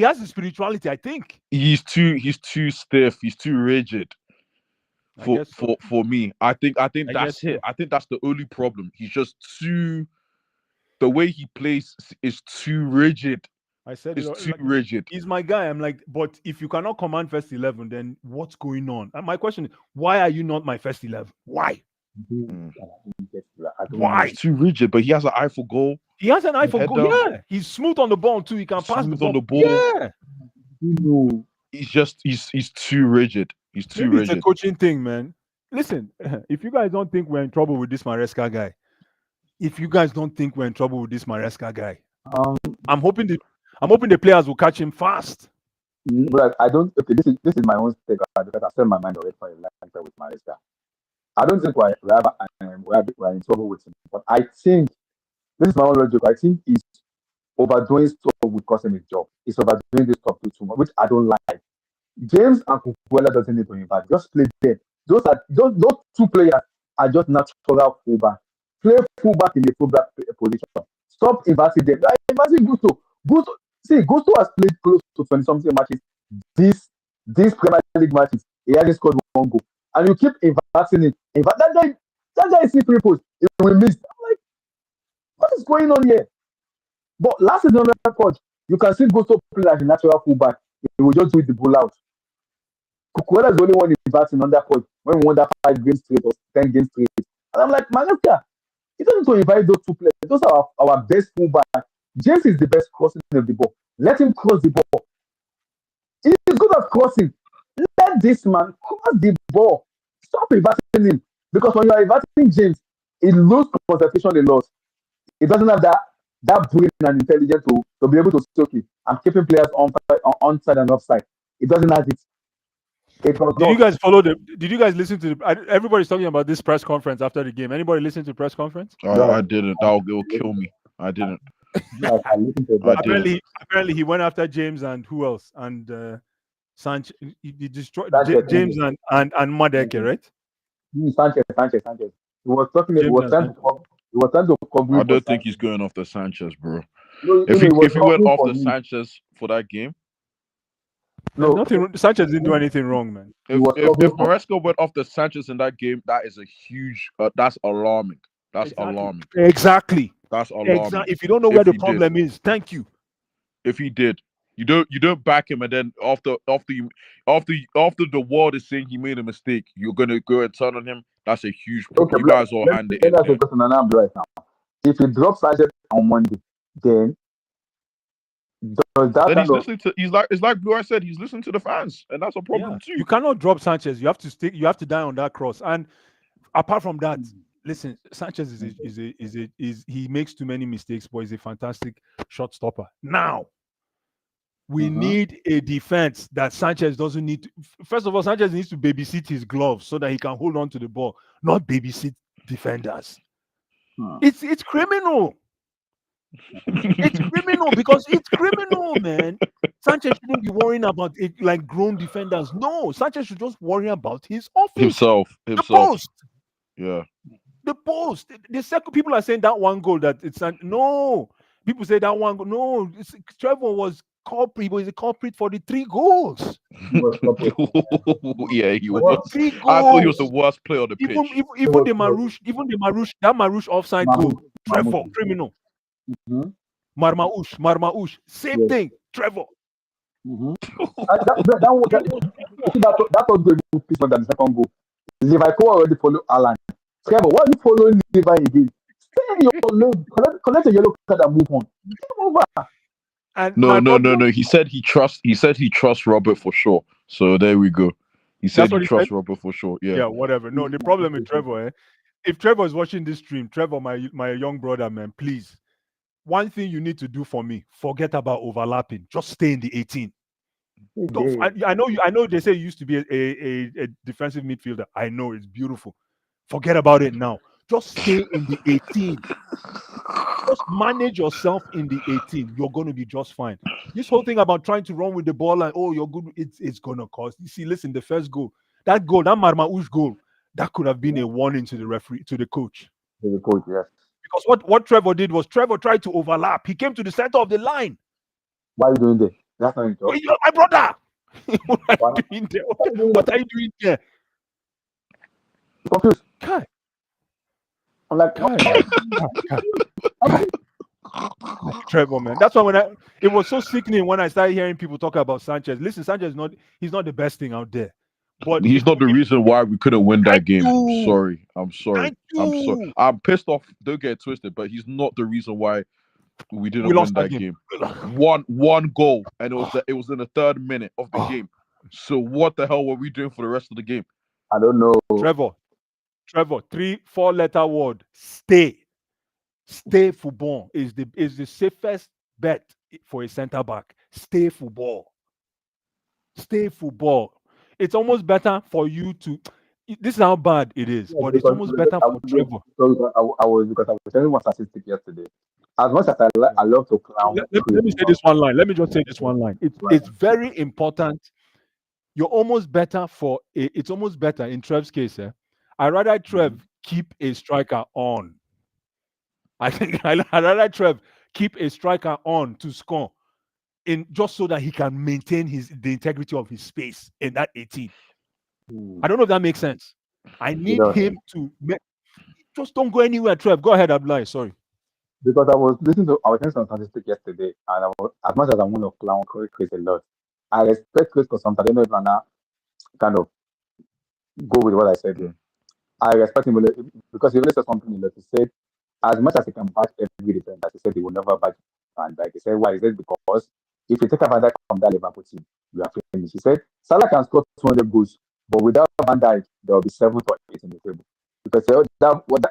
has the spirituality. I think. he's too stiff. He's too rigid. I For guess so. for for me, I think I guess that's it. so. I think that's the only problem. He's just too. The way he plays is too rigid. I said it. It's too Like rigid. he's my guy. I'm like, but if you cannot command first 11, then what's going on? And my question is, why are you not my first 11? Why? Mm. I don't know. Why? He's too rigid, but he has an eye for goal. He has an eye for goal. Header. Yeah, he's smooth on the ball too. He can pass the Smooth on ball. the ball. Yeah, You know, He's too rigid. He's too maybe it's a rigid. coaching thing, man. Listen, if you guys don't think we're in trouble with this Maresca guy, if you guys don't think we're in trouble with this Maresca guy, um, I'm hoping the players will catch him fast. but I don't. Okay, this is my own take because I set my mind already for a long time with Malaysia. I don't think we're in trouble with him, but I think this is my own logic. I think he's overdoing stuff would cost him a job. He's overdoing this stuff too much, which I don't like. James and Kukuela doesn't need to invite. Just play them. Those two players are just natural fullback. Play fullback in the fullback position. Stop inverting them. Like inverting Gusto. Gusto has played close to 20 something matches. These Premier League matches, he hasn't scored one goal. And you keep inverting it. That guy is see posts. He will miss. I'm like, what is going on here? But last season on the record, you can see Gusto play like a natural fullback. He will just do the ball out. Kukuela is the only one inverting on that court when we won that 5 games straight or 10 games straight. And I'm like, Manesca, you don't need to invite those two players. Those are our best fullback. James is the best crossing of the ball. Let him cross the ball. He's good at crossing. Let this man cross the ball. Stop inverting him. Because when you are inverting James, he loses concentration a lot. He doesn't have that brain and intelligence to be able to say, okay, I'm keeping players onside and offside. He doesn't have it. It was Did you not. guys follow the? Did you guys listen to everybody's talking about this press conference after the game? Anybody listen to the press conference? I didn't. It will kill me. I didn't. I listened to I that. didn't. Apparently he went after James and who else? And Sanchez. He destroyed Sanchez, James and Madeke, right? Sanchez. He was talking. He James was and trying to Sanchez. come. He was trying to cover I for don't think Sanchez. he's going off the Sanchez, bro. No, If he was he went covering off for the him. Sanchez for that game, There's No, nothing. Sanchez didn't do anything wrong, man. he If was if covering if up. Maresca went off the Sanchez in that game, that is a huge. That's alarming. That's Exactly. alarming. Exactly. That's alarming. Exactly. If you don't know where If the he did, problem is, thank you. if he did, you don't back him, and then after the world is saying he made a mistake, you're gonna go and turn on him. That's a huge. Okay, You guys all hand it let in me ask you a there. question and I'm right now. If he drops Sanchez on Monday, then does that Then kind he's of listening to. He's like it's like Blue. I said he's listening to the fans, and that's a Yeah. problem too. You cannot drop Sanchez. You have to stick. You have to die on that cross. And apart from that, listen, Sanchez is he makes too many mistakes, but he's a fantastic shot stopper. Now we need a defense that Sanchez doesn't need to. First of all, Sanchez needs to babysit his gloves so that he can hold on to the ball, not babysit defenders. It's criminal. It's criminal because it's criminal, man. Sanchez shouldn't be worrying about it like grown defenders. No, Sanchez should just worry about his office, Himself. the post. Yeah. The post. The second people are saying that one goal that it's no. People say that one goal. No, Trevor was culprit. He was a culprit for the 3 goals. he was coupled? Yeah, he For the was. 3 I thought he was goals. the worst player on the Even pitch. even, He even was the Marouche, that Marouche offside goal. Mahmoud. Trevor, criminal. Mm-hmm. Marmouche, same Yes. thing. Trevor. Mm-hmm. That was the good piece more than the second goal. Liverpool already follow Alan. Trevor, why are you following Levi again? Stay in your lane, collect a yellow card and move on. Game over. And No, my no, no, problem, no. He said he trusts Robert for sure. So there we go. He said that's he what he said. trusts Robert for sure. Yeah. Yeah, whatever. No, the problem with Trevor, if Trevor is watching this stream, Trevor, my young brother, man, please. One thing you need to do for me, forget about overlapping. Just stay in the 18. I know they say you used to be a defensive midfielder. I know it's beautiful. Forget about it now. Just stay in the 18. Just manage yourself in the 18. You're going to be just fine. This whole thing about trying to run with the ball and you're good, it's going to cost. You see, listen, the first goal, that Marmaush goal, that could have been a warning to the referee, to the coach. The coach, yes. Because what Trevor did was Trevor tried to overlap. He came to the center of the line. Why are you doing that? That's not your job. You're my brother. What are Why? you doing there? What are you doing there? Confused. Kai. I'm like, Trevor, man. That's why it was so sickening when I started hearing people talk about Sanchez. Listen, Sanchez he's not the best thing out there. But He's not the reason why we couldn't win that game. I'm sorry. Thank you. I'm pissed off. Don't get it twisted, but he's not the reason why we didn't We win lost that game. One goal, and it was in the 3rd minute of the game. So what the hell were we doing for the rest of the game? I don't know. Trevor, 3-4 letter word. Stay football is the safest bet for a center back. Stay football. It's almost better for you to. This is how bad it is, but it's almost better for Trevor. I was telling one statistic yesterday. As much as I love to clown. Let me say this one line. Let me just say this one line. It's very important. You're almost better it's almost better in Trev's case. I rather Trev keep a striker on. I think I rather Trev keep a striker on to score in just so that he can maintain the integrity of his space in that 18. I don't know if that makes sense. I need him to just don't go anywhere, Trev. Go ahead, Abdullahi. Sorry. Because I was listening to some statistics yesterday, and as much as I want to clown Chris a lot, I respect Chris for something. I don't know if I kind of go with what I said here. I respect him because he really said something that he said, as much as he can back every defender, he said he will never back Van Dijk. He said, why? He said, because if you take a Van Dijk from that Liverpool team, you are finished. He said, Salah can score 200 goals, but without Van Dijk, there will be 7 or 8 in the table. Because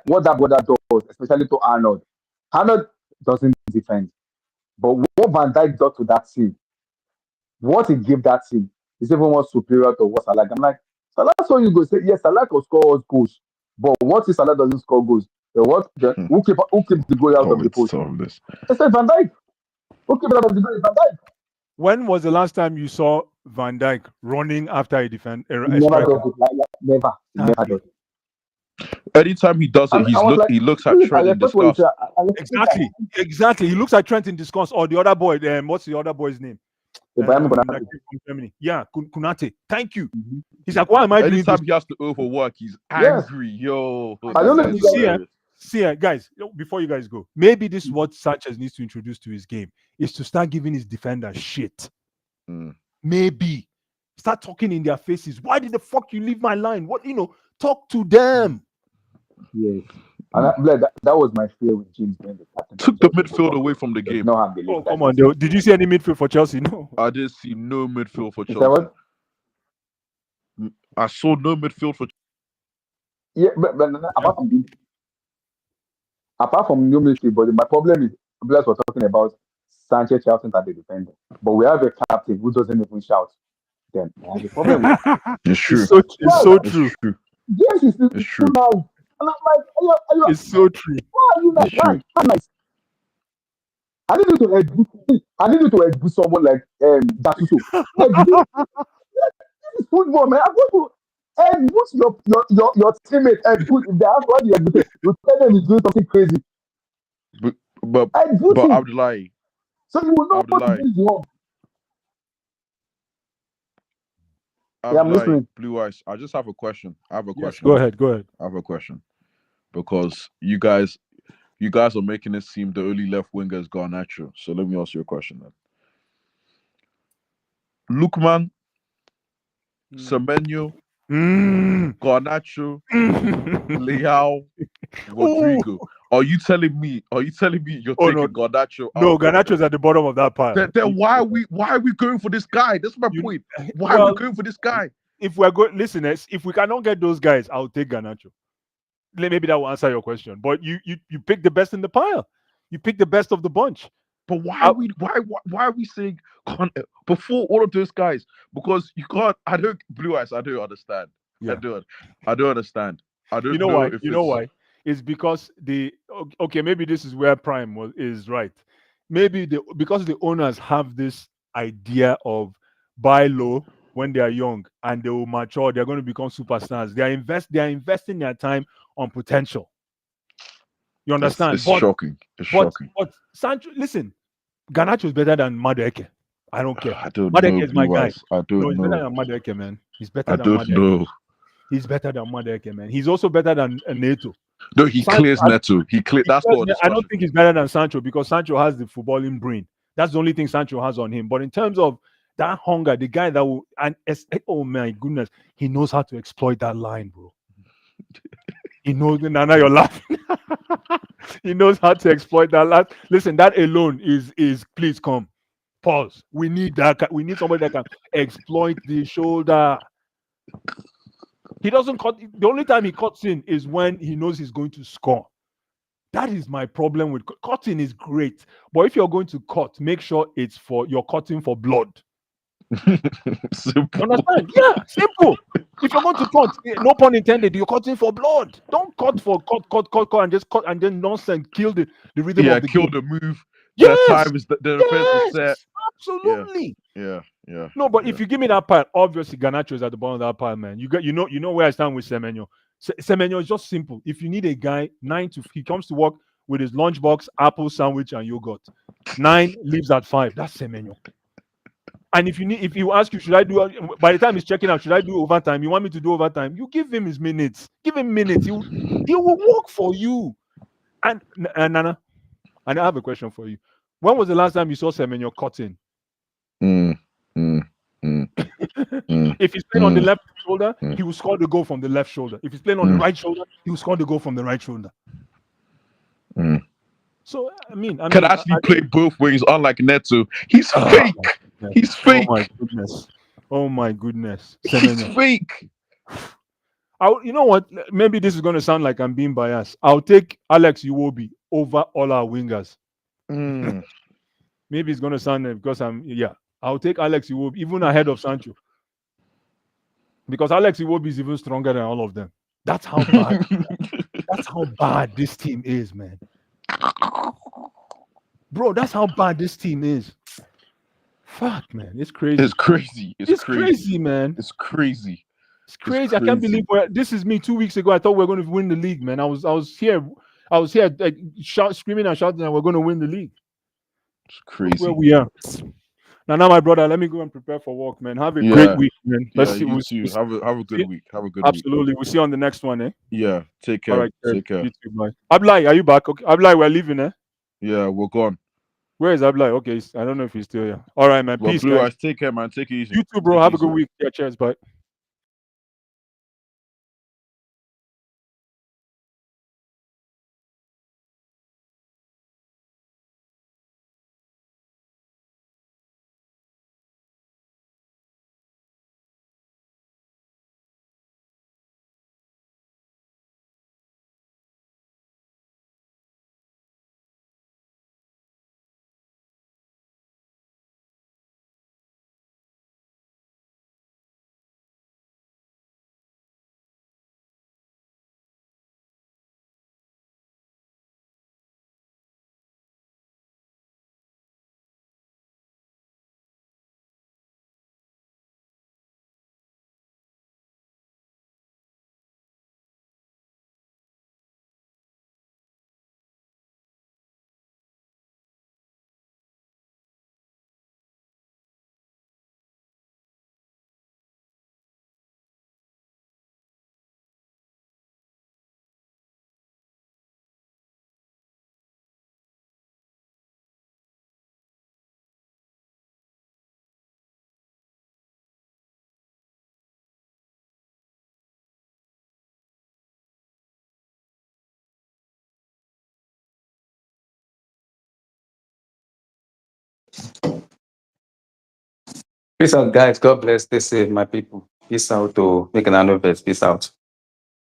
what that brother does, especially to Arnold doesn't defend. But what Van Dijk does to that team, what he gave that team, is even more superior to what Salah. I'm like, Salah, so you go say, yes, Salah can score goals. But what if Salah doesn't score goals? Who keeps the goal out of the post? I said Van Dijk. Who keeps out of the goal is Van Dijk. When was the last time you saw Van Dijk running after a striker? Never does it. Anytime he does it, he looks at Trent in disgust. Exactly. He looks at Trent in disgust, or the other boy. What's the other boy's name? Ibrahim that Konate. came from Germany. Yeah, Kunate. Thank you. Mhm. He's like, why am I doing this? Anytime he has to overwork, he's Yes. angry. Yo, I that don't know guy if is you guys. hilarious. See, guys, before you guys go, maybe this is what Sanchez needs to introduce to his game is to start giving his defenders shit. Mm. Maybe start talking in their faces. Why did the fuck you leave my line? What talk to them. Yes. And that was my fear with James being the captain. Took the midfield away from the Does game. not have the Oh, lead come like on. this. Did you see any midfield for Chelsea? No. I didn't see no midfield for Is that Chelsea. what? I saw no midfield for. Yeah, but apart from new midfield, but my problem is players were talking about Sanchez shouting at the defender, but we have a captain who doesn't even shout. Then I have a problem with that. It's true. It's Why? so It's true. true. James is It's too true. nice, and I'm like, It's so true. why are you It's like, why? true. How nice? I need you to execute someone like Jasuso. Execute this is football, man. I'm going to execute your teammate. Execute if they ask what you execute, you tell them he's doing something crazy. But Execute him, Abdullahi, so you will know what Abdullahi, is wrong. Yeah, I'm Abdullahi, listening. Blue Eyes. I just have a question. I have a Yes, question. go ahead. I have a question because you guys are making it seem the only left winger is Garnacho. So let me ask you a question then. Lukman, Semenyo, Garnacho, Leao, Rodrigo. Are you telling me you're Oh, taking no. Garnacho No, out? Garnacho's at the bottom of that pile. Then why are we going for this guy? That's my point. Why are we going for this guy? If we're going, listeners, if we cannot get those guys, I'll take Garnacho. Maybe that will answer your question. But you pick the best in the pile. You pick the best of the bunch. But why are we saying before all of those guys? Because you can't. I don't Blue Eyes. I don't understand. Yeah. I don't understand. I don't You know know why? if You know it's why? It's because maybe this is where Prime is right. Maybe because the owners have this idea of buy low when they are young and they will mature, they're going to become superstars. They are investing their time on potential. You understand? it's shocking. It's shocking. But Sancho, listen, Garnacho is better than Madueke. I don't care. I don't know, Madueke is my Blue guy. Eyes. I No, don't he's better know. than Madueke, man. He's better I than don't Madueke. know. He's better than Madueke, man. He's also better than Neto. No, he clears Neto. He clear. That's not a I discussion. don't think he's better than Sancho because Sancho has the footballing brain. That's the only thing Sancho has on him. But in terms of that hunger, the guy that will oh my goodness, he knows how to exploit that line, bro. He knows. Now you're laughing. He knows how to exploit that line. Listen, that alone is please come. Pause. We need that. We need somebody that can exploit the shoulder. He doesn't cut. The only time he cuts in is when he knows he's going to score. That is my problem with cutting. Is great, but if you're going to cut, make sure you're cutting for blood. Simple. Understand? Yeah, simple. If you're going to cut, no pun intended, you're cutting for blood. Don't cut for cut, and just cut and then nonsense. Kill the rhythm of the kill game. the move. Yes, The time is the defense is set. absolutely. Yeah. No, but if you give me that pile, obviously Garnacho is at the bottom of that pile, man. You know where I stand with Semenyo. Semenyo is just simple. If you need a guy, he comes to work with his lunchbox, apple sandwich, and yogurt. 9 leaves at 5. That's Semenyo. And if you ask you, should I do? By the time he's checking out, should I do overtime? You want me to do overtime? You give him his minutes. Give him minutes. He will work for you. And Nana, and I have a question for you. When was the last time you saw Semenyo cutting? If he's playing on the left shoulder, he will score the goal from the left shoulder. If he's playing on the right shoulder, he will score the goal from the right shoulder. So can actually play both wings, unlike Neto. He's fake. He's fake. Oh my goodness. He's fake. You know what? Maybe this is going to sound like I'm being biased. I'll take Alex Iwobi over all our wingers. Maybe it's going to sound because I'll take Alex Iwobi even ahead of Sancho. Because Alex Iwobi is even stronger than all of them. That's how bad. That's how bad this team is, man. Bro, that's how bad this team is. Fuck, man. It's crazy. It's crazy. It's crazy, man. It's crazy. It's crazy. I can't believe this is me 2 weeks ago. I thought we were going to win the league, man. I was here screaming and shouting that we're going to win the league. It's crazy. Look where we are. Now, my brother, let me go and prepare for work, man. Have a great Yeah, week, man. Let's yeah. see. You We'll too. Have a good see. week. Have a good week. Absolutely. We'll see you on the next one, eh? Yeah. Take All care. right, cheers. Take care. You too, bye. Ablai, are you back? Okay. Ablai, we're leaving, eh? Yeah, we're gone. Where is Ablai? Okay, I don't know if he's still here. All right, man. Well, Peace, Blue guys. Eyes, take care, man. Take it easy. You too, bro. Take it Have a good easy. week. Yeah, cheers. Bye. Peace out, guys. God bless. Stay safe, my people. Peace out to make an annual Peace out.